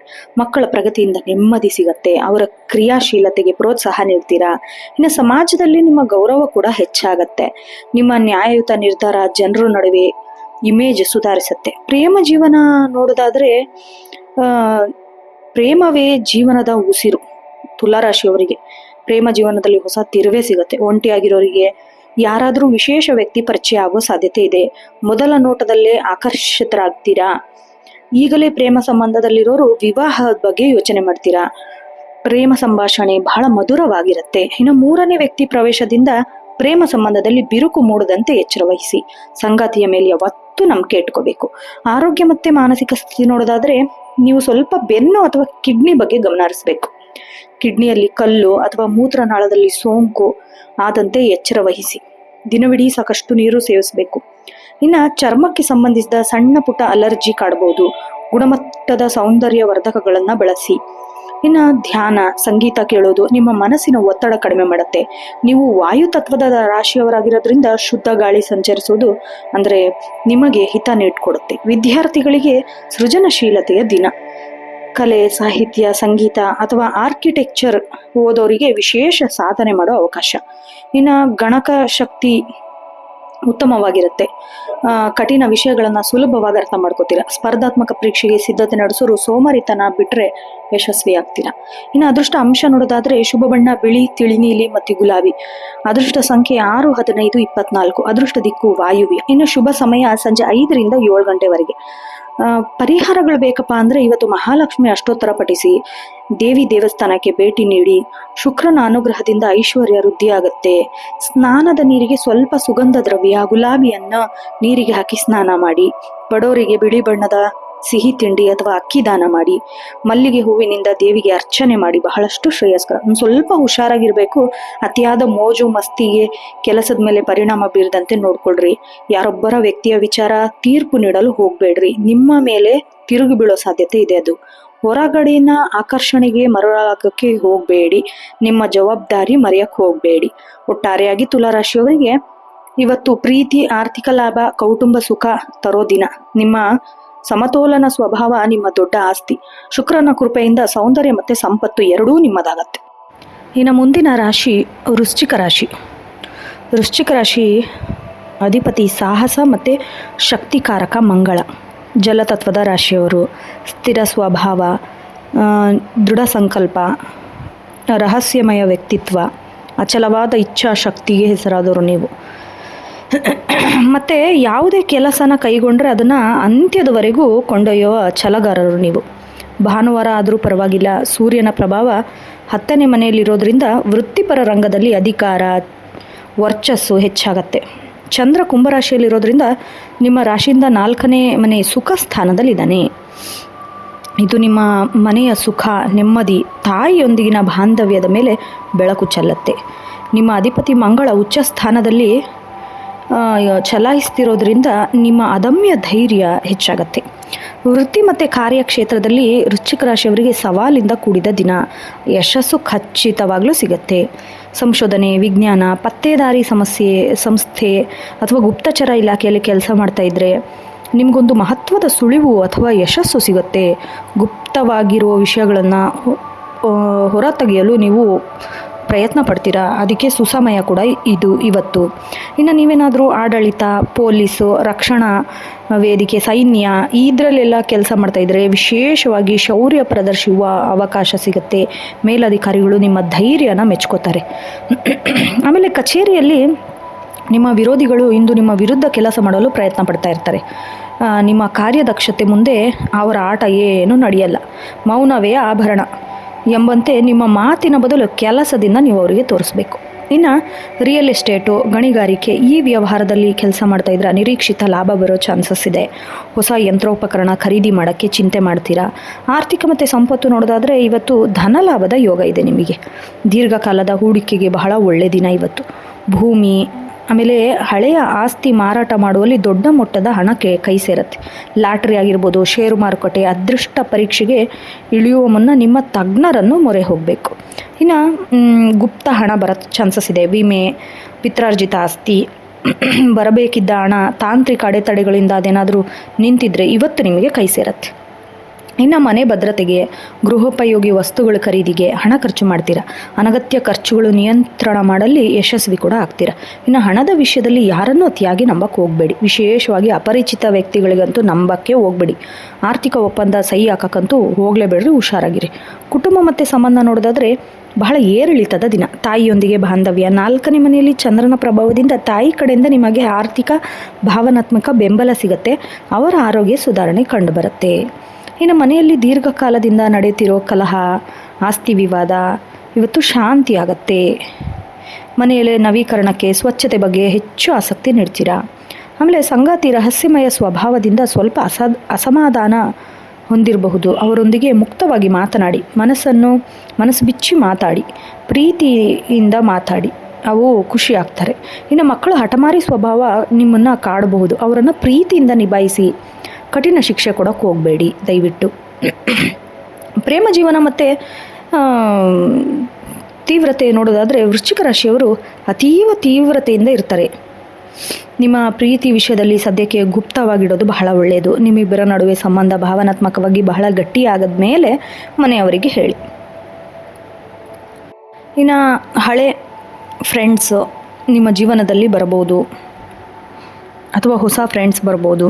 ಮಕ್ಕಳ ಪ್ರಗತಿಯಿಂದ ನೆಮ್ಮದಿ ಸಿಗತ್ತೆ. ಅವರ ಕ್ರಿಯಾಶೀಲತೆಗೆ ಪ್ರೋತ್ಸಾಹ ನೀಡ್ತೀರಾ. ಇನ್ನು ಸಮಾಜದಲ್ಲಿ ನಿಮ್ಮ ಗೌರವ ಕೂಡ ಹೆಚ್ಚಾಗತ್ತೆ. ನಿಮ್ಮ ನ್ಯಾಯಯುತ ನಿರ್ಧಾರ ಜನರ ನಡುವೆ ಇಮೇಜ್ ಸುಧಾರಿಸುತ್ತೆ. ಪ್ರೇಮ ಜೀವನ ನೋಡೋದಾದ್ರೆ ಪ್ರೇಮವೇ ಜೀವನದ ಉಸಿರು. ತುಲಾರಾಶಿಯವರಿಗೆ ಪ್ರೇಮ ಜೀವನದಲ್ಲಿ ಹೊಸ ತಿರುವೇ ಸಿಗುತ್ತೆ. ಒಂಟಿಯಾಗಿರೋರಿಗೆ ಯಾರಾದರೂ ವಿಶೇಷ ವ್ಯಕ್ತಿ ಪರಿಚಯ ಆಗೋ ಸಾಧ್ಯತೆ ಇದೆ. ಮೊದಲ ನೋಟದಲ್ಲೇ ಆಕರ್ಷಿತರಾಗ್ತೀರಾ. ಈಗಲೇ ಪ್ರೇಮ ಸಂಬಂಧದಲ್ಲಿರೋರು ವಿವಾಹದ ಬಗ್ಗೆ ಯೋಚನೆ ಮಾಡ್ತೀರಾ. ಪ್ರೇಮ ಸಂಭಾಷಣೆ ಬಹಳ ಮಧುರವಾಗಿರುತ್ತೆ. ಇನ್ನು ಮೂರನೇ ವ್ಯಕ್ತಿ ಪ್ರವೇಶದಿಂದ ಪ್ರೇಮ ಸಂಬಂಧದಲ್ಲಿ ಬಿರುಕು ಮೂಡದಂತೆ ಎಚ್ಚರ ವಹಿಸಿ. ಸಂಗಾತಿಯ ಮೇಲೆ ಯಾವತ್ತೂ ನಂಬಿಕೆ ಇಟ್ಕೋಬೇಕು. ಆರೋಗ್ಯ ಮತ್ತೆ ಮಾನಸಿಕ ಸ್ಥಿತಿ ನೋಡೋದಾದ್ರೆ ನೀವು ಸ್ವಲ್ಪ ಬೆನ್ನು ಅಥವಾ ಕಿಡ್ನಿ ಬಗ್ಗೆ ಗಮನ ಹರಿಸಬೇಕು. ಕಿಡ್ನಿಯಲ್ಲಿ ಕಲ್ಲು ಅಥವಾ ಮೂತ್ರನಾಳದಲ್ಲಿ ಸೋಂಕು ಆದಂತೆ ಎಚ್ಚರ ವಹಿಸಿ. ದಿನವಿಡೀ ಸಾಕಷ್ಟು ನೀರು ಸೇವಿಸಬೇಕು. ಇನ್ನು ಚರ್ಮಕ್ಕೆ ಸಂಬಂಧಿಸಿದ ಸಣ್ಣ ಪುಟ್ಟ ಅಲರ್ಜಿ ಕಾಡಬಹುದು. ಗುಣಮಟ್ಟದ ಸೌಂದರ್ಯವರ್ಧಕಗಳನ್ನು ಬಳಸಿ. ಇನ್ನು ಧ್ಯಾನ, ಸಂಗೀತ ಕೇಳೋದು ನಿಮ್ಮ ಮನಸ್ಸಿನ ಒತ್ತಡ ಕಡಿಮೆ ಮಾಡುತ್ತೆ. ನೀವು ವಾಯು ತತ್ವದ ರಾಶಿಯವರಾಗಿರೋದ್ರಿಂದ ಶುದ್ಧ ಗಾಳಿ ಸಂಚರಿಸೋದು ಅಂದರೆ ನಿಮಗೆ ಹಿತ ನೀಡಿಕೊಡುತ್ತೆ. ವಿದ್ಯಾರ್ಥಿಗಳಿಗೆ ಸೃಜನಶೀಲತೆಯ ದಿನ. ಕಲೆ, ಸಾಹಿತ್ಯ, ಸಂಗೀತ ಅಥವಾ ಆರ್ಕಿಟೆಕ್ಚರ್ ಓದೋರಿಗೆ ವಿಶೇಷ ಸಾಧನೆ ಮಾಡೋ ಅವಕಾಶ. ಇನ್ನು ಗಣಕ ಶಕ್ತಿ ಉತ್ತಮವಾಗಿರುತ್ತೆ. ಕಠಿಣ ವಿಷಯಗಳನ್ನು ಸುಲಭವಾಗಿ ಅರ್ಥ ಮಾಡ್ಕೋತೀರಾ. ಸ್ಪರ್ಧಾತ್ಮಕ ಪರೀಕ್ಷೆಗೆ ಸಿದ್ಧತೆ ನಡೆಸೋರು ಸೋಮಾರಿತನ ಬಿಟ್ಟರೆ ಯಶಸ್ವಿ ಆಗ್ತೀರಾ. ಇನ್ನು ಅದೃಷ್ಟ ಅಂಶ ನೋಡೋದಾದ್ರೆ ಶುಭ ಬಣ್ಣ ಬಿಳಿ, ತಿಳಿನೀಲಿ ಮತ್ತು ಗುಲಾಬಿ. ಅದೃಷ್ಟ ಸಂಖ್ಯೆ 6, 15, 24. ಅದೃಷ್ಟ ದಿಕ್ಕು ವಾಯುವ್ಯ. ಇನ್ನು ಶುಭ ಸಮಯ ಸಂಜೆ 5ರಿಂದ 7 ಗಂಟೆವರೆಗೆ. ಪರಿಹಾರಗಳು ಬೇಕಪ್ಪ ಅಂದರೆ ಇವತ್ತು ಮಹಾಲಕ್ಷ್ಮಿ ಅಷ್ಟೋತ್ತರ ಪಠಿಸಿ, ದೇವಿ ದೇವಸ್ಥಾನಕ್ಕೆ ಭೇಟಿ ನೀಡಿ. ಶುಕ್ರನ ಅನುಗ್ರಹದಿಂದ ಐಶ್ವರ್ಯ ವೃದ್ಧಿಯಾಗುತ್ತೆ. ಸ್ನಾನದ ನೀರಿಗೆ ಸ್ವಲ್ಪ ಸುಗಂಧ ದ್ರವ್ಯ, ಗುಲಾಬಿಯನ್ನು ನೀರಿಗೆ ಹಾಕಿ ಸ್ನಾನ ಮಾಡಿ. ಬಡವರಿಗೆ ಬಿಳಿ ಬಣ್ಣದ ಸಿಹಿ ತಿಂಡಿ ಅಥವಾ ಅಕ್ಕಿ ದಾನ ಮಾಡಿ. ಮಲ್ಲಿಗೆ ಹೂವಿನಿಂದ ದೇವಿಗೆ ಅರ್ಚನೆ ಮಾಡಿ. ಬಹಳಷ್ಟು ಶ್ರೇಯಸ್ಕರ. ಒಂದು ಸ್ವಲ್ಪ ಹುಷಾರಾಗಿರ್ಬೇಕು. ಅತಿಯಾದ ಮೋಜು ಮಸ್ತಿಗೆ ಕೆಲಸದ ಮೇಲೆ ಪರಿಣಾಮ ಬೀರದಂತೆ ನೋಡ್ಕೊಳ್ರಿ. ಯಾರೊಬ್ಬರ ವ್ಯಕ್ತಿಯ ವಿಚಾರ ತೀರ್ಪು ನೀಡಲು ಹೋಗ್ಬೇಡ್ರಿ. ನಿಮ್ಮ ಮೇಲೆ ತಿರುಗಿ ಬೀಳೋ ಸಾಧ್ಯತೆ ಇದೆ. ಅದು ಹೊರಗಡೆನ ಆಕರ್ಷಣೆಗೆ ಮರಳಾಗಕ್ಕೆ ಹೋಗಬೇಡಿ. ನಿಮ್ಮ ಜವಾಬ್ದಾರಿ ಮರೆಯಕ್ಕೆ ಹೋಗಬೇಡಿ. ಒಟ್ಟಾರೆಯಾಗಿ ತುಲಾರಾಶಿಯವರಿಗೆ ಇವತ್ತು ಪ್ರೀತಿ, ಆರ್ಥಿಕ ಲಾಭ, ಕೌಟುಂಬ ಸುಖ ತರೋ ದಿನ. ನಿಮ್ಮ ಸಮತೋಲನ ಸ್ವಭಾವ ನಿಮ್ಮ ದೊಡ್ಡ ಆಸ್ತಿ. ಶುಕ್ರನ ಕೃಪೆಯಿಂದ ಸೌಂದರ್ಯ ಮತ್ತು ಸಂಪತ್ತು ಎರಡೂ ನಿಮ್ಮದಾಗತ್ತೆ. ಇನ್ನು ಮುಂದಿನ ರಾಶಿ ವೃಶ್ಚಿಕ ರಾಶಿ. ವೃಶ್ಚಿಕ ರಾಶಿ ಅಧಿಪತಿ ಸಾಹಸ ಮತ್ತು ಶಕ್ತಿಕಾರಕ ಮಂಗಳ. ಜಲತತ್ವದ ರಾಶಿಯವರು. ಸ್ಥಿರ ಸ್ವಭಾವ, ದೃಢ ಸಂಕಲ್ಪ, ರಹಸ್ಯಮಯ ವ್ಯಕ್ತಿತ್ವ, ಅಚಲವಾದ ಇಚ್ಛಾಶಕ್ತಿಗೆ ಹೆಸರಾದವರು ನೀವು. ಮತ್ತು ಯಾವುದೇ ಕೆಲಸನ ಕೈಗೊಂಡ್ರೆ ಅದನ್ನು ಅಂತ್ಯದವರೆಗೂ ಕೊಂಡೊಯ್ಯುವ ಛಲಗಾರರು ನೀವು. ಭಾನುವಾರ ಆದರೂ ಪರವಾಗಿಲ್ಲ, ಸೂರ್ಯನ ಪ್ರಭಾವ 10ನೇ ಮನೆಯಲ್ಲಿರೋದ್ರಿಂದ ವೃತ್ತಿಪರ ರಂಗದಲ್ಲಿ ಅಧಿಕಾರ, ವರ್ಚಸ್ಸು ಹೆಚ್ಚಾಗತ್ತೆ. ಚಂದ್ರ ಕುಂಭರಾಶಿಯಲ್ಲಿರೋದ್ರಿಂದ ನಿಮ್ಮ ರಾಶಿಯಿಂದ 4ನೇ ಮನೆ ಸುಖ ಸ್ಥಾನದಲ್ಲಿದ್ದಾನೆ. ಇದು ನಿಮ್ಮ ಮನೆಯ ಸುಖ, ನೆಮ್ಮದಿ, ತಾಯಿಯೊಂದಿಗಿನ ಬಾಂಧವ್ಯದ ಮೇಲೆ ಬೆಳಕು ಚೆಲ್ಲತ್ತೆ. ನಿಮ್ಮ ಅಧಿಪತಿ ಮಂಗಳ ಉಚ್ಚ ಸ್ಥಾನದಲ್ಲಿ ಚಲಾಯಿಸ್ತಿರೋದ್ರಿಂದ ನಿಮ್ಮ ಅದಮ್ಯ ಧೈರ್ಯ ಹೆಚ್ಚಾಗತ್ತೆ. ವೃತ್ತಿ ಮತ್ತು ಕಾರ್ಯಕ್ಷೇತ್ರದಲ್ಲಿ ವೃಶ್ಚಿಕ ರಾಶಿಯವರಿಗೆ ಸವಾಲಿಂದ ಕೂಡಿದ ದಿನ. ಯಶಸ್ಸು ಖಚಿತವಾಗಲೂ ಸಿಗತ್ತೆ. ಸಂಶೋಧನೆ, ವಿಜ್ಞಾನ, ಪತ್ತೇದಾರಿ ಸಂಸ್ಥೆ ಅಥವಾ ಗುಪ್ತಚರ ಇಲಾಖೆಯಲ್ಲಿ ಕೆಲಸ ಮಾಡ್ತಾಯಿದ್ರೆ ನಿಮಗೊಂದು ಮಹತ್ವದ ಸುಳಿವು ಅಥವಾ ಯಶಸ್ಸು ಸಿಗುತ್ತೆ. ಗುಪ್ತವಾಗಿರುವ ವಿಷಯಗಳನ್ನು ಹೊರತೆಗೆಯಲು ನೀವು ಪ್ರಯತ್ನ ಪಡ್ತೀರಾ. ಅದಕ್ಕೆ ಸುಸಮಯ ಕೂಡ ಇವತ್ತು. ಇನ್ನು ನೀವೇನಾದರೂ ಆಡಳಿತ, ಪೊಲೀಸು, ರಕ್ಷಣಾ ವೇದಿಕೆ, ಸೈನ್ಯ ಇದರಲ್ಲೆಲ್ಲ ಕೆಲಸ ಮಾಡ್ತಾಯಿದ್ರೆ ವಿಶೇಷವಾಗಿ ಶೌರ್ಯ ಪ್ರದರ್ಶಿಸುವ ಅವಕಾಶ ಸಿಗುತ್ತೆ. ಮೇಲಧಿಕಾರಿಗಳು ನಿಮ್ಮ ಧೈರ್ಯನ ಮೆಚ್ಕೋತಾರೆ. ಆಮೇಲೆ ಕಚೇರಿಯಲ್ಲಿ ನಿಮ್ಮ ವಿರೋಧಿಗಳು ಇಂದು ನಿಮ್ಮ ವಿರುದ್ಧ ಕೆಲಸ ಮಾಡಲು ಪ್ರಯತ್ನ ಪಡ್ತಾ ಇರ್ತಾರೆ. ನಿಮ್ಮ ಕಾರ್ಯದಕ್ಷತೆ ಮುಂದೆ ಅವರ ಆಟ ಏನೂ ನಡೆಯಲ್ಲ. ಮೌನವೇ ಆಭರಣ ಎಂಬಂತೆ ನಿಮ್ಮ ಮಾತಿನ ಬದಲು ಕೆಲಸದಿಂದ ನೀವು ಅವರಿಗೆ ತೋರಿಸ್ಬೇಕು. ಇನ್ನು ರಿಯಲ್ ಎಸ್ಟೇಟು, ಗಣಿಗಾರಿಕೆ ಈ ವ್ಯವಹಾರದಲ್ಲಿ ಕೆಲಸ ಮಾಡ್ತಾಯಿದ್ರೆ ಅನಿರೀಕ್ಷಿತ ಲಾಭ ಬರೋ ಚಾನ್ಸಸ್ ಇದೆ. ಹೊಸ ಯಂತ್ರೋಪಕರಣ ಖರೀದಿ ಮಾಡೋಕ್ಕೆ ಚಿಂತೆ ಮಾಡ್ತೀರಾ. ಆರ್ಥಿಕ ಮತ್ತು ಸಂಪತ್ತು ನೋಡೋದಾದರೆ ಇವತ್ತು ಧನಲಾಭದ ಯೋಗ ಇದೆ ನಿಮಗೆ. ದೀರ್ಘಕಾಲದ ಹೂಡಿಕೆಗೆ ಬಹಳ ಒಳ್ಳೆಯ ದಿನ ಇವತ್ತು. ಭೂಮಿ ಆಮೇಲೆ ಹಳೆಯ ಆಸ್ತಿ ಮಾರಾಟ ಮಾಡುವಲ್ಲಿ ದೊಡ್ಡ ಮೊತ್ತದ ಹಣ ಕೈ ಸೇರುತ್ತೆ. ಲಾಟ್ರಿ ಆಗಿರ್ಬೋದು, ಷೇರು ಮಾರುಕಟ್ಟೆ, ಅದೃಷ್ಟ ಪರೀಕ್ಷೆಗೆ ಇಳಿಯುವ ಮುನ್ನ ನಿಮ್ಮ ತಜ್ಞರನ್ನು ಮೊರೆ ಹೋಗಬೇಕು. ಇನ್ನು ಗುಪ್ತ ಹಣ ಬರೋ ಚಾನ್ಸಸ್ ಇದೆ. ವಿಮೆ, ಪಿತ್ರಾರ್ಜಿತ ಆಸ್ತಿ, ಬರಬೇಕಿದ್ದ ಹಣ, ತಾಂತ್ರಿಕ ಅಡೆತಡೆಗಳಿಂದ ಅದೇನಾದರೂ ನಿಂತಿದ್ರೆ ಇವತ್ತು ನಿಮಗೆ ಕೈ ಸೇರುತ್ತೆ. ಇನ್ನು ಮನೆ ಭದ್ರತೆಗೆ, ಗೃಹೋಪಯೋಗಿ ವಸ್ತುಗಳ ಖರೀದಿಗೆ ಹಣ ಖರ್ಚು ಮಾಡ್ತೀರಾ. ಅನಗತ್ಯ ಖರ್ಚುಗಳು ನಿಯಂತ್ರಣ ಮಾಡಲಿ ಯಶಸ್ವಿ ಕೂಡ ಆಗ್ತೀರಾ. ಇನ್ನು ಹಣದ ವಿಷಯದಲ್ಲಿ ಯಾರನ್ನೂ ಅತಿಯಾಗಿ ನಂಬಕ್ಕೆ ಹೋಗಬೇಡಿ. ವಿಶೇಷವಾಗಿ ಅಪರಿಚಿತ ವ್ಯಕ್ತಿಗಳಿಗಂತೂ ನಂಬಕ್ಕೆ ಹೋಗಬೇಡಿ. ಆರ್ಥಿಕ ಒಪ್ಪಂದ ಸಹಿ ಹಾಕಕ್ಕಂತೂ ಹೋಗಲೇಬೇಡ್ರಿ, ಹುಷಾರಾಗಿರಿ. ಕುಟುಂಬ ಮತ್ತು ಸಂಬಂಧ ನೋಡೋದಾದರೆ ಬಹಳ ಏರಿಳಿತದ ದಿನ. ತಾಯಿಯೊಂದಿಗೆ ಬಾಂಧವ್ಯ. 4ನೇ ಮನೆಯಲ್ಲಿ ಚಂದ್ರನ ಪ್ರಭಾವದಿಂದ ತಾಯಿ ಕಡೆಯಿಂದ ನಿಮಗೆ ಆರ್ಥಿಕ, ಭಾವನಾತ್ಮಕ ಬೆಂಬಲ ಸಿಗುತ್ತೆ. ಅವರ ಆರೋಗ್ಯ ಸುಧಾರಣೆ ಕಂಡುಬರುತ್ತೆ. ಇನ್ನು ಮನೆಯಲ್ಲಿ ದೀರ್ಘಕಾಲದಿಂದ ನಡೆಯುತ್ತಿರೋ ಕಲಹ, ಆಸ್ತಿ ವಿವಾದ ಇವತ್ತು ಶಾಂತಿ ಆಗತ್ತೆ. ಮನೆಯಲ್ಲಿ ನವೀಕರಣಕ್ಕೆ, ಸ್ವಚ್ಛತೆ ಬಗ್ಗೆ ಹೆಚ್ಚು ಆಸಕ್ತಿ ನೀಡ್ತೀರಾ. ಆಮೇಲೆ ಸಂಗಾತಿ ರಹಸ್ಯಮಯ ಸ್ವಭಾವದಿಂದ ಸ್ವಲ್ಪ ಅಸಮಾಧಾನ ಹೊಂದಿರಬಹುದು. ಅವರೊಂದಿಗೆ ಮುಕ್ತವಾಗಿ ಮಾತನಾಡಿ, ಮನಸ್ಸು ಬಿಚ್ಚಿ ಮಾತಾಡಿ, ಪ್ರೀತಿಯಿಂದ ಮಾತಾಡಿ, ಅವು ಖುಷಿ ಆಗ್ತಾರೆ. ಇನ್ನು ಮಕ್ಕಳು ಹಠಮಾರಿ ಸ್ವಭಾವ ನಿಮ್ಮನ್ನು ಕಾಡಬಹುದು. ಅವರನ್ನು ಪ್ರೀತಿಯಿಂದ ನಿಭಾಯಿಸಿ. ಕಠಿಣ ಶಿಕ್ಷೆ ಕೊಡೋಕ್ಕೆ ಹೋಗಬೇಡಿ ದಯವಿಟ್ಟು. ಪ್ರೇಮ ಜೀವನ ಮತ್ತು ತೀವ್ರತೆ ನೋಡೋದಾದರೆ ವೃಶ್ಚಿಕ ರಾಶಿಯವರು ಅತೀವ ತೀವ್ರತೆಯಿಂದ ಇರ್ತಾರೆ. ನಿಮ್ಮ ಪ್ರೀತಿ ವಿಷಯದಲ್ಲಿ ಸದ್ಯಕ್ಕೆ ಗುಪ್ತವಾಗಿಡೋದು ಬಹಳ ಒಳ್ಳೆಯದು. ನಿಮ್ಮಿಬ್ಬರ ನಡುವೆ ಸಂಬಂಧ ಭಾವನಾತ್ಮಕವಾಗಿ ಬಹಳ ಗಟ್ಟಿಯಾಗದ ಮೇಲೆ ಮನೆಯವರಿಗೆ ಹೇಳಿ. ಇನ್ನು ಹಳೆ ಫ್ರೆಂಡ್ಸು ನಿಮ್ಮ ಜೀವನದಲ್ಲಿ ಬರ್ಬೋದು ಅಥವಾ ಹೊಸ ಫ್ರೆಂಡ್ಸ್ ಬರ್ಬೋದು.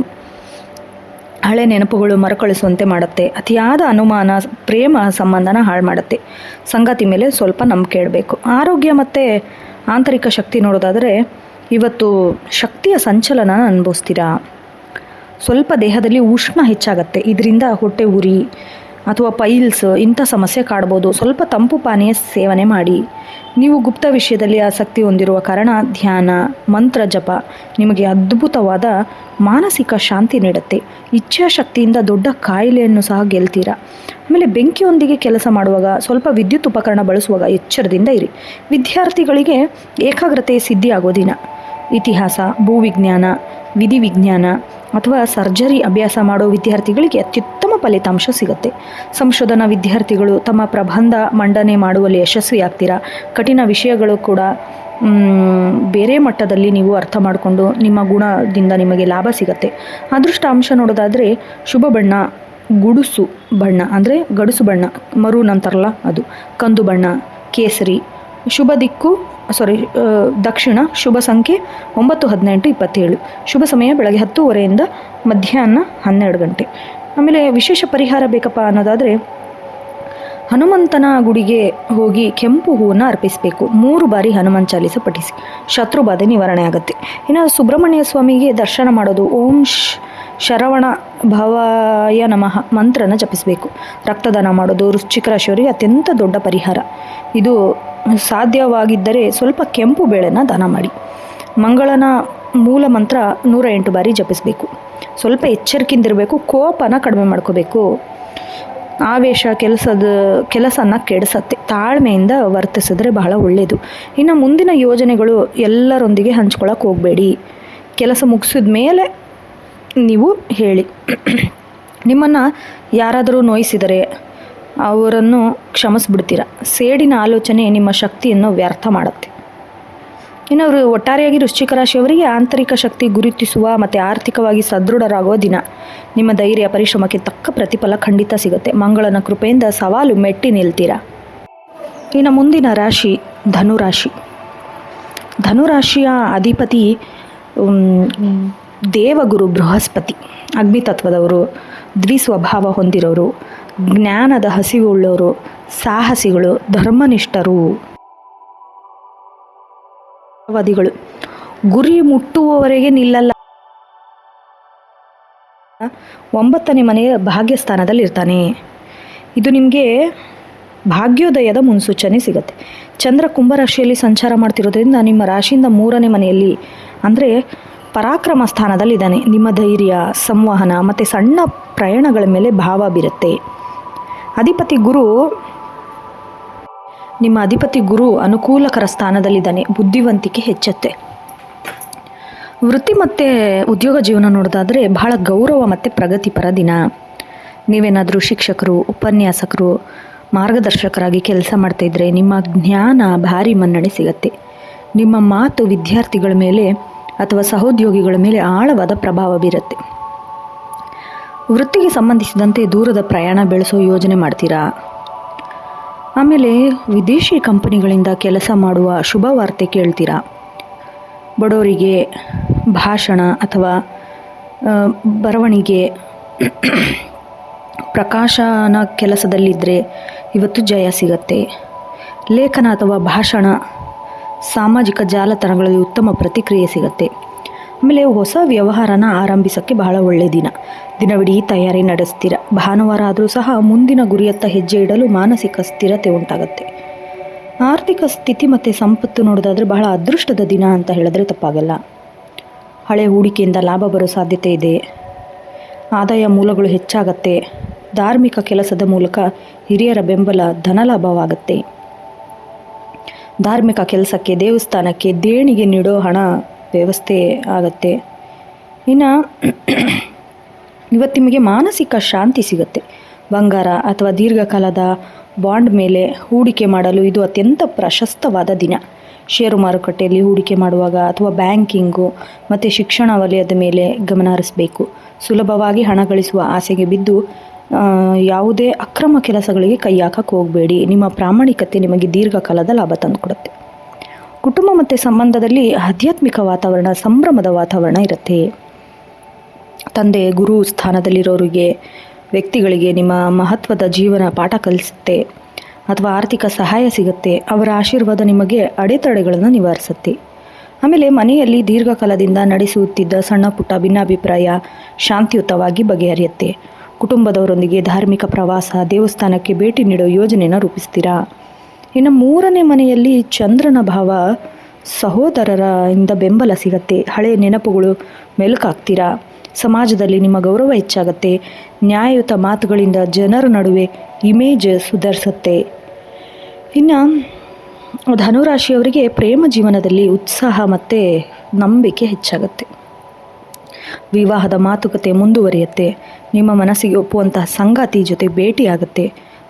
ಹಳೆ ನೆನಪುಗಳು ಮರುಕಳಿಸುವಂತೆ ಮಾಡುತ್ತೆ. ಅತಿಯಾದ ಅನುಮಾನ ಪ್ರೇಮ ಸಂಬಂಧನ ಹಾಳು ಮಾಡುತ್ತೆ. ಸಂಗಾತಿ ಮೇಲೆ ಸ್ವಲ್ಪ ನಂಬಿಕೆ ಇಡಬೇಕು. ಆರೋಗ್ಯ ಮತ್ತು ಆಂತರಿಕ ಶಕ್ತಿ ನೋಡೋದಾದರೆ ಇವತ್ತು ಶಕ್ತಿಯ ಸಂಚಲನ ಅನುಭವಿಸ್ತೀರಾ. ಸ್ವಲ್ಪ ದೇಹದಲ್ಲಿ ಉಷ್ಣ ಹೆಚ್ಚಾಗತ್ತೆ. ಇದರಿಂದ ಹೊಟ್ಟೆ ಉರಿ ಅಥವಾ ಪೈಲ್ಸ್ ಇಂಥ ಸಮಸ್ಯೆ ಕಾಡ್ಬೋದು. ಸ್ವಲ್ಪ ತಂಪು ಪಾನೀಯ ಸೇವನೆ ಮಾಡಿ. ನೀವು ಗುಪ್ತ ವಿಷಯದಲ್ಲಿ ಆಸಕ್ತಿ ಹೊಂದಿರುವ ಕಾರಣ ಧ್ಯಾನ, ಮಂತ್ರ ಜಪ ನಿಮಗೆ ಅದ್ಭುತವಾದ ಮಾನಸಿಕ ಶಾಂತಿ ನೀಡುತ್ತೆ. ಇಚ್ಛಾಶಕ್ತಿಯಿಂದ ದೊಡ್ಡ ಕಾಯಿಲೆಯನ್ನು ಸಹ ಗೆಲ್ತೀರಾ. ಆಮೇಲೆ ಬೆಂಕಿಯೊಂದಿಗೆ ಕೆಲಸ ಮಾಡುವಾಗ, ಸ್ವಲ್ಪ ವಿದ್ಯುತ್ ಉಪಕರಣ ಬಳಸುವಾಗ ಎಚ್ಚರದಿಂದ ಇರಿ. ವಿದ್ಯಾರ್ಥಿಗಳಿಗೆ ಏಕಾಗ್ರತೆ ಸಿದ್ಧಿಯಾಗೋ ದಿನ. ಇತಿಹಾಸ, ಭೂವಿಜ್ಞಾನ, ವಿಧಿವಿಜ್ಞಾನ ಅಥವಾ ಸರ್ಜರಿ ಅಭ್ಯಾಸ ಮಾಡೋ ವಿದ್ಯಾರ್ಥಿಗಳಿಗೆ ಅತ್ಯುತ್ತಮ ಫಲಿತಾಂಶ ಸಿಗುತ್ತೆ. ಸಂಶೋಧನಾ ವಿದ್ಯಾರ್ಥಿಗಳು ತಮ್ಮ ಪ್ರಬಂಧ ಮಂಡನೆ ಮಾಡುವಲ್ಲಿ ಯಶಸ್ವಿಯಾಗ್ತೀರಾ. ಕಠಿಣ ವಿಷಯಗಳು ಕೂಡ ಬೇರೆ ಮಟ್ಟದಲ್ಲಿ ನೀವು ಅರ್ಥ ಮಾಡಿಕೊಂಡು ನಿಮ್ಮ ಗುಣದಿಂದ ನಿಮಗೆ ಲಾಭ ಸಿಗುತ್ತೆ. ಅದೃಷ್ಟ ಅಂಶ ನೋಡೋದಾದರೆ ಶುಭ ಬಣ್ಣ ಗುಡುಸು ಬಣ್ಣ, ಅಂದರೆ ಗಡುಸು ಬಣ್ಣ, ಮರೂನ್ ಅಂತಾರಲ್ಲ ಅದು, ಕಂದು ಬಣ್ಣ, ಕೇಸರಿ, ಶುಭ ದಿಕ್ಕು ದಕ್ಷಿಣ. ಶುಭ ಸಂಖ್ಯೆ 9, 18, 27. ಶುಭ ಸಮಯ ಬೆಳಗ್ಗೆ 10:30 ಮಧ್ಯಾಹ್ನ 12 ಗಂಟೆ. ಆಮೇಲೆ ವಿಶೇಷ ಪರಿಹಾರ ಬೇಕಪ್ಪ ಅನ್ನೋದಾದರೆ ಹನುಮಂತನ ಗುಡಿಗೆ ಹೋಗಿ ಕೆಂಪು ಹೂವನ್ನು ಅರ್ಪಿಸಬೇಕು. 3 ಬಾರಿ ಹನುಮಾನ್ ಚಾಲೀಸ ಪಠಿಸಿ, ಶತ್ರು ಬಾಧೆ ನಿವಾರಣೆ ಆಗುತ್ತೆ. ಇನ್ನು ಸುಬ್ರಹ್ಮಣ್ಯ ಸ್ವಾಮಿಗೆ ದರ್ಶನ ಮಾಡೋದು. ಓಂ ಶರವಣ ಭವಾಯ ನಮಃ ಮಂತ್ರನ ಜಪಿಸಬೇಕು. ರಕ್ತದಾನ ಮಾಡೋದು ವೃಶ್ಚಿಕ ರಾಶಿಯವರಿಗೆ ಅತ್ಯಂತ ದೊಡ್ಡ ಪರಿಹಾರ. ಇದು ಸಾಧ್ಯವಾಗಿದ್ದರೆ ಸ್ವಲ್ಪ ಕೆಂಪು ಬೇಳೆನ ದಾನ ಮಾಡಿ. ಮಂಗಳನ ಮೂಲ ಮಂತ್ರ 108 ಬಾರಿ ಜಪಿಸಬೇಕು. ಸ್ವಲ್ಪ ಎಚ್ಚರಿಕೆಯಿಂದಿರಬೇಕು. ಕೋಪನ ಕಡಿಮೆ ಮಾಡ್ಕೋಬೇಕು. ಆವೇಶ ಕೆಲಸನ ಕೆಡಿಸತ್ತೆ. ತಾಳ್ಮೆಯಿಂದ ವರ್ತಿಸಿದ್ರೆ ಬಹಳ ಒಳ್ಳೆಯದು. ಇನ್ನು ಮುಂದಿನ ಯೋಜನೆಗಳು ಎಲ್ಲರೊಂದಿಗೆ ಹಂಚ್ಕೊಳ್ಳೋಕೆ ಹೋಗಬೇಡಿ. ಕೆಲಸ ಮುಗಿಸಿದ ಮೇಲೆ ನೀವು ಹೇಳಿ. ನಿಮ್ಮನ್ನು ಯಾರಾದರೂ ನೋಯಿಸಿದರೆ ಅವರನ್ನು ಕ್ಷಮಿಸ್ಬಿಡ್ತೀರ. ಸೇಡಿನ ಆಲೋಚನೆ ನಿಮ್ಮ ಶಕ್ತಿಯನ್ನು ವ್ಯರ್ಥ ಮಾಡುತ್ತೆ. ಇನ್ನು ಅವರು ಒಟ್ಟಾರೆಯಾಗಿ ವೃಶ್ಚಿಕ ರಾಶಿಯವರಿಗೆ ಆಂತರಿಕ ಶಕ್ತಿ ಗುರುತಿಸುವ ಮತ್ತು ಆರ್ಥಿಕವಾಗಿ ಸದೃಢರಾಗುವ ದಿನ. ನಿಮ್ಮ ಧೈರ್ಯ ಪರಿಶ್ರಮಕ್ಕೆ ತಕ್ಕ ಪ್ರತಿಫಲ ಖಂಡಿತ ಸಿಗುತ್ತೆ. ಮಂಗಳನ ಕೃಪೆಯಿಂದ ಸವಾಲು ಮೆಟ್ಟಿ ನಿಲ್ತೀರ. ಇನ್ನು ಮುಂದಿನ ರಾಶಿ ಧನುರಾಶಿ. ಧನುರಾಶಿಯ ಅಧಿಪತಿ ದೇವಗುರು ಬೃಹಸ್ಪತಿ. ಅಗ್ನಿತತ್ವದವರು, ದ್ವಿಸ್ವಭಾವ ಹೊಂದಿರೋರು, ಜ್ಞಾನದ ಹಸಿವುಳ್ಳವರು, ಸಾಹಸಿಗಳು, ಧರ್ಮನಿಷ್ಠರು, ವಾದಿಗಳು. ಗುರಿ ಮುಟ್ಟುವವರೆಗೆ ನಿಲ್ಲಲ್ಲ. 9ನೇ ಮನೆಯ ಭಾಗ್ಯಸ್ಥಾನದಲ್ಲಿ ಇರ್ತಾನೆ. ಇದು ನಿಮಗೆ ಭಾಗ್ಯೋದಯದ ಮುನ್ಸೂಚನೆ ಸಿಗುತ್ತೆ. ಚಂದ್ರ ಕುಂಭರಾಶಿಯಲ್ಲಿ ಸಂಚಾರ ಮಾಡ್ತಿರೋದ್ರಿಂದ ನಿಮ್ಮ ರಾಶಿಯಿಂದ 3ನೇ ಮನೆಯಲ್ಲಿ ಅಂದರೆ ಪರಾಕ್ರಮ ಸ್ಥಾನದಲ್ಲಿದ್ದಾನೆ. ನಿಮ್ಮ ಧೈರ್ಯ, ಸಂವಹನ ಮತ್ತು ಸಣ್ಣ ಪ್ರಯಾಣಗಳ ಮೇಲೆ ಭಾವ ಬೀರುತ್ತೆ. ನಿಮ್ಮ ಅಧಿಪತಿ ಗುರು ಅನುಕೂಲಕರ ಸ್ಥಾನದಲ್ಲಿದ್ದಾನೆ. ಬುದ್ಧಿವಂತಿಕೆ ಹೆಚ್ಚುತ್ತೆ. ವೃತ್ತಿ ಮತ್ತು ಉದ್ಯೋಗ ಜೀವನ ನೋಡೋದಾದರೆ ಬಹಳ ಗೌರವ ಮತ್ತು ಪ್ರಗತಿಪರ ದಿನ. ನೀವೇನಾದರೂ ಶಿಕ್ಷಕರು, ಉಪನ್ಯಾಸಕರು, ಮಾರ್ಗದರ್ಶಕರಾಗಿ ಕೆಲಸ ಮಾಡ್ತಾಯಿದ್ರೆ ನಿಮ್ಮ ಜ್ಞಾನ ಭಾರಿ ಮನ್ನಣೆ ಸಿಗತ್ತೆ. ನಿಮ್ಮ ಮಾತು ವಿದ್ಯಾರ್ಥಿಗಳ ಮೇಲೆ ಅಥವಾ ಸಹೋದ್ಯೋಗಿಗಳ ಮೇಲೆ ಆಳವಾದ ಪ್ರಭಾವ ಬೀರುತ್ತೆ. ವೃತ್ತಿಗೆ ಸಂಬಂಧಿಸಿದಂತೆ ದೂರದ ಪ್ರಯಾಣ ಬೆಳೆಸೋ ಯೋಜನೆ ಮಾಡ್ತೀರಾ. ಆಮೇಲೆ ವಿದೇಶಿ ಕಂಪನಿಗಳಿಂದ ಕೆಲಸ ಮಾಡುವ ಶುಭ ವಾರ್ತೆ ಕೇಳ್ತೀರಾ. ಬಡವರಿಗೆ ಭಾಷಣ ಅಥವಾ ಬರವಣಿಗೆ, ಪ್ರಕಾಶನ ಕೆಲಸದಲ್ಲಿದ್ದರೆ ಇವತ್ತು ಜಯ ಸಿಗತ್ತೆ. ಲೇಖನ ಅಥವಾ ಭಾಷಣ, ಸಾಮಾಜಿಕ ಜಾಲತಾಣಗಳಲ್ಲಿ ಉತ್ತಮ ಪ್ರತಿಕ್ರಿಯೆ ಸಿಗತ್ತೆ. ಆಮೇಲೆ ಹೊಸ ವ್ಯವಹಾರನ ಆರಂಭಿಸೋಕ್ಕೆ ಬಹಳ ಒಳ್ಳೆಯ ದಿನ. ದಿನವಿಡೀ ತಯಾರಿ ನಡೆಸ್ತೀರ. ಭಾನುವಾರ ಆದರೂ ಸಹ ಮುಂದಿನ ಗುರಿಯತ್ತ ಹೆಜ್ಜೆ ಇಡಲು ಮಾನಸಿಕ ಸ್ಥಿರತೆ ಉಂಟಾಗುತ್ತೆ. ಆರ್ಥಿಕ ಸ್ಥಿತಿ ಮತ್ತು ಸಂಪತ್ತು ನೋಡೋದಾದರೆ ಬಹಳ ಅದೃಷ್ಟದ ದಿನ ಅಂತ ಹೇಳಿದ್ರೆ ತಪ್ಪಾಗಲ್ಲ. ಹಳೆ ಹೂಡಿಕೆಯಿಂದ ಲಾಭ ಬರೋ ಸಾಧ್ಯತೆ ಇದೆ. ಆದಾಯ ಮೂಲಗಳು ಹೆಚ್ಚಾಗತ್ತೆ. ಧಾರ್ಮಿಕ ಕೆಲಸದ ಮೂಲಕ ಹಿರಿಯರ ಬೆಂಬಲ, ಧನಲಾಭವಾಗುತ್ತೆ. ಧಾರ್ಮಿಕ ಕೆಲಸಕ್ಕೆ, ದೇವಸ್ಥಾನಕ್ಕೆ ದೇಣಿಗೆ ನೀಡೋ ಹಣ ವ್ಯವಸ್ಥೆ ಆಗತ್ತೆ. ಇನ್ನು ಇವತ್ತು ನಿಮಗೆ ಮಾನಸಿಕ ಶಾಂತಿ ಸಿಗುತ್ತೆ. ಬಂಗಾರ ಅಥವಾ ದೀರ್ಘಕಾಲದ ಬಾಂಡ್ ಮೇಲೆ ಹೂಡಿಕೆ ಮಾಡಲು ಇದು ಅತ್ಯಂತ ಪ್ರಶಸ್ತವಾದ ದಿನ. ಷೇರು ಮಾರುಕಟ್ಟೆಯಲ್ಲಿ ಹೂಡಿಕೆ ಮಾಡುವಾಗ ಅಥವಾ ಬ್ಯಾಂಕಿಂಗು ಮತ್ತು ಶಿಕ್ಷಣ ವಲಯದ ಮೇಲೆ ಗಮನ ಹರಿಸಬೇಕು. ಸುಲಭವಾಗಿ ಹಣ ಗಳಿಸುವ ಆಸೆಗೆ ಬಿದ್ದು ಯಾವುದೇ ಅಕ್ರಮ ಕೆಲಸಗಳಿಗೆ ಕೈ ಹಾಕಕ್ಕೆ ಹೋಗಬೇಡಿ. ನಿಮ್ಮ ಪ್ರಾಮಾಣಿಕತೆ ನಿಮಗೆ ದೀರ್ಘಕಾಲದ ಲಾಭ ತಂದುಕೊಡುತ್ತೆ. ಕುಟುಂಬ ಮತ್ತು ಸಂಬಂಧದಲ್ಲಿ ಆಧ್ಯಾತ್ಮಿಕ ವಾತಾವರಣ, ಸಂಭ್ರಮದ ವಾತಾವರಣ ಇರುತ್ತೆ. ತಂದೆ, ಗುರು ಸ್ಥಾನದಲ್ಲಿರೋರಿಗೆ ವ್ಯಕ್ತಿಗಳಿಗೆ ನಿಮ್ಮ ಮಹತ್ವದ ಜೀವನ ಪಾಠ ಕಲಿಸುತ್ತೆ ಅಥವಾ ಆರ್ಥಿಕ ಸಹಾಯ ಸಿಗುತ್ತೆ. ಅವರ ಆಶೀರ್ವಾದ ನಿಮಗೆ ಅಡೆತಡೆಗಳನ್ನು ನಿವಾರಿಸುತ್ತೆ. ಆಮೇಲೆ ಮನೆಯಲ್ಲಿ ದೀರ್ಘಕಾಲದಿಂದ ನಡೆಸುತ್ತಿದ್ದ ಸಣ್ಣ ಪುಟ್ಟ ಭಿನ್ನಾಭಿಪ್ರಾಯ ಶಾಂತಿಯುತವಾಗಿ ಬಗೆಹರಿಯುತ್ತೆ. ಕುಟುಂಬದವರೊಂದಿಗೆ ಧಾರ್ಮಿಕ ಪ್ರವಾಸ, ದೇವಸ್ಥಾನಕ್ಕೆ ಭೇಟಿ ನೀಡೋ ಯೋಜನೆಯನ್ನು ರೂಪಿಸ್ತೀರಾ. ಇನ್ನು 3ನೇ ಮನೆಯಲ್ಲಿ ಚಂದ್ರನ ಭಾವ, ಸಹೋದರರಿಂದ ಬೆಂಬಲ ಸಿಗತ್ತೆ. ಹಳೆಯ ನೆನಪುಗಳು ಮೆಲುಕಾಗ್ತೀರಾ. ಸಮಾಜದಲ್ಲಿ ನಿಮ್ಮ ಗೌರವ ಹೆಚ್ಚಾಗುತ್ತೆ. ನ್ಯಾಯಯುತ ಮಾತುಗಳಿಂದ ಜನರ ನಡುವೆ ಇಮೇಜ್ ಸುಧಾರಿಸುತ್ತೆ. ಇನ್ನು ಧನುರಾಶಿಯವರಿಗೆ ಪ್ರೇಮ ಜೀವನದಲ್ಲಿ ಉತ್ಸಾಹ ಮತ್ತು ನಂಬಿಕೆ ಹೆಚ್ಚಾಗುತ್ತೆ. ವಿವಾಹದ ಮಾತುಕತೆ ಮುಂದುವರಿಯುತ್ತೆ. ನಿಮ್ಮ ಮನಸ್ಸಿಗೆ ಒಪ್ಪುವಂತಹ ಸಂಗಾತಿ ಜೊತೆ ಭೇಟಿಯಾಗುತ್ತೆ.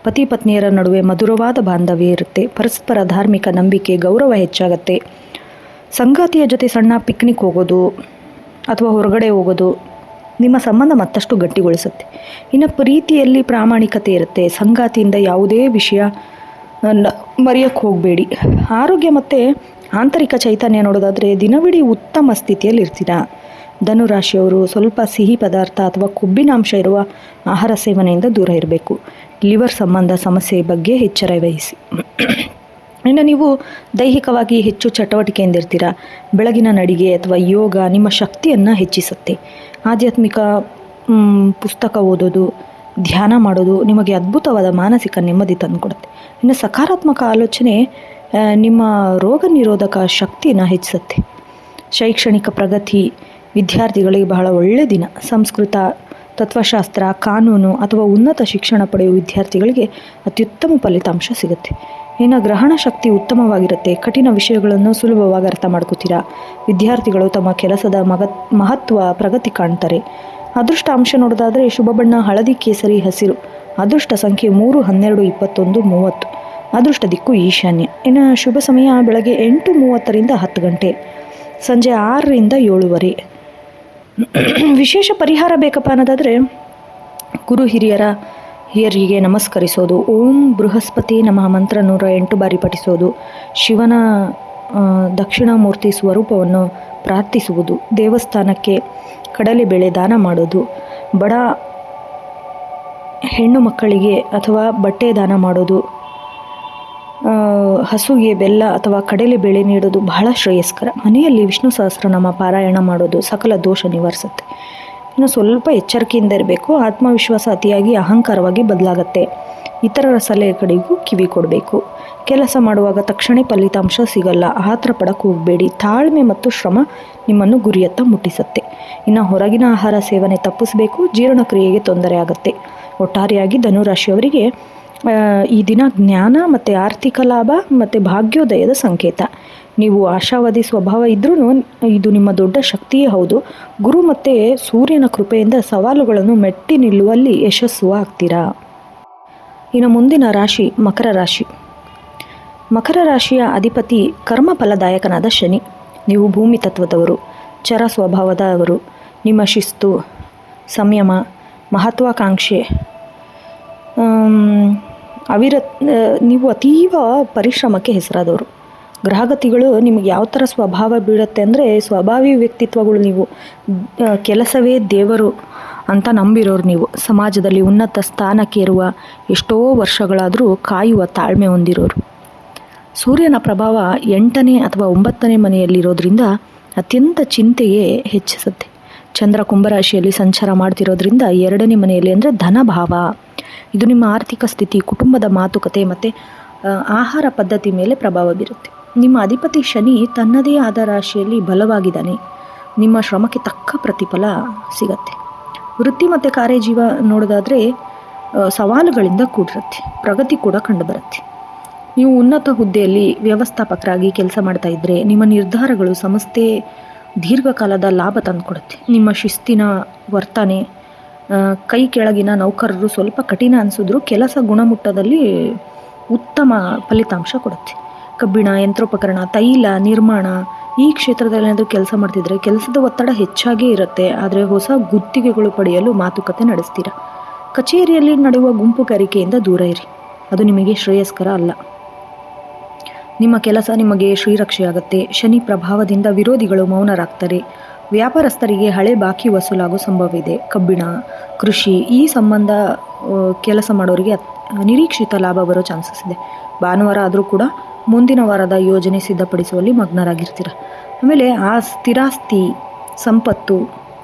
ಪತಿ ಪತ್ನಿಯರ ನಡುವೆ ಮಧುರವಾದ ಬಾಂಧವ್ಯ ಇರುತ್ತೆ. ಪರಸ್ಪರ ಧಾರ್ಮಿಕ ನಂಬಿಕೆ, ಗೌರವ ಹೆಚ್ಚಾಗುತ್ತೆ. ಸಂಗಾತಿಯ ಜೊತೆ ಸಣ್ಣ ಪಿಕ್ನಿಕ್ ಹೋಗೋದು ಅಥವಾ ಹೊರಗಡೆ ಹೋಗೋದು ನಿಮ್ಮ ಸಂಬಂಧ ಮತ್ತಷ್ಟು ಗಟ್ಟಿಗೊಳಿಸುತ್ತೆ. ಇನ್ನು ಪ್ರೀತಿಯಲ್ಲಿ ಪ್ರಾಮಾಣಿಕತೆ ಇರುತ್ತೆ. ಸಂಗಾತಿಯಿಂದ ಯಾವುದೇ ವಿಷಯ ಮರೆಯೋಕ್ಕೆ ಹೋಗಬೇಡಿ. ಆರೋಗ್ಯ ಮತ್ತು ಆಂತರಿಕ ಚೈತನ್ಯ ನೋಡೋದಾದರೆ ದಿನವಿಡೀ ಉತ್ತಮ ಸ್ಥಿತಿಯಲ್ಲಿ ಇರ್ತೀರಾ. ಧನುರಾಶಿಯವರು ಸ್ವಲ್ಪ ಸಿಹಿ ಪದಾರ್ಥ ಅಥವಾ ಕೊಬ್ಬಿನಾಂಶ ಇರುವ ಆಹಾರ ಸೇವನೆಯಿಂದ ದೂರ ಇರಬೇಕು. ಲಿವರ್ ಸಂಬಂಧ ಸಮಸ್ಯೆ ಬಗ್ಗೆ ಎಚ್ಚರ ವಹಿಸಿ. ಇನ್ನು ನೀವು ದೈಹಿಕವಾಗಿ ಹೆಚ್ಚು ಚಟುವಟಿಕೆಯಿಂದ ಇರ್ತೀರ. ಬೆಳಗಿನ ನಡಿಗೆ ಅಥವಾ ಯೋಗ ನಿಮ್ಮ ಶಕ್ತಿಯನ್ನು ಹೆಚ್ಚಿಸುತ್ತೆ. ಆಧ್ಯಾತ್ಮಿಕ ಪುಸ್ತಕ ಓದೋದು, ಧ್ಯಾನ ಮಾಡೋದು ನಿಮಗೆ ಅದ್ಭುತವಾದ ಮಾನಸಿಕ ನೆಮ್ಮದಿ ತಂದುಕೊಡುತ್ತೆ. ಇನ್ನು ಸಕಾರಾತ್ಮಕ ಆಲೋಚನೆ ನಿಮ್ಮ ರೋಗ ನಿರೋಧಕ ಶಕ್ತಿನ ಹೆಚ್ಚಿಸುತ್ತೆ. ಶೈಕ್ಷಣಿಕ ಪ್ರಗತಿ ವಿದ್ಯಾರ್ಥಿಗಳಿಗೆ ಬಹಳ ಒಳ್ಳೆಯ ದಿನ. ಸಂಸ್ಕೃತ, ತತ್ವಶಾಸ್ತ್ರ, ಕಾನೂನು ಅಥವಾ ಉನ್ನತ ಶಿಕ್ಷಣ ಪಡೆಯುವ ವಿದ್ಯಾರ್ಥಿಗಳಿಗೆ ಅತ್ಯುತ್ತಮ ಫಲಿತಾಂಶ ಸಿಗುತ್ತೆ. ಇನ್ನು ಗ್ರಹಣ ಶಕ್ತಿ ಉತ್ತಮವಾಗಿರುತ್ತೆ. ಕಠಿಣ ವಿಷಯಗಳನ್ನು ಸುಲಭವಾಗಿ ಅರ್ಥ ಮಾಡ್ಕೋತೀರಾ. ವಿದ್ಯಾರ್ಥಿಗಳು ತಮ್ಮ ಕೆಲಸದ ಮಹತ್ವ ಪ್ರಗತಿ ಕಾಣ್ತಾರೆ. ಅದೃಷ್ಟ ಅಂಶ ನೋಡೋದಾದರೆ ಶುಭ ಬಣ್ಣ ಹಳದಿ, ಕೇಸರಿ, ಹಸಿರು. ಅದೃಷ್ಟ ಸಂಖ್ಯೆ 3, 12, 21, 30. ಅದೃಷ್ಟ ದಿಕ್ಕು ಈಶಾನ್ಯ. ಇನ್ನು ಶುಭ ಸಮಯ ಬೆಳಗ್ಗೆ 8:30ರಿಂದ 10 ಗಂಟೆ, ಸಂಜೆ 6ರಿಂದ 7:30. ವಿಶೇಷ ಪರಿಹಾರ ಬೇಕಪ್ಪ ಅನ್ನೋದಾದರೆ ಗುರು ಹಿರಿಯರಿಗೆ ನಮಸ್ಕರಿಸೋದು, ಓಂ ಬೃಹಸ್ಪತಿ ನಮಃ ಮಂತ್ರ 108 ಬಾರಿ ಪಠಿಸೋದು, ಶಿವನ ದಕ್ಷಿಣಾಮೂರ್ತಿ ಸ್ವರೂಪವನ್ನು ಪ್ರಾರ್ಥಿಸುವುದು, ದೇವಸ್ಥಾನಕ್ಕೆ ಕಡಲೆಬೇಳೆ ದಾನ ಮಾಡೋದು, ಬಡ ಹೆಣ್ಣು ಮಕ್ಕಳಿಗೆ ಅಥವಾ ಬಟ್ಟೆ ದಾನ ಮಾಡೋದು, ಹಸುಗೆ ಬೆಲ್ಲ ಅಥವಾ ಕಡಲೆಬೇಳೆ ನೀಡೋದು ಬಹಳ ಶ್ರೇಯಸ್ಕರ. ಮನೆಯಲ್ಲಿ ವಿಷ್ಣು ಸಹಸ್ರನಾಮ ಪಾರಾಯಣ ಮಾಡೋದು ಸಕಲ ದೋಷ ನಿವಾರಿಸುತ್ತೆ. ಇನ್ನು ಸ್ವಲ್ಪ ಎಚ್ಚರಿಕೆಯಿಂದ ಇರಬೇಕು. ಆತ್ಮವಿಶ್ವಾಸ ಅತಿಯಾಗಿ ಅಹಂಕಾರವಾಗಿ ಬದಲಾಗತ್ತೆ. ಇತರರ ಸಲಹೆ ಕಡೆಗೂ ಕಿವಿ ಕೊಡಬೇಕು. ಕೆಲಸ ಮಾಡುವಾಗ ತಕ್ಷಣ ಫಲಿತಾಂಶ ಸಿಗಲ್ಲ, ಆತರ ಪಡಕ್ಕೆ ಹೋಗಬೇಡಿ. ತಾಳ್ಮೆ ಮತ್ತು ಶ್ರಮ ನಿಮ್ಮನ್ನು ಗುರಿಯತ್ತ ಮುಟ್ಟಿಸುತ್ತೆ. ಇನ್ನು ಹೊರಗಿನ ಆಹಾರ ಸೇವನೆ ತಪ್ಪಿಸಬೇಕು. ಜೀರ್ಣಕ್ರಿಯೆಗೆ ತೊಂದರೆ ಆಗುತ್ತೆ. ಒಟ್ಟಾರೆಯಾಗಿ ಧನುರಾಶಿಯವರಿಗೆ ಈ ದಿನ ಜ್ಞಾನ ಮತ್ತು ಆರ್ಥಿಕ ಲಾಭ ಮತ್ತು ಭಾಗ್ಯೋದಯದ ಸಂಕೇತ. ನೀವು ಆಶಾವಾದಿ ಸ್ವಭಾವ ಇದ್ರೂ ಇದು ನಿಮ್ಮ ದೊಡ್ಡ ಶಕ್ತಿಯೇ ಹೌದು. ಗುರು ಮತ್ತು ಸೂರ್ಯನ ಕೃಪೆಯಿಂದ ಸವಾಲುಗಳನ್ನು ಮೆಟ್ಟಿ ನಿಲ್ಲುವಲ್ಲಿ ಯಶಸ್ಸು ಆಗ್ತೀರಾ. ಇನ್ನು ಮುಂದಿನ ರಾಶಿ ಮಕರ ರಾಶಿ. ಮಕರ ರಾಶಿಯ ಅಧಿಪತಿ ಕರ್ಮ ಫಲದಾಯಕನಾದ ಶನಿ. ನೀವು ಭೂಮಿ ತತ್ವದವರು, ಚರ ಸ್ವಭಾವದವರು. ನಿಮ್ಮ ಶಿಸ್ತು, ಸಂಯಮ, ಮಹತ್ವಾಕಾಂಕ್ಷೆ, ನೀವು ಅತೀವ ಪರಿಶ್ರಮಕ್ಕೆ ಹೆಸರಾದವರು. ಗ್ರಹಗತಿಗಳು ನಿಮಗೆ ಯಾವ ಥರ ಸ್ವಭಾವ ಬೀಳುತ್ತೆ ಅಂದರೆ ಸ್ವಭಾವಿ ವ್ಯಕ್ತಿತ್ವಗಳು. ನೀವು ಕೆಲಸವೇ ದೇವರು ಅಂತ ನಂಬಿರೋರು. ನೀವು ಸಮಾಜದಲ್ಲಿ ಉನ್ನತ ಸ್ಥಾನಕ್ಕೇರುವ ಎಷ್ಟೋ ವರ್ಷಗಳಾದರೂ ಕಾಯುವ ತಾಳ್ಮೆ ಹೊಂದಿರೋರು. ಸೂರ್ಯನ ಪ್ರಭಾವ 8ನೇ ಅಥವಾ 9ನೇ ಮನೆಯಲ್ಲಿರೋದ್ರಿಂದ ಅತ್ಯಂತ ಚಿಂತೆಯೇ ಹೆಚ್ಚಿಸುತ್ತೆ. ಚಂದ್ರ ಕುಂಭರಾಶಿಯಲ್ಲಿ ಸಂಚಾರ ಮಾಡ್ತಿರೋದ್ರಿಂದ 2ನೇ ಮನೆಯಲ್ಲಿ ಅಂದರೆ ಧನಭಾವ. ಇದು ನಿಮ್ಮ ಆರ್ಥಿಕ ಸ್ಥಿತಿ, ಕುಟುಂಬದ ಮಾತುಕತೆ ಮತ್ತು ಆಹಾರ ಪದ್ಧತಿ ಮೇಲೆ ಪ್ರಭಾವ ಬೀರುತ್ತೆ. ನಿಮ್ಮ ಅಧಿಪತಿ ಶನಿ ತನ್ನದೇ ಆದ ರಾಶಿಯಲ್ಲಿ ಬಲವಾಗಿದ್ದಾನೆ. ನಿಮ್ಮ ಶ್ರಮಕ್ಕೆ ತಕ್ಕ ಪ್ರತಿಫಲ ಸಿಗತ್ತೆ. ವೃತ್ತಿ ಮತ್ತು ಕಾರ್ಯಜೀವ ನೋಡೋದಾದರೆ ಸವಾಲುಗಳಿಂದ ಕೂಡಿರುತ್ತೆ. ಪ್ರಗತಿ ಕೂಡ ಕಂಡುಬರುತ್ತೆ. ನೀವು ಉನ್ನತ ಹುದ್ದೆಯಲ್ಲಿ ವ್ಯವಸ್ಥಾಪಕರಾಗಿ ಕೆಲಸ ಮಾಡ್ತಾ ಇದ್ದರೆ ನಿಮ್ಮ ನಿರ್ಧಾರಗಳು ಸಂಸ್ಥೆ ದೀರ್ಘಕಾಲದ ಲಾಭ ತಂದುಕೊಡುತ್ತೆ. ನಿಮ್ಮ ಶಿಸ್ತಿನ ವರ್ತನೆ ಕೈ ಕೆಳಗಿನ ನೌಕರರು ಸ್ವಲ್ಪ ಕಠಿಣ ಅನಿಸಿದ್ರು ಕೆಲಸ ಗುಣಮಟ್ಟದಲ್ಲಿ ಉತ್ತಮ ಫಲಿತಾಂಶ ಕೊಡುತ್ತೆ. ಕಬ್ಬಿಣ, ಯಂತ್ರೋಪಕರಣ, ತೈಲ, ನಿರ್ಮಾಣ ಈ ಕ್ಷೇತ್ರದಲ್ಲಿ ಏನಾದರೂ ಕೆಲಸ ಮಾಡ್ತಿದ್ರೆ ಕೆಲಸದ ಒತ್ತಡ ಹೆಚ್ಚಾಗೇ ಇರುತ್ತೆ. ಆದರೆ ಹೊಸ ಗುತ್ತಿಗೆಗಳು ಪಡೆಯಲು ಮಾತುಕತೆ ನಡೆಸ್ತೀರಾ. ಕಚೇರಿಯಲ್ಲಿ ನಡೆಯುವ ಗುಂಪುಗಾರಿಕೆಯಿಂದ ದೂರ ಇರಿ, ಅದು ನಿಮಗೆ ಶ್ರೇಯಸ್ಕರ ಅಲ್ಲ. ನಿಮ್ಮ ಕೆಲಸ ನಿಮಗೆ ಶ್ರೀರಕ್ಷೆಯಾಗುತ್ತೆ. ಶನಿ ಪ್ರಭಾವದಿಂದ ವಿರೋಧಿಗಳು ಮೌನರಾಗ್ತಾರೆ. ವ್ಯಾಪಾರಸ್ಥರಿಗೆ ಹಳೆ ಬಾಕಿ ವಸೂಲಾಗೋ ಸಂಭವ ಇದೆ. ಕಬ್ಬಿಣ, ಕೃಷಿ ಈ ಸಂಬಂಧ ಕೆಲಸ ಮಾಡೋರಿಗೆ ನಿರೀಕ್ಷಿತ ಲಾಭ ಬರೋ ಚಾನ್ಸಸ್ ಇದೆ. ಭಾನುವಾರ ಆದರೂ ಕೂಡ ಮುಂದಿನ ವಾರದ ಯೋಜನೆ ಸಿದ್ಧಪಡಿಸುವಲ್ಲಿ ಮಗ್ನರಾಗಿರ್ತೀರ. ಆಮೇಲೆ ಆ ಸ್ಥಿರಾಸ್ತಿ, ಸಂಪತ್ತು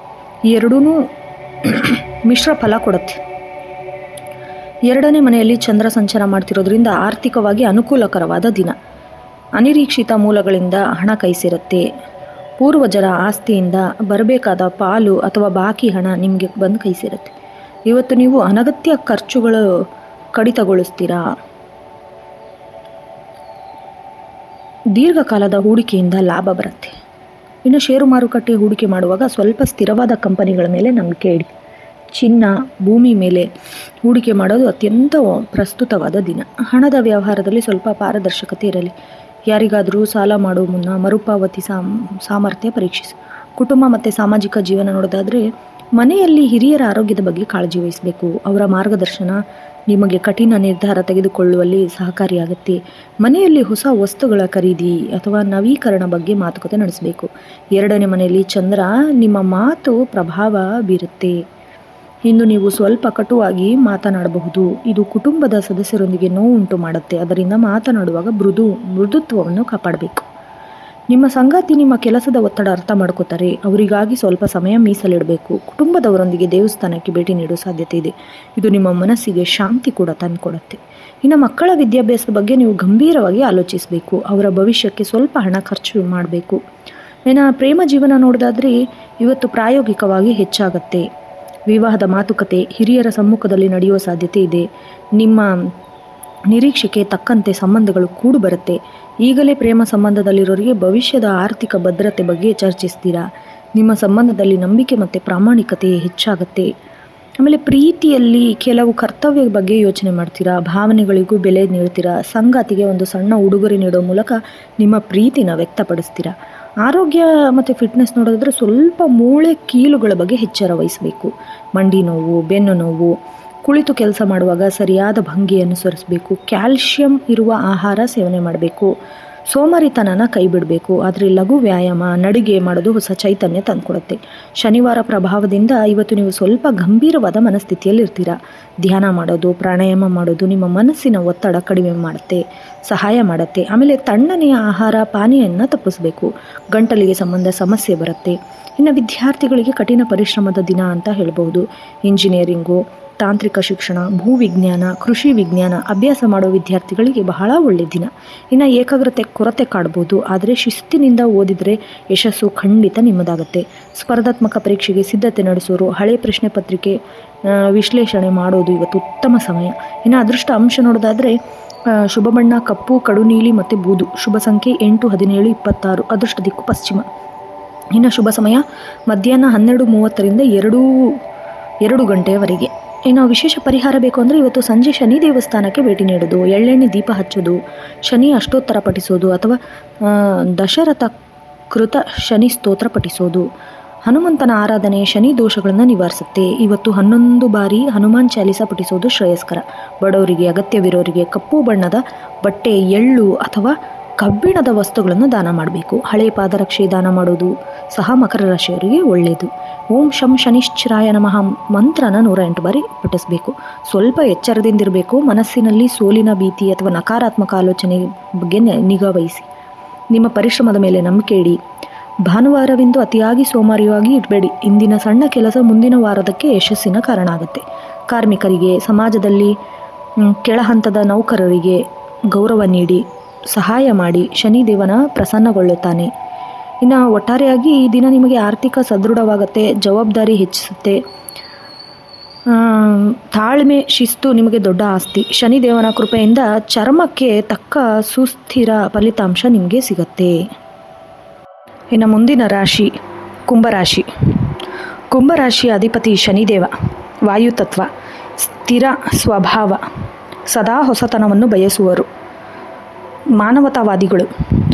ಈ ಎರಡೂ ಮಿಶ್ರ ಫಲ ಕೊಡುತ್ತೆ. 2ನೇ ಮನೆಯಲ್ಲಿ ಚಂದ್ರ ಸಂಚಾರ ಮಾಡ್ತಿರೋದ್ರಿಂದ ಆರ್ಥಿಕವಾಗಿ ಅನುಕೂಲಕರವಾದ ದಿನ. ಅನಿರೀಕ್ಷಿತ ಮೂಲಗಳಿಂದ ಹಣ ಕೈ ಸೇರುತ್ತೆ. ಪೂರ್ವಜರ ಆಸ್ತಿಯಿಂದ ಬರಬೇಕಾದ ಪಾಲು ಅಥವಾ ಬಾಕಿ ಹಣ ನಿಮಗೆ ಬಂದು ಕೈ ಸೇರುತ್ತೆ. ಇವತ್ತು ನೀವು ಅನಗತ್ಯ ಖರ್ಚುಗಳು ಕಡಿತಗೊಳಿಸ್ತೀರಾ. ದೀರ್ಘಕಾಲದ ಹೂಡಿಕೆಯಿಂದ ಲಾಭ ಬರುತ್ತೆ. ಇನ್ನು ಷೇರು ಮಾರುಕಟ್ಟೆ ಹೂಡಿಕೆ ಮಾಡುವಾಗ ಸ್ವಲ್ಪ ಸ್ಥಿರವಾದ ಕಂಪನಿಗಳ ಮೇಲೆ ನಂಬಿಕೆ ಇಡಿ. ಚಿನ್ನ, ಭೂಮಿ ಮೇಲೆ ಹೂಡಿಕೆ ಮಾಡೋದು ಅತ್ಯಂತ ಪ್ರಸ್ತುತವಾದ ದಿನ. ಹಣದ ವ್ಯವಹಾರದಲ್ಲಿ ಸ್ವಲ್ಪ ಪಾರದರ್ಶಕತೆ ಇರಲಿ. ಯಾರಿಗಾದರೂ ಸಾಲ ಮಾಡುವ ಮುನ್ನ ಮರುಪಾವತಿ ಸಾಮರ್ಥ್ಯ ಪರೀಕ್ಷಿಸಿ. ಕುಟುಂಬ ಮತ್ತು ಸಾಮಾಜಿಕ ಜೀವನ ನೋಡೋದಾದರೆ ಮನೆಯಲ್ಲಿ ಹಿರಿಯರ ಆರೋಗ್ಯದ ಬಗ್ಗೆ ಕಾಳಜಿ ವಹಿಸಬೇಕು. ಅವರ ಮಾರ್ಗದರ್ಶನ ನಿಮಗೆ ಕಠಿಣ ನಿರ್ಧಾರ ತೆಗೆದುಕೊಳ್ಳುವಲ್ಲಿ ಸಹಕಾರಿಯಾಗುತ್ತೆ. ಮನೆಯಲ್ಲಿ ಹೊಸ ವಸ್ತುಗಳ ಖರೀದಿ ಅಥವಾ ನವೀಕರಣ ಬಗ್ಗೆ ಮಾತುಕತೆ ನಡೆಸಬೇಕು. 2ನೇ ಮನೆಯಲ್ಲಿ ಚಂದ್ರ ನಿಮ್ಮ ಮಾತು ಪ್ರಭಾವ ಬೀರುತ್ತೆ. ಇನ್ನು ನೀವು ಸ್ವಲ್ಪ ಕಟುವಾಗಿ ಮಾತನಾಡಬಹುದು. ಇದು ಕುಟುಂಬದ ಸದಸ್ಯರೊಂದಿಗೆ ನೋವುಂಟು ಮಾಡುತ್ತೆ. ಅದರಿಂದ ಮಾತನಾಡುವಾಗ ಮೃದುತ್ವವನ್ನು ಕಾಪಾಡಬೇಕು. ನಿಮ್ಮ ಸಂಗಾತಿ ನಿಮ್ಮ ಕೆಲಸದ ಒತ್ತಡ ಅರ್ಥ ಮಾಡ್ಕೋತಾರೆ. ಅವರಿಗಾಗಿ ಸ್ವಲ್ಪ ಸಮಯ ಮೀಸಲಿಡಬೇಕು. ಕುಟುಂಬದವರೊಂದಿಗೆ ದೇವಸ್ಥಾನಕ್ಕೆ ಭೇಟಿ ನೀಡುವ ಸಾಧ್ಯತೆ ಇದೆ. ಇದು ನಿಮ್ಮ ಮನಸ್ಸಿಗೆ ಶಾಂತಿ ಕೂಡ ತಂದುಕೊಡುತ್ತೆ. ಇನ್ನು ಮಕ್ಕಳ ವಿದ್ಯಾಭ್ಯಾಸದ ಬಗ್ಗೆ ನೀವು ಗಂಭೀರವಾಗಿ ಆಲೋಚಿಸಬೇಕು. ಅವರ ಭವಿಷ್ಯಕ್ಕೆ ಸ್ವಲ್ಪ ಹಣ ಖರ್ಚು ಮಾಡಬೇಕು. ಇನ್ನು ಪ್ರೇಮ ಜೀವನ ನೋಡೋದಾದರೆ ಇವತ್ತು ಪ್ರಾಯೋಗಿಕವಾಗಿ ಹೆಚ್ಚಾಗತ್ತೆ. ವಿವಾಹದ ಮಾತುಕತೆ ಹಿರಿಯರ ಸಮ್ಮುಖದಲ್ಲಿ ನಡೆಯುವ ಸಾಧ್ಯತೆ ಇದೆ. ನಿಮ್ಮ ನಿರೀಕ್ಷೆಗೆ ತಕ್ಕಂತೆ ಸಂಬಂಧಗಳು ಕೂಡು ಬರುತ್ತೆ. ಈಗಲೇ ಪ್ರೇಮ ಸಂಬಂಧದಲ್ಲಿರೋರಿಗೆ ಭವಿಷ್ಯದ ಆರ್ಥಿಕ ಭದ್ರತೆ ಬಗ್ಗೆ ಚರ್ಚಿಸ್ತೀರಾ. ನಿಮ್ಮ ಸಂಬಂಧದಲ್ಲಿ ನಂಬಿಕೆ ಮತ್ತು ಪ್ರಾಮಾಣಿಕತೆ ಹೆಚ್ಚಾಗುತ್ತೆ. ಆಮೇಲೆ ಪ್ರೀತಿಯಲ್ಲಿ ಕೆಲವು ಕರ್ತವ್ಯದ ಬಗ್ಗೆ ಯೋಚನೆ ಮಾಡ್ತೀರಾ. ಭಾವನೆಗಳಿಗೂ ಬೆಲೆ ನೀಡ್ತೀರಾ. ಸಂಗಾತಿಗೆ ಒಂದು ಸಣ್ಣ ಉಡುಗೊರೆ ನೀಡೋ ಮೂಲಕ ನಿಮ್ಮ ಪ್ರೀತಿನ ವ್ಯಕ್ತಪಡಿಸ್ತೀರಾ. ಆರೋಗ್ಯ ಮತ್ತು ಫಿಟ್ನೆಸ್ ನೋಡೋದಾದ್ರೆ ಸ್ವಲ್ಪ ಮೂಳೆ ಕೀಲುಗಳ ಬಗ್ಗೆ ಎಚ್ಚರ ವಹಿಸಬೇಕು. ಮಂಡಿ ನೋವು, ಬೆನ್ನು ನೋವು, ಕುಳಿತು ಕೆಲಸ ಮಾಡುವಾಗ ಸರಿಯಾದ ಭಂಗಿ ಅನುಸರಿಸಬೇಕು. ಕ್ಯಾಲ್ಶಿಯಂ ಇರುವ ಆಹಾರ ಸೇವನೆ ಮಾಡಬೇಕು. ಸೋಮಾರಿತನನ ಕೈ ಬಿಡಬೇಕು. ಆದರೆ ಲಘು ವ್ಯಾಯಾಮ, ನಡಿಗೆ ಮಾಡೋದು ಹೊಸ ಚೈತನ್ಯ ತಂದುಕೊಡುತ್ತೆ. ಶನಿವಾರ ಪ್ರಭಾವದಿಂದ ಇವತ್ತು ನೀವು ಸ್ವಲ್ಪ ಗಂಭೀರವಾದ ಮನಸ್ಥಿತಿಯಲ್ಲಿರ್ತೀರ. ಧ್ಯಾನ ಮಾಡೋದು, ಪ್ರಾಣಾಯಾಮ ಮಾಡೋದು ನಿಮ್ಮ ಮನಸ್ಸಿನ ಒತ್ತಡ ಕಡಿಮೆ ಮಾಡುತ್ತೆ, ಸಹಾಯ ಮಾಡುತ್ತೆ. ಆಮೇಲೆ ತಣ್ಣನೆಯ ಆಹಾರ ಪಾನೀಯವನ್ನು ತಪ್ಪಿಸಬೇಕು. ಗಂಟಲಿಗೆ ಸಂಬಂಧ ಸಮಸ್ಯೆ ಬರುತ್ತೆ. ಇನ್ನು ವಿದ್ಯಾರ್ಥಿಗಳಿಗೆ ಕಠಿಣ ಪರಿಶ್ರಮದ ದಿನ ಅಂತ ಹೇಳ್ಬೋದು. ಇಂಜಿನಿಯರಿಂಗು, ತಾಂತ್ರಿಕ ಶಿಕ್ಷಣ, ಭೂವಿಜ್ಞಾನ, ಕೃಷಿ ವಿಜ್ಞಾನ ಅಭ್ಯಾಸ ಮಾಡೋ ವಿದ್ಯಾರ್ಥಿಗಳಿಗೆ ಬಹಳ ಒಳ್ಳೆಯ ದಿನ. ಇನ್ನು ಏಕಾಗ್ರತೆ ಕೊರತೆ ಕಾಡ್ಬೋದು. ಆದರೆ ಶಿಸ್ತಿನಿಂದ ಓದಿದರೆ ಯಶಸ್ಸು ಖಂಡಿತ ನಿಮ್ಮದಾಗುತ್ತೆ. ಸ್ಪರ್ಧಾತ್ಮಕ ಪರೀಕ್ಷೆಗೆ ಸಿದ್ಧತೆ ನಡೆಸೋರು, ಹಳೆ ಪ್ರಶ್ನೆ ಪತ್ರಿಕೆ ವಿಶ್ಲೇಷಣೆ ಮಾಡೋದು ಇವತ್ತು ಉತ್ತಮ ಸಮಯ. ಇನ್ನು ಅದೃಷ್ಟ ಅಂಶ ನೋಡೋದಾದರೆ ಶುಭ ಬಣ್ಣ ಕಪ್ಪು, ಕಡು ನೀಲಿ ಮತ್ತು ಬೂದು. ಶುಭ ಸಂಖ್ಯೆ 8, 17, 26. ಅದೃಷ್ಟ ದಿಕ್ಕು ಪಶ್ಚಿಮ. ಇನ್ನು ಶುಭ ಸಮಯ ಮಧ್ಯಾಹ್ನ 12:30ರಿಂದ 2 ಗಂಟೆಯವರೆಗೆ. ಇನ್ನು ವಿಶೇಷ ಪರಿಹಾರ ಬೇಕು ಅಂದರೆ ಇವತ್ತು ಸಂಜೆ ಶನಿ ದೇವಸ್ಥಾನಕ್ಕೆ ಭೇಟಿ ನೀಡೋದು, ಎಳ್ಳೆಣ್ಣೆ ದೀಪ ಹಚ್ಚೋದು, ಶನಿ ಅಷ್ಟೋತ್ತರ ಪಠಿಸೋದು ಅಥವಾ ದಶರಥ ಕೃತ ಶನಿ ಸ್ತೋತ್ರ ಪಠಿಸೋದು. ಹನುಮಂತನ ಆರಾಧನೆ ಶನಿ ದೋಷಗಳನ್ನು ನಿವಾರಿಸುತ್ತೆ. ಇವತ್ತು 11 ಬಾರಿ ಹನುಮಾನ್ ಚಾಲಿಸ ಪಠಿಸೋದು ಶ್ರೇಯಸ್ಕರ. ಬಡವರಿಗೆ, ಅಗತ್ಯವಿರೋರಿಗೆ ಕಪ್ಪು ಬಣ್ಣದ ಬಟ್ಟೆ, ಎಳ್ಳು ಅಥವಾ ಕಬ್ಬಿಣದ ವಸ್ತುಗಳನ್ನು ದಾನ ಮಾಡಬೇಕು. ಹಳೆ ಪಾದರಕ್ಷೆ ದಾನ ಮಾಡೋದು ಸಹ ಮಕರ ರಾಶಿಯವರಿಗೆ ಒಳ್ಳೆಯದು. ಓಂ ಶಂ ಶನಿಶ್ಚರಾಯ ನಮಃ ಮಂತ್ರನ 108 ಬಾರಿ ಪಠಿಸಬೇಕು. ಸ್ವಲ್ಪ ಎಚ್ಚರದಿಂದಿರಬೇಕು. ಮನಸ್ಸಿನಲ್ಲಿ ಸೋಲಿನ ಭೀತಿ ಅಥವಾ ನಕಾರಾತ್ಮಕ ಆಲೋಚನೆ ಬಗ್ಗೆ ನಿಗಾ ವಹಿಸಿ. ನಿಮ್ಮ ಪರಿಶ್ರಮದ ಮೇಲೆ ನಂಬಿಕೆ ಇಡಿ. ಭಾನುವಾರವಿಂದು ಅತಿಯಾಗಿ ಸೋಮಾರಿಯಾಗಿ ಇಡಬೇಡಿ. ಇಂದಿನ ಸಣ್ಣ ಕೆಲಸ ಮುಂದಿನ ವಾರದಕ್ಕೆ ಯಶಸ್ಸಿನ ಕಾರಣ ಆಗುತ್ತೆ. ಕಾರ್ಮಿಕರಿಗೆ, ಸಮಾಜದಲ್ಲಿ ಕೆಳಹಂತದ ನೌಕರರಿಗೆ ಗೌರವ ನೀಡಿ ಸಹಾಯ ಮಾಡಿ. ಶನಿದೇವನ ಪ್ರಸನ್ನಗೊಳ್ಳುತ್ತಾನೆ. ಇನ್ನು ಒಟ್ಟಾರೆಯಾಗಿ ಈ ದಿನ ನಿಮಗೆ ಆರ್ಥಿಕ ಸದೃಢವಾಗುತ್ತೆ, ಜವಾಬ್ದಾರಿ ಹೆಚ್ಚಿಸುತ್ತೆ. ತಾಳ್ಮೆ, ಶಿಸ್ತು ನಿಮಗೆ ದೊಡ್ಡ ಆಸ್ತಿ. ಶನಿದೇವನ ಕೃಪೆಯಿಂದ ಚರ್ಮಕ್ಕೆ ತಕ್ಕ ಸುಸ್ಥಿರ ಫಲಿತಾಂಶ ನಿಮಗೆ ಸಿಗುತ್ತೆ. ಇನ್ನು ಮುಂದಿನ ರಾಶಿ ಕುಂಭರಾಶಿ. ಕುಂಭರಾಶಿಯ ಅಧಿಪತಿ ಶನಿದೇವ. ವಾಯುತತ್ವ, ಸ್ಥಿರ ಸ್ವಭಾವ, ಸದಾ ಹೊಸತನವನ್ನು ಬಯಸುವರು, ಮಾನವತಾವಾದಿಗಳು,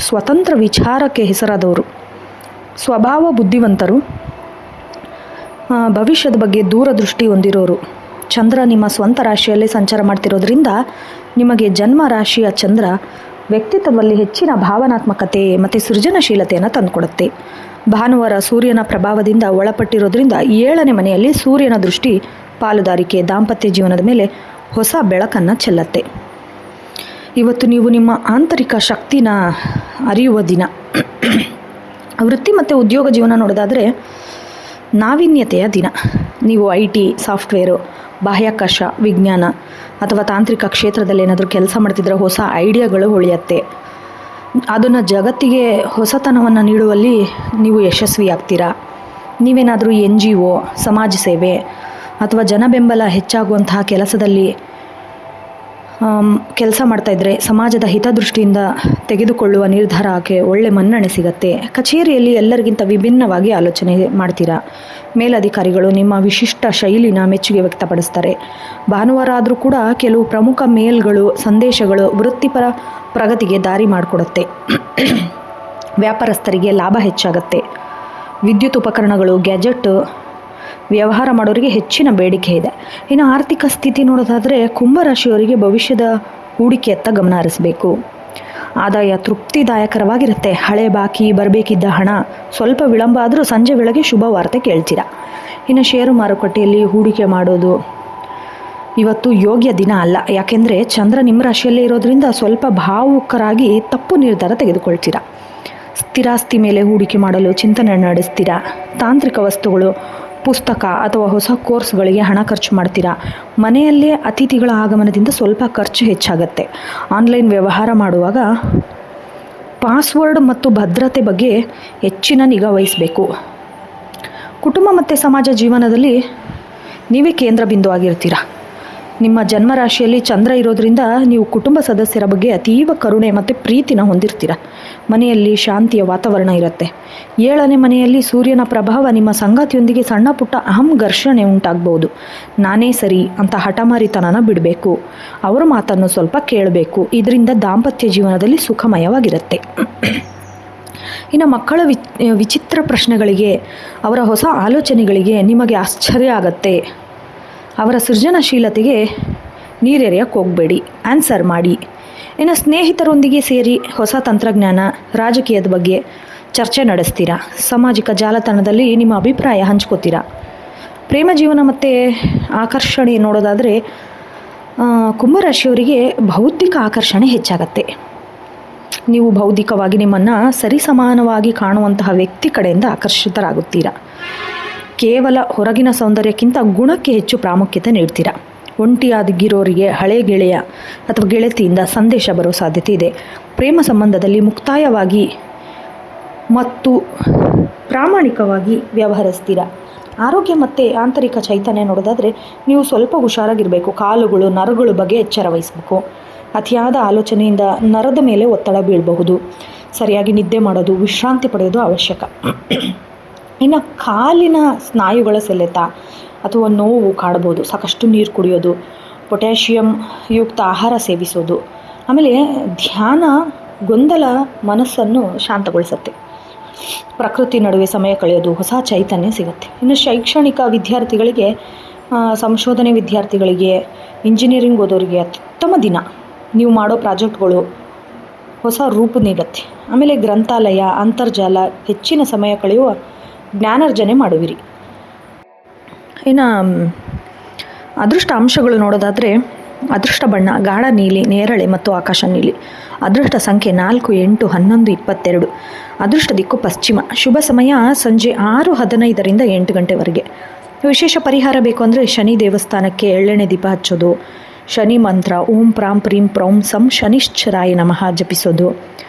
ಸ್ವತಂತ್ರ ವಿಚಾರಕ್ಕೆ ಹೆಸರಾದವರು, ಸ್ವಭಾವ ಬುದ್ಧಿವಂತರು, ಭವಿಷ್ಯದ ಬಗ್ಗೆ ದೂರದೃಷ್ಟಿ ಹೊಂದಿರೋರು. ಚಂದ್ರ ನಿಮ್ಮ ಸ್ವಂತ ರಾಶಿಯಲ್ಲೇ ಸಂಚಾರ ಮಾಡ್ತಿರೋದ್ರಿಂದ ನಿಮಗೆ ಜನ್ಮ ರಾಶಿಯ ಚಂದ್ರ ವ್ಯಕ್ತಿತ್ವದಲ್ಲಿ ಹೆಚ್ಚಿನ ಭಾವನಾತ್ಮಕತೆ ಮತ್ತು ಸೃಜನಶೀಲತೆಯನ್ನು ತಂದುಕೊಡುತ್ತೆ. ಭಾನುವಾರ ಸೂರ್ಯನ ಪ್ರಭಾವದಿಂದ ಒಳಪಟ್ಟಿರೋದ್ರಿಂದ 7ನೇ ಮನೆಯಲ್ಲಿ ಸೂರ್ಯನ ದೃಷ್ಟಿ ಪಾಲುದಾರಿಕೆ, ದಾಂಪತ್ಯ ಜೀವನದ ಮೇಲೆ ಹೊಸ ಬೆಳಕನ್ನು ಚೆಲ್ಲತ್ತೆ. ಇವತ್ತು ನೀವು ನಿಮ್ಮ ಆಂತರಿಕ ಶಕ್ತಿನ ಅರಿಯುವ ದಿನ. ವೃತ್ತಿ ಮತ್ತು ಉದ್ಯೋಗ ಜೀವನ ನೋಡೋದಾದರೆ ನಾವೀನ್ಯತೆಯ ದಿನ. ನೀವು IT, ಸಾಫ್ಟ್ವೇರು, ಬಾಹ್ಯಾಕಾಶ, ವಿಜ್ಞಾನ ಅಥವಾ ತಾಂತ್ರಿಕ ಕ್ಷೇತ್ರದಲ್ಲಿ ಏನಾದರೂ ಕೆಲಸ ಮಾಡ್ತಿದ್ರೆ ಹೊಸ ಐಡಿಯಾಗಳು ಹೊಳೆಯುತ್ತೆ. ಅದನ್ನು ಜಗತ್ತಿಗೆ ಹೊಸತನವನ್ನು ನೀಡುವಲ್ಲಿ ನೀವು ಯಶಸ್ವಿಯಾಗ್ತೀರಾ. ನೀವೇನಾದರೂ NGO, ಸಮಾಜ ಸೇವೆ ಅಥವಾ ಜನಬೆಂಬಲ ಹೆಚ್ಚಾಗುವಂತಹ ಕೆಲಸದಲ್ಲಿ ಕೆಲಸ ಮಾಡ್ತಾಯಿದ್ರೆ ಸಮಾಜದ ಹಿತದೃಷ್ಟಿಯಿಂದ ತೆಗೆದುಕೊಳ್ಳುವ ನಿರ್ಧಾರಕ್ಕೆ ಒಳ್ಳೆ ಮನ್ನಣೆ ಸಿಗುತ್ತೆ. ಕಚೇರಿಯಲ್ಲಿ ಎಲ್ಲರಿಗಿಂತ ವಿಭಿನ್ನವಾಗಿ ಆಲೋಚನೆ ಮಾಡ್ತೀರಾ. ಮೇಲಧಿಕಾರಿಗಳು ನಿಮ್ಮ ವಿಶಿಷ್ಟ ಶೈಲಿನ ಮೆಚ್ಚುಗೆ ವ್ಯಕ್ತಪಡಿಸ್ತಾರೆ. ಭಾನುವಾರ ಆದರೂ ಕೂಡ ಕೆಲವು ಪ್ರಮುಖ ಮೇಲ್ಗಳು, ಸಂದೇಶಗಳು ವೃತ್ತಿಪರ ಪ್ರಗತಿಗೆ ದಾರಿ ಮಾಡಿಕೊಡುತ್ತೆ. ವ್ಯಾಪಾರಸ್ಥರಿಗೆ ಲಾಭ ಹೆಚ್ಚಾಗುತ್ತೆ. ವಿದ್ಯುತ್ ಉಪಕರಣಗಳು, ಗ್ಯಾಜೆಟ್ ವ್ಯವಹಾರ ಮಾಡೋರಿಗೆ ಹೆಚ್ಚಿನ ಬೇಡಿಕೆ ಇದೆ. ಇನ್ನು ಆರ್ಥಿಕ ಸ್ಥಿತಿ ನೋಡೋದಾದರೆ ಕುಂಭರಾಶಿಯವರಿಗೆ ಭವಿಷ್ಯದ ಹೂಡಿಕೆಯತ್ತ ಗಮನ ಹರಿಸಬೇಕು. ಆದಾಯ ತೃಪ್ತಿದಾಯಕರವಾಗಿರುತ್ತೆ. ಹಳೆ ಬಾಕಿ ಬರಬೇಕಿದ್ದ ಹಣ ಸ್ವಲ್ಪ ವಿಳಂಬ ಆದರೂ ಸಂಜೆ ವೇಳೆಗೆ ಶುಭ ವಾರ್ತೆ ಕೇಳ್ತೀರಾ. ಇನ್ನು ಷೇರು ಮಾರುಕಟ್ಟೆಯಲ್ಲಿ ಹೂಡಿಕೆ ಮಾಡೋದು ಇವತ್ತು ಯೋಗ್ಯ ದಿನ ಅಲ್ಲ. ಯಾಕೆಂದರೆ ಚಂದ್ರ ನಿಮ್ಮ ರಾಶಿಯಲ್ಲೇ ಇರೋದ್ರಿಂದ ಸ್ವಲ್ಪ ಭಾವುಕರಾಗಿ ತಪ್ಪು ನಿರ್ಧಾರ ತೆಗೆದುಕೊಳ್ತೀರಾ. ಸ್ಥಿರಾಸ್ತಿ ಮೇಲೆ ಹೂಡಿಕೆ ಮಾಡಲು ಚಿಂತನೆ ನಡೆಸ್ತೀರಾ. ತಾಂತ್ರಿಕ ವಸ್ತುಗಳು, ಪುಸ್ತಕ ಅಥವಾ ಹೊಸ ಕೋರ್ಸ್ಗಳಿಗೆ ಹಣ ಖರ್ಚು ಮಾಡ್ತೀರಾ. ಮನೆಯಲ್ಲೇ ಅತಿಥಿಗಳ ಆಗಮನದಿಂದ ಸ್ವಲ್ಪ ಖರ್ಚು ಹೆಚ್ಚಾಗುತ್ತೆ. ಆನ್ಲೈನ್ ವ್ಯವಹಾರ ಮಾಡುವಾಗ ಪಾಸ್ವರ್ಡ್ ಮತ್ತು ಭದ್ರತೆ ಬಗ್ಗೆ ಹೆಚ್ಚಿನ ನಿಗಾ ವಹಿಸಬೇಕು. ಕುಟುಂಬ ಮತ್ತು ಸಮಾಜ ಜೀವನದಲ್ಲಿ ನೀವೇ ಕೇಂದ್ರ ಬಿಂದು ಆಗಿರ್ತೀರ. ನಿಮ್ಮ ಜನ್ಮರಾಶಿಯಲ್ಲಿ ಚಂದ್ರ ಇರೋದ್ರಿಂದ ನೀವು ಕುಟುಂಬ ಸದಸ್ಯರ ಬಗ್ಗೆ ಅತೀವ ಕರುಣೆ ಮತ್ತು ಪ್ರೀತಿನ ಹೊಂದಿರ್ತೀರ. ಮನೆಯಲ್ಲಿ ಶಾಂತಿಯ ವಾತಾವರಣ ಇರುತ್ತೆ. 7ನೇ ಮನೆಯಲ್ಲಿ ಸೂರ್ಯನ ಪ್ರಭಾವ ನಿಮ್ಮ ಸಂಗಾತಿಯೊಂದಿಗೆ ಸಣ್ಣ ಪುಟ್ಟ ಘರ್ಷಣೆ ಉಂಟಾಗ್ಬೋದು. ನಾನೇ ಸರಿ ಅಂತ ಹಠಮಾರಿತನನ ಬಿಡಬೇಕು. ಅವರ ಮಾತನ್ನು ಸ್ವಲ್ಪ ಕೇಳಬೇಕು. ಇದರಿಂದ ದಾಂಪತ್ಯ ಜೀವನದಲ್ಲಿ ಸುಖಮಯವಾಗಿರುತ್ತೆ. ಇನ್ನು ಮಕ್ಕಳ ವಿಚಿತ್ರ ಪ್ರಶ್ನೆಗಳಿಗೆ, ಅವರ ಹೊಸ ಆಲೋಚನೆಗಳಿಗೆ ನಿಮಗೆ ಆಶ್ಚರ್ಯ ಆಗತ್ತೆ. ಅವರ ಸೃಜನಶೀಲತೆಗೆ ನೀರೆರೆಯಕ್ಕೆ ಹೋಗಬೇಡಿ, ಆನ್ಸರ್ ಮಾಡಿ. ಇನ್ನು ಸ್ನೇಹಿತರೊಂದಿಗೆ ಸೇರಿ ಹೊಸ ತಂತ್ರಜ್ಞಾನ, ರಾಜಕೀಯದ ಬಗ್ಗೆ ಚರ್ಚೆ ನಡೆಸ್ತೀರಾ. ಸಾಮಾಜಿಕ ಜಾಲತಾಣದಲ್ಲಿ ನಿಮ್ಮ ಅಭಿಪ್ರಾಯ ಹಂಚ್ಕೋತೀರಾ. ಪ್ರೇಮ ಜೀವನ ಮತ್ತು ಆಕರ್ಷಣೆ ನೋಡೋದಾದರೆ ಕುಂಭರಾಶಿಯವರಿಗೆ ಬೌದ್ಧಿಕ ಆಕರ್ಷಣೆ ಹೆಚ್ಚಾಗತ್ತೆ. ನೀವು ಬೌದ್ಧಿಕವಾಗಿ ನಿಮ್ಮನ್ನು ಸರಿಸಮಾನವಾಗಿ ಕಾಣುವಂತಹ ವ್ಯಕ್ತಿ ಕಡೆಯಿಂದ ಆಕರ್ಷಿತರಾಗುತ್ತೀರಾ. ಕೇವಲ ಹೊರಗಿನ ಸೌಂದರ್ಯಕ್ಕಿಂತ ಗುಣಕ್ಕೆ ಹೆಚ್ಚು ಪ್ರಾಮುಖ್ಯತೆ ನೀಡ್ತೀರಾ. ಒಂಟಿಯಾಗಿರೋರಿಗೆ ಹಳೆ ಗೆಳೆಯ ಅಥವಾ ಗೆಳತಿಯಿಂದ ಸಂದೇಶ ಬರೋ ಸಾಧ್ಯತೆ ಇದೆ. ಪ್ರೇಮ ಸಂಬಂಧದಲ್ಲಿ ಮುಕ್ತಾಯವಾಗಿ ಮತ್ತು ಪ್ರಾಮಾಣಿಕವಾಗಿ ವ್ಯವಹರಿಸ್ತೀರಾ. ಆರೋಗ್ಯ ಮತ್ತು ಆಂತರಿಕ ಚೈತನ್ಯ ನೋಡೋದಾದರೆ ನೀವು ಸ್ವಲ್ಪ ಹುಷಾರಾಗಿರಬೇಕು. ಕಾಲುಗಳು, ನರಗಳ ಬಗ್ಗೆ ಎಚ್ಚರ ವಹಿಸಬೇಕು. ಅತಿಯಾದ ಆಲೋಚನೆಯಿಂದ ನರದ ಮೇಲೆ ಒತ್ತಡ ಬೀಳಬಹುದು. ಸರಿಯಾಗಿ ನಿದ್ದೆ ಮಾಡೋದು, ವಿಶ್ರಾಂತಿ ಪಡೆಯೋದು ಅವಶ್ಯಕ. ಇನ್ನು ಕಾಲಿನ ಸ್ನಾಯುಗಳ ಸೆಳೆತ ಅಥವಾ ನೋವು ಕಾಡ್ಬೋದು. ಸಾಕಷ್ಟು ನೀರು ಕುಡಿಯೋದು, ಪೊಟ್ಯಾಷಿಯಂ ಯುಕ್ತ ಆಹಾರ ಸೇವಿಸೋದು, ಆಮೇಲೆ ಧ್ಯಾನ ಗೊಂದಲ ಮನಸ್ಸನ್ನು ಶಾಂತಗೊಳಿಸುತ್ತೆ. ಪ್ರಕೃತಿ ನಡುವೆ ಸಮಯ ಕಳೆಯೋದು, ಹೊಸ ಚೈತನ್ಯ ಸಿಗುತ್ತೆ. ಇನ್ನು ಶೈಕ್ಷಣಿಕ ವಿದ್ಯಾರ್ಥಿಗಳಿಗೆ, ಸಂಶೋಧನೆ ವಿದ್ಯಾರ್ಥಿಗಳಿಗೆ, ಇಂಜಿನಿಯರಿಂಗ್ ಓದೋರಿಗೆ ಅತ್ಯುತ್ತಮ ದಿನ. ನೀವು ಮಾಡೋ ಪ್ರಾಜೆಕ್ಟ್ಗಳು ಹೊಸ ರೂಪ ನೀಡುತ್ತೆ. ಆಮೇಲೆ ಗ್ರಂಥಾಲಯ, ಅಂತರ್ಜಾಲ, ಹೆಚ್ಚಿನ ಸಮಯ ಕಳೆಯುವ ಜ್ಞಾನಾರ್ಜನೆ ಮಾಡುವಿರಿ. ಇನ್ನು ಅದೃಷ್ಟ ಅಂಶಗಳು ನೋಡೋದಾದರೆ ಅದೃಷ್ಟ ಬಣ್ಣ ಗಾಢ ನೀಲಿ, ನೇರಳೆ ಮತ್ತು ಆಕಾಶ ನೀಲಿ. ಅದೃಷ್ಟ ಸಂಖ್ಯೆ 4, 8, 11, 22. ಅದೃಷ್ಟ ದಿಕ್ಕು ಪಶ್ಚಿಮ. ಶುಭ ಸಮಯ ಸಂಜೆ 6:15ರಿಂದ 8 ಗಂಟೆವರೆಗೆ. ವಿಶೇಷ ಪರಿಹಾರ ಬೇಕು ಅಂದರೆ ಶನಿ ದೇವಸ್ಥಾನಕ್ಕೆ ಎಳ್ಳೆಣ್ಣೆ ದೀಪ ಹಚ್ಚೋದು, ಶನಿ ಮಂತ್ರ ಓಂ ಪ್ರಾಂ ಪ್ರೀಂ ಪ್ರೌಂ ಸಂ ಶನಿಶ್ಚರಾಯ ನಮಃ ಜಪಿಸೋದು,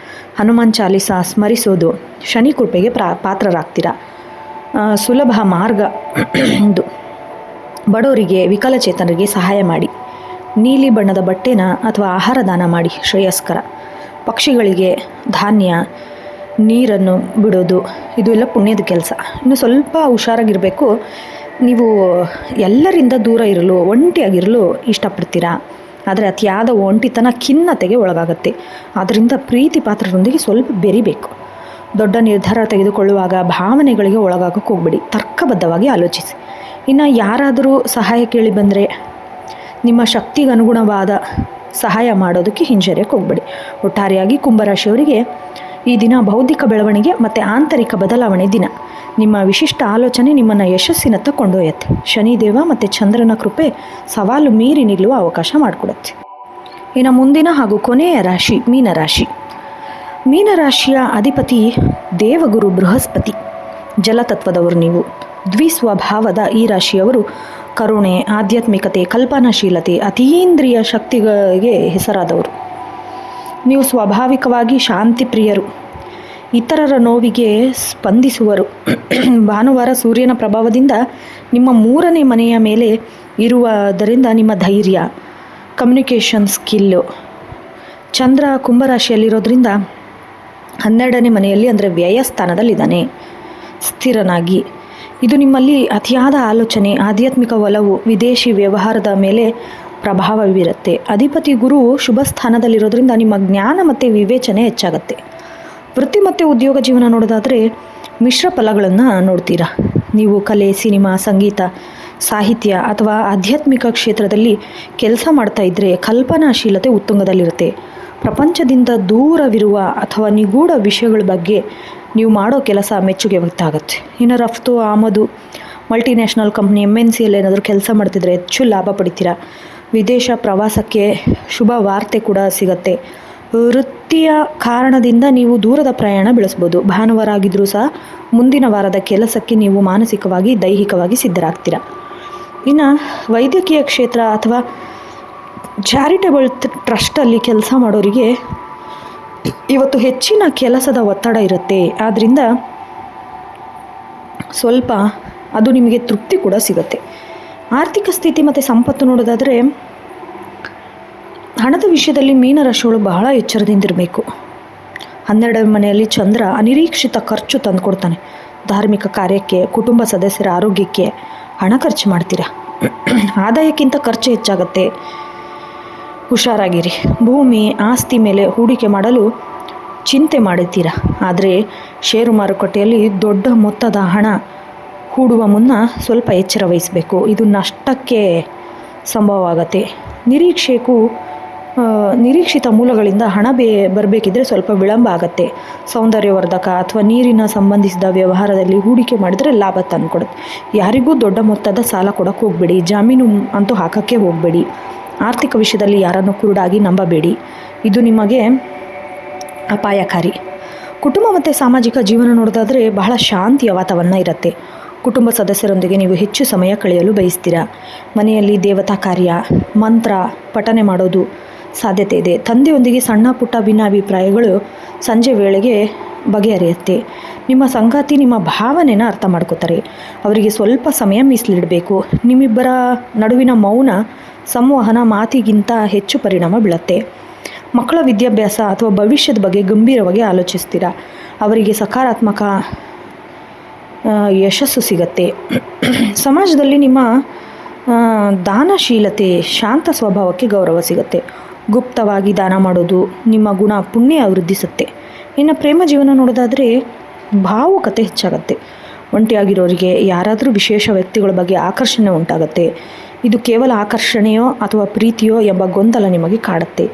ಹನುಮಾನ್ ಚಾಲಿಸ ಸ್ಮರಿಸೋದು ಶನಿ ಕೃಪೆಗೆ ಪಾತ್ರರಾಗ್ತೀರಾ. ಸುಲಭ ಮಾರ್ಗ ಇದು. ಬಡವರಿಗೆ, ವಿಕಲಚೇತನರಿಗೆ ಸಹಾಯ ಮಾಡಿ. ನೀಲಿ ಬಣ್ಣದ ಬಟ್ಟೆನ ಅಥವಾ ಆಹಾರ ದಾನ ಮಾಡಿ, ಶ್ರೇಯಸ್ಕರ. ಪಕ್ಷಿಗಳಿಗೆ ಧಾನ್ಯ, ನೀರನ್ನು ಬಿಡೋದು, ಇದು ಎಲ್ಲ ಪುಣ್ಯದ ಕೆಲಸ. ಇನ್ನು ಸ್ವಲ್ಪ ಹುಷಾರಾಗಿರಬೇಕು. ನೀವು ಎಲ್ಲರಿಂದ ದೂರ ಇರಲು, ಒಂಟಿಯಾಗಿರಲು ಇಷ್ಟಪಡ್ತೀರಾ. ಆದರೆ ಅತಿಯಾದ ಒಂಟಿತನ ಖಿನ್ನತೆಗೆ ಒಳಗಾಗುತ್ತೆ. ಆದ್ದರಿಂದ ಪ್ರೀತಿ ಪಾತ್ರರೊಂದಿಗೆ ಸ್ವಲ್ಪ ಬೆರಿಬೇಕು. ದೊಡ್ಡ ನಿರ್ಧಾರ ತೆಗೆದುಕೊಳ್ಳುವಾಗ ಭಾವನೆಗಳಿಗೆ ಒಳಗಾಗಕ್ಕೆ ಹೋಗ್ಬೇಡಿ. ತರ್ಕಬದ್ಧವಾಗಿ ಆಲೋಚಿಸಿ. ಇನ್ನು ಯಾರಾದರೂ ಸಹಾಯ ಕೇಳಿ ಬಂದರೆ ನಿಮ್ಮ ಶಕ್ತಿಗೆ ಅನುಗುಣವಾದ ಸಹಾಯ ಮಾಡೋದಕ್ಕೆ ಹಿಂಜರಿಯಕ್ಕೆ ಹೋಗಬೇಡಿ. ಒಟ್ಟಾರೆಯಾಗಿ ಕುಂಭರಾಶಿಯವರಿಗೆ ಈ ದಿನ ಬೌದ್ಧಿಕ ಬೆಳವಣಿಗೆ ಮತ್ತು ಆಂತರಿಕ ಬದಲಾವಣೆ ದಿನ. ನಿಮ್ಮ ವಿಶಿಷ್ಟ ಆಲೋಚನೆ ನಿಮ್ಮನ್ನು ಯಶಸ್ಸಿನತ್ತ ಕೊಂಡೊಯ್ಯುತ್ತೆ. ಶನಿದೇವ ಮತ್ತು ಚಂದ್ರನ ಕೃಪೆ ಸವಾಲು ಮೀರಿ ನಿಲ್ಲುವ ಅವಕಾಶ ಮಾಡಿಕೊಡುತ್ತೆ. ಇನ್ನು ಮುಂದಿನ ಹಾಗೂ ಕೊನೆಯ ರಾಶಿ ಮೀನರಾಶಿ. ಮೀನರಾಶಿಯ ಅಧಿಪತಿ ದೇವಗುರು ಬೃಹಸ್ಪತಿ. ಜಲತತ್ವದವರು ನೀವು. ದ್ವಿಸ್ವಭಾವದ ಈ ರಾಶಿಯವರು ಕರುಣೆ, ಆಧ್ಯಾತ್ಮಿಕತೆ, ಕಲ್ಪನಾಶೀಲತೆ, ಅತೀಂದ್ರಿಯ ಶಕ್ತಿಗಳಿಗೆ ಹೆಸರಾದವರು. ನೀವು ಸ್ವಾಭಾವಿಕವಾಗಿ ಶಾಂತಿ ಪ್ರಿಯರು, ಇತರರ ನೋವಿಗೆ ಸ್ಪಂದಿಸುವರು. ಭಾನುವಾರ ಸೂರ್ಯನ ಪ್ರಭಾವದಿಂದ ನಿಮ್ಮ 3ನೇ ಮನೆಯ ಮೇಲೆ ಇರುವುದರಿಂದ ನಿಮ್ಮ ಧೈರ್ಯ, ಕಮ್ಯುನಿಕೇಷನ್ ಸ್ಕಿಲ್ಲು. ಚಂದ್ರ ಕುಂಭರಾಶಿಯಲ್ಲಿರೋದ್ರಿಂದ 12ನೇ ಮನೆಯಲ್ಲಿ ಅಂದರೆ ವ್ಯಯಸ್ಥಾನದಲ್ಲಿದ್ದಾನೆ ಸ್ಥಿರನಾಗಿ. ಇದು ನಿಮ್ಮಲ್ಲಿ ಅತಿಯಾದ ಆಲೋಚನೆ, ಆಧ್ಯಾತ್ಮಿಕ ಒಲವು, ವಿದೇಶಿ ವ್ಯವಹಾರದ ಮೇಲೆ ಪ್ರಭಾವ ಬೀರುತ್ತೆ. ಅಧಿಪತಿ ಗುರು ಶುಭ ಸ್ಥಾನದಲ್ಲಿರೋದ್ರಿಂದ ನಿಮ್ಮ ಜ್ಞಾನ ಮತ್ತು ವಿವೇಚನೆ ಹೆಚ್ಚಾಗುತ್ತೆ. ವೃತ್ತಿ ಮತ್ತು ಉದ್ಯೋಗ ಜೀವನ ನೋಡೋದಾದರೆ ಮಿಶ್ರ ಫಲಗಳನ್ನು ನೋಡ್ತೀರಾ. ನೀವು ಕಲೆ, ಸಿನಿಮಾ, ಸಂಗೀತ, ಸಾಹಿತ್ಯ ಅಥವಾ ಆಧ್ಯಾತ್ಮಿಕ ಕ್ಷೇತ್ರದಲ್ಲಿ ಕೆಲಸ ಮಾಡ್ತಾ ಇದ್ದರೆ ಕಲ್ಪನಾಶೀಲತೆ ಉತ್ತುಂಗದಲ್ಲಿರುತ್ತೆ. ಪ್ರಪಂಚದಿಂದ ದೂರವಿರುವ ಅಥವಾ ನಿಗೂಢ ವಿಷಯಗಳ ಬಗ್ಗೆ ನೀವು ಮಾಡೋ ಕೆಲಸ ಮೆಚ್ಚುಗೆ ವ್ಯಕ್ತಾಗುತ್ತೆ. ಇನ್ನು ರಫ್ತು ಆಮದು, ಮಲ್ಟಿನ್ಯಾಷನಲ್ ಕಂಪ್ನಿ MNCಯಲ್ಲಿ ಏನಾದರೂ ಕೆಲಸ ಮಾಡ್ತಿದ್ರೆ ಹೆಚ್ಚು ಲಾಭ ಪಡಿತೀರಾ. ವಿದೇಶ ಪ್ರವಾಸಕ್ಕೆ ಶುಭ ವಾರ್ತೆ ಕೂಡ ಸಿಗುತ್ತೆ. ವೃತ್ತಿಯ ಕಾರಣದಿಂದ ನೀವು ದೂರದ ಪ್ರಯಾಣ ಬೆಳೆಸ್ಬೋದು. ಭಾನುವಾರ ಆಗಿದ್ರೂ ಸಹ ಮುಂದಿನ ವಾರದ ಕೆಲಸಕ್ಕೆ ನೀವು ಮಾನಸಿಕವಾಗಿ, ದೈಹಿಕವಾಗಿ ಸಿದ್ಧರಾಗ್ತೀರಾ. ಇನ್ನು ವೈದ್ಯಕೀಯ ಕ್ಷೇತ್ರ ಅಥವಾ ಚಾರಿಟೇಬಲ್ ಟ್ರಸ್ಟಲ್ಲಿ ಕೆಲಸ ಮಾಡೋರಿಗೆ ಇವತ್ತು ಹೆಚ್ಚಿನ ಕೆಲಸದ ಒತ್ತಡ ಇರುತ್ತೆ. ಆದ್ದರಿಂದ ಸ್ವಲ್ಪ ಅದು ನಿಮಗೆ ತೃಪ್ತಿ ಕೂಡ ಸಿಗುತ್ತೆ. ಆರ್ಥಿಕ ಸ್ಥಿತಿ ಮತ್ತು ಸಂಪತ್ತು ನೋಡೋದಾದರೆ ಹಣದ ವಿಷಯದಲ್ಲಿ ಮೀನರಾಶಿಗಳು ಬಹಳ ಎಚ್ಚರದಿಂದಿರಬೇಕು. 12ನೇ ಮನೆಯಲ್ಲಿ ಚಂದ್ರ ಅನಿರೀಕ್ಷಿತ ಖರ್ಚು ತಂದುಕೊಡ್ತಾನೆ. ಧಾರ್ಮಿಕ ಕಾರ್ಯಕ್ಕೆ, ಕುಟುಂಬ ಸದಸ್ಯರ ಆರೋಗ್ಯಕ್ಕೆ ಹಣ ಖರ್ಚು ಮಾಡ್ತೀರಾ. ಆದಾಯಕ್ಕಿಂತ ಖರ್ಚು ಹೆಚ್ಚಾಗತ್ತೆ, ಹುಷಾರಾಗಿರಿ. ಭೂಮಿ, ಆಸ್ತಿ ಮೇಲೆ ಹೂಡಿಕೆ ಮಾಡಲು ಚಿಂತೆ ಮಾಡುತ್ತೀರಾ. ಆದರೆ ಷೇರು ಮಾರುಕಟ್ಟೆಯಲ್ಲಿ ದೊಡ್ಡ ಮೊತ್ತದ ಹಣ ಹೂಡುವ ಮುನ್ನ ಸ್ವಲ್ಪ ಎಚ್ಚರ ವಹಿಸಬೇಕು. ಇದು ನಷ್ಟಕ್ಕೆ ಸಂಭವವಾಗತ್ತೆ. ನಿರೀಕ್ಷಿತ ಮೂಲಗಳಿಂದ ಹಣ ಬರಬೇಕಿದ್ರೆ ಸ್ವಲ್ಪ ವಿಳಂಬ ಆಗತ್ತೆ. ಸೌಂದರ್ಯವರ್ಧಕ ಅಥವಾ ನೀರಿನ ಸಂಬಂಧಿಸಿದ ವ್ಯವಹಾರದಲ್ಲಿ ಹೂಡಿಕೆ ಮಾಡಿದರೆ ಲಾಭ ತಂದುಕೊಡುತ್ತೆ. ಯಾರಿಗೂ ದೊಡ್ಡ ಮೊತ್ತದ ಸಾಲ ಕೊಡೋಕ್ಕೆ ಹೋಗಬೇಡಿ. ಜಾಮೀನು ಅಂತೂ ಹಾಕೋಕ್ಕೆ ಹೋಗಬೇಡಿ. ಆರ್ಥಿಕ ವಿಷಯದಲ್ಲಿ ಯಾರನ್ನು ಕುರುಡಾಗಿ ನಂಬಬೇಡಿ. ಇದು ನಿಮಗೆ ಅಪಾಯಕಾರಿ. ಕುಟುಂಬ ಮತ್ತು ಸಾಮಾಜಿಕ ಜೀವನ ನೋಡೋದಾದರೆ ಬಹಳ ಶಾಂತಿಯ ವಾತಾವರಣ ಇರುತ್ತೆ. ಕುಟುಂಬ ಸದಸ್ಯರೊಂದಿಗೆ ನೀವು ಹೆಚ್ಚು ಸಮಯ ಕಳೆಯಲು ಬಯಸ್ತೀರಾ. ಮನೆಯಲ್ಲಿ ದೇವತಾ ಕಾರ್ಯ, ಮಂತ್ರ ಪಠನೆ ಮಾಡೋದು ಸಾಧ್ಯತೆ ಇದೆ. ತಂದೆಯೊಂದಿಗೆ ಸಣ್ಣ ಪುಟ್ಟ ಭಿನ್ನಾಭಿಪ್ರಾಯಗಳು ಸಂಜೆ ವೇಳೆಗೆ ಬಗೆಹರಿಯುತ್ತೆ. ನಿಮ್ಮ ಸಂಗಾತಿ ನಿಮ್ಮ ಭಾವನೆನ ಅರ್ಥ ಮಾಡ್ಕೋತಾರೆ. ಅವರಿಗೆ ಸ್ವಲ್ಪ ಸಮಯ ಮೀಸಲಿಡಬೇಕು. ನಿಮ್ಮಿಬ್ಬರ ನಡುವಿನ ಮೌನ ಸಂವಹನ ಮಾತಿಗಿಂತ ಹೆಚ್ಚು ಪರಿಣಾಮ ಬೀಳುತ್ತೆ. ಮಕ್ಕಳ ವಿದ್ಯಾಭ್ಯಾಸ ಅಥವಾ ಭವಿಷ್ಯದ ಬಗ್ಗೆ ಗಂಭೀರವಾಗಿ ಆಲೋಚಿಸ್ತೀರಾ. ಅವರಿಗೆ ಸಕಾರಾತ್ಮಕ ಯಶಸ್ಸು ಸಿಗತ್ತೆ. ಸಮಾಜದಲ್ಲಿ ನಿಮ್ಮ ದಾನಶೀಲತೆ, ಶಾಂತ ಸ್ವಭಾವಕ್ಕೆ ಗೌರವ ಸಿಗುತ್ತೆ. ಗುಪ್ತವಾಗಿ ದಾನ ಮಾಡೋದು ನಿಮ್ಮ ಗುಣ ಪುಣ್ಯ ವೃದ್ಧಿಸುತ್ತೆ. ಇನ್ನು ಪ್ರೇಮ ಜೀವನ ನೋಡೋದಾದರೆ ಭಾವುಕತೆ ಹೆಚ್ಚಾಗತ್ತೆ. ಒಂಟಿಯಾಗಿರೋರಿಗೆ ಯಾರಾದರೂ ವಿಶೇಷ ವ್ಯಕ್ತಿಗಳ ಬಗ್ಗೆ ಆಕರ್ಷಣೆ ಉಂಟಾಗುತ್ತೆ. ಇದು ಕೇವಲ ಆಕರ್ಷಣೆಯೋ ಅಥವಾ ಪ್ರೀತಿಯೋ ಎಂಬ ಗೊಂದಲ ನಿಮಗೆ ಕಾಡುತ್ತೆ.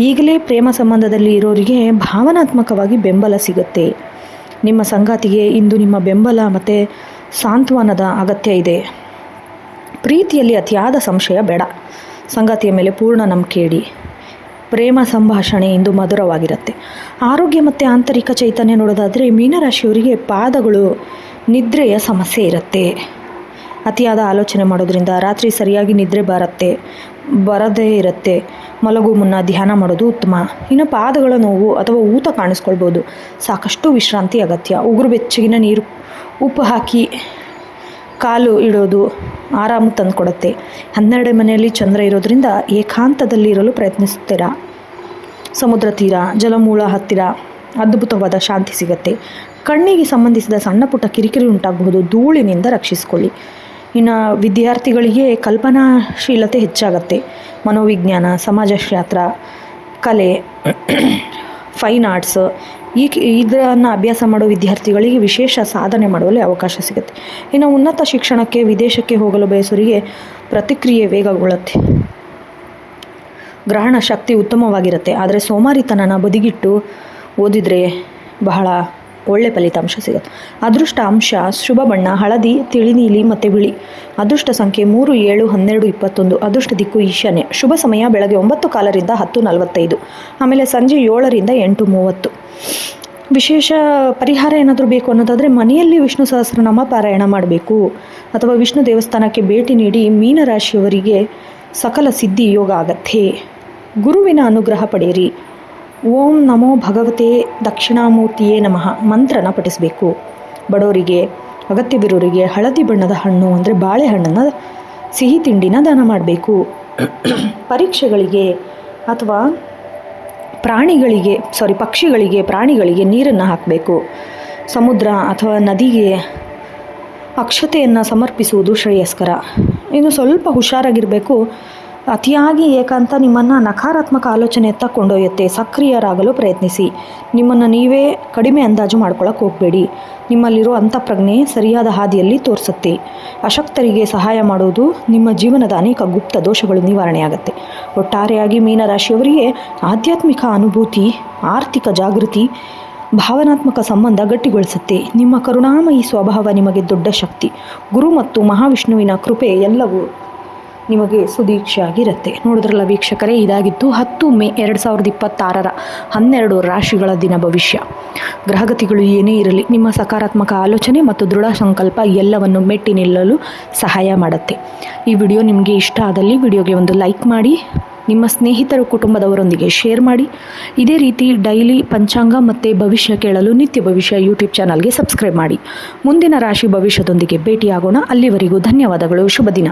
ಈಗಲೇ ಪ್ರೇಮ ಸಂಬಂಧದಲ್ಲಿ ಇರೋರಿಗೆ ಭಾವನಾತ್ಮಕವಾಗಿ ಬೆಂಬಲ ಸಿಗುತ್ತೆ. ನಿಮ್ಮ ಸಂಗಾತಿಗೆ ಇಂದು ನಿಮ್ಮ ಬೆಂಬಲ ಮತ್ತು ಸಾಂತ್ವನದ ಅಗತ್ಯ ಇದೆ. ಪ್ರೀತಿಯಲ್ಲಿ ಅತಿಯಾದ ಸಂಶಯ ಬೇಡ. ಸಂಗಾತಿಯ ಮೇಲೆ ಪೂರ್ಣ ನಂಬಿಕೆ ಇಡಿ. ಪ್ರೇಮ ಸಂಭಾಷಣೆ ಇಂದು ಮಧುರವಾಗಿರುತ್ತೆ. ಆರೋಗ್ಯ ಮತ್ತು ಆಂತರಿಕ ಚೈತನ್ಯ ನೋಡೋದಾದರೆ ಮೀನರಾಶಿಯವರಿಗೆ ಪಾದಗಳು, ನಿದ್ರೆಯ ಸಮಸ್ಯೆ ಇರುತ್ತೆ. ಅತಿಯಾದ ಆಲೋಚನೆ ಮಾಡೋದ್ರಿಂದ ರಾತ್ರಿ ಸರಿಯಾಗಿ ನಿದ್ರೆ ಬರದೇ ಇರುತ್ತೆ. ಮಲಗು ಮುನ್ನ ಧ್ಯಾನ ಮಾಡೋದು ಉತ್ತಮ. ಇನ್ನು ಪಾದಗಳ ನೋವು ಅಥವಾ ಊತ ಕಾಣಿಸ್ಕೊಳ್ಬೋದು. ಸಾಕಷ್ಟು ವಿಶ್ರಾಂತಿ ಅಗತ್ಯ. ಉಗುರು ಬೆಚ್ಚಗಿನ ನೀರು, ಉಪ್ಪು ಹಾಕಿ ಕಾಲು ಇಡೋದು ಆರಾಮು ತಂದುಕೊಡುತ್ತೆ. 12ನೇ ಮನೆಯಲ್ಲಿ ಚಂದ್ರ ಇರೋದ್ರಿಂದ ಏಕಾಂತದಲ್ಲಿರಲು ಪ್ರಯತ್ನಿಸುತ್ತೀರಾ. ಸಮುದ್ರ ತೀರ, ಜಲಮೂಲ ಹತ್ತಿರ ಅದ್ಭುತವಾದ ಶಾಂತಿ ಸಿಗುತ್ತೆ. ಕಣ್ಣಿಗೆ ಸಂಬಂಧಿಸಿದ ಸಣ್ಣ ಪುಟ್ಟ ಕಿರಿಕಿರಿ ಉಂಟಾಗಬಹುದು. ಧೂಳಿನಿಂದ ರಕ್ಷಿಸಿಕೊಳ್ಳಿ. ಇನ್ನು ವಿದ್ಯಾರ್ಥಿಗಳಿಗೆ ಕಲ್ಪನಾಶೀಲತೆ ಹೆಚ್ಚಾಗತ್ತೆ. ಮನೋವಿಜ್ಞಾನ, ಸಮಾಜಶಾಸ್ತ್ರ, ಕಲೆ, ಫೈನ್ ಆರ್ಟ್ಸ್ ಇದನ್ನು ಅಭ್ಯಾಸ ಮಾಡೋ ವಿದ್ಯಾರ್ಥಿಗಳಿಗೆ ವಿಶೇಷ ಸಾಧನೆ ಮಾಡುವಲ್ಲಿ ಅವಕಾಶ ಸಿಗುತ್ತೆ. ಇನ್ನು ಉನ್ನತ ಶಿಕ್ಷಣಕ್ಕೆ, ವಿದೇಶಕ್ಕೆ ಹೋಗಲು ಬಯಸೋರಿಗೆ ಪ್ರತಿಕ್ರಿಯೆ ವೇಗಗೊಳ್ಳುತ್ತೆ. ಗ್ರಹಣ ಶಕ್ತಿ ಉತ್ತಮವಾಗಿರುತ್ತೆ. ಆದರೆ ಸೋಮಾರಿತನನ ಬದಿಗಿಟ್ಟು ಓದಿದರೆ ಬಹಳ ಒಳ್ಳೆ ಫಲಿತಾಂಶ ಸಿಗುತ್ತೆ. ಅದೃಷ್ಟ ಅಂಶ ಶುಭ ಬಣ್ಣ ಹಳದಿ, ತಿಳಿನೀಲಿ ಮತ್ತು ಬಿಳಿ. ಅದೃಷ್ಟ ಸಂಖ್ಯೆ 3, 7, 12, 21. ಅದೃಷ್ಟ ದಿಕ್ಕು ಈಶಾನ್ಯ. ಶುಭ ಸಮಯ ಬೆಳಗ್ಗೆ 9:15 10:45. ಆಮೇಲೆ ಸಂಜೆ 7ರಿಂದ 8:30. ವಿಶೇಷ ಪರಿಹಾರ ಏನಾದರೂ ಬೇಕು ಅನ್ನೋದಾದರೆ ಮನೆಯಲ್ಲಿ ವಿಷ್ಣು ಸಹಸ್ರನಾಮ ಪಾರಾಯಣ ಮಾಡಬೇಕು ಅಥವಾ ವಿಷ್ಣು ದೇವಸ್ಥಾನಕ್ಕೆ ಭೇಟಿ ನೀಡಿ ಮೀನರಾಶಿಯವರಿಗೆ ಸಕಲ ಸಿದ್ಧಿ ಯೋಗ ಆಗತ್ತೆ. ಗುರುವಿನ ಅನುಗ್ರಹ ಪಡೆಯಿರಿ. ಓಂ ನಮೋ ಭಗವತೆ ದಕ್ಷಿಣಾಮೂರ್ತಿಯೇ ನಮಃ ಮಂತ್ರನ ಪಠಿಸಬೇಕು. ಬಡವರಿಗೆ, ಅಗತ್ಯವಿರೋರಿಗೆ ಹಳದಿ ಬಣ್ಣದ ಹಣ್ಣು ಅಂದರೆ ಬಾಳೆಹಣ್ಣನ್ನು, ಸಿಹಿ ತಿಂಡಿನ ದಾನ ಮಾಡಬೇಕು. ಪರೀಕ್ಷೆಗಳಿಗೆ ಅಥವಾ ಪಕ್ಷಿಗಳಿಗೆ, ಪ್ರಾಣಿಗಳಿಗೆ ನೀರನ್ನು ಹಾಕಬೇಕು. ಸಮುದ್ರ ಅಥವಾ ನದಿಗೆ ಅಕ್ಷತೆಯನ್ನು ಸಮರ್ಪಿಸುವುದು ಶ್ರೇಯಸ್ಕರ. ಇನ್ನು ಸ್ವಲ್ಪ ಹುಷಾರಾಗಿರಬೇಕು. ಅತಿಯಾಗಿ ಏಕಾಂತ ನಿಮ್ಮನ್ನು ನಕಾರಾತ್ಮಕ ಆಲೋಚನೆಯತ್ತ ಕೊಂಡೊಯ್ಯುತ್ತೆ. ಸಕ್ರಿಯರಾಗಲು ಪ್ರಯತ್ನಿಸಿ. ನಿಮ್ಮನ್ನು ನೀವೇ ಕಡಿಮೆ ಅಂದಾಜು ಮಾಡ್ಕೊಳ್ಳೋಕೆ ಹೋಗಬೇಡಿ. ನಿಮ್ಮಲ್ಲಿರೋ ಅಂತಃಪ್ರಜ್ಞೆ ಸರಿಯಾದ ಹಾದಿಯಲ್ಲಿ ತೋರಿಸುತ್ತೆ. ಅಶಕ್ತರಿಗೆ ಸಹಾಯ ಮಾಡುವುದು ನಿಮ್ಮ ಜೀವನದ ಅನೇಕ ಗುಪ್ತ ದೋಷಗಳು ನಿವಾರಣೆಯಾಗುತ್ತೆ. ಒಟ್ಟಾರೆಯಾಗಿ ಮೀನರಾಶಿಯವರಿಗೆ ಆಧ್ಯಾತ್ಮಿಕ ಅನುಭೂತಿ, ಆರ್ಥಿಕ ಜಾಗೃತಿ, ಭಾವನಾತ್ಮಕ ಸಂಬಂಧ ಗಟ್ಟಿಗೊಳಿಸುತ್ತೆ. ನಿಮ್ಮ ಕರುಣಾಮಯಿ ಸ್ವಭಾವ ನಿಮಗೆ ದೊಡ್ಡ ಶಕ್ತಿ. ಗುರು ಮತ್ತು ಮಹಾವಿಷ್ಣುವಿನ ಕೃಪೆ ಎಲ್ಲವೂ ನಿಮಗೆ ಸುದೀಕ್ಷೆಯಾಗಿರುತ್ತೆ. ನೋಡಿದ್ರಲ್ಲ ವೀಕ್ಷಕರೇ, ಇದಾಗಿತ್ತು 10 ಮೇ 2026 12 ರಾಶಿಗಳ ದಿನ ಭವಿಷ್ಯ. ಗ್ರಹಗತಿಗಳು ಏನೇ ಇರಲಿ, ನಿಮ್ಮ ಸಕಾರಾತ್ಮಕ ಆಲೋಚನೆ ಮತ್ತು ದೃಢ ಸಂಕಲ್ಪ ಎಲ್ಲವನ್ನು ಮೆಟ್ಟಿ ನಿಲ್ಲಲು ಸಹಾಯ ಮಾಡುತ್ತೆ. ಈ ವಿಡಿಯೋ ನಿಮಗೆ ಇಷ್ಟ ಆದಲ್ಲಿ ವಿಡಿಯೋಗೆ ಒಂದು ಲೈಕ್ ಮಾಡಿ, ನಿಮ್ಮ ಸ್ನೇಹಿತರು ಕುಟುಂಬದವರೊಂದಿಗೆ ಶೇರ್ ಮಾಡಿ. ಇದೇ ರೀತಿ ಡೈಲಿ ಪಂಚಾಂಗ ಮತ್ತು ಭವಿಷ್ಯ ಕೇಳಲು ನಿತ್ಯ ಭವಿಷ್ಯ ಯೂಟ್ಯೂಬ್ ಚಾನಲ್ಗೆ ಸಬ್ಸ್ಕ್ರೈಬ್ ಮಾಡಿ. ಮುಂದಿನ ರಾಶಿ ಭವಿಷ್ಯದೊಂದಿಗೆ ಭೇಟಿಯಾಗೋಣ. ಅಲ್ಲಿವರೆಗೂ ಧನ್ಯವಾದಗಳು. ಶುಭ ದಿನ.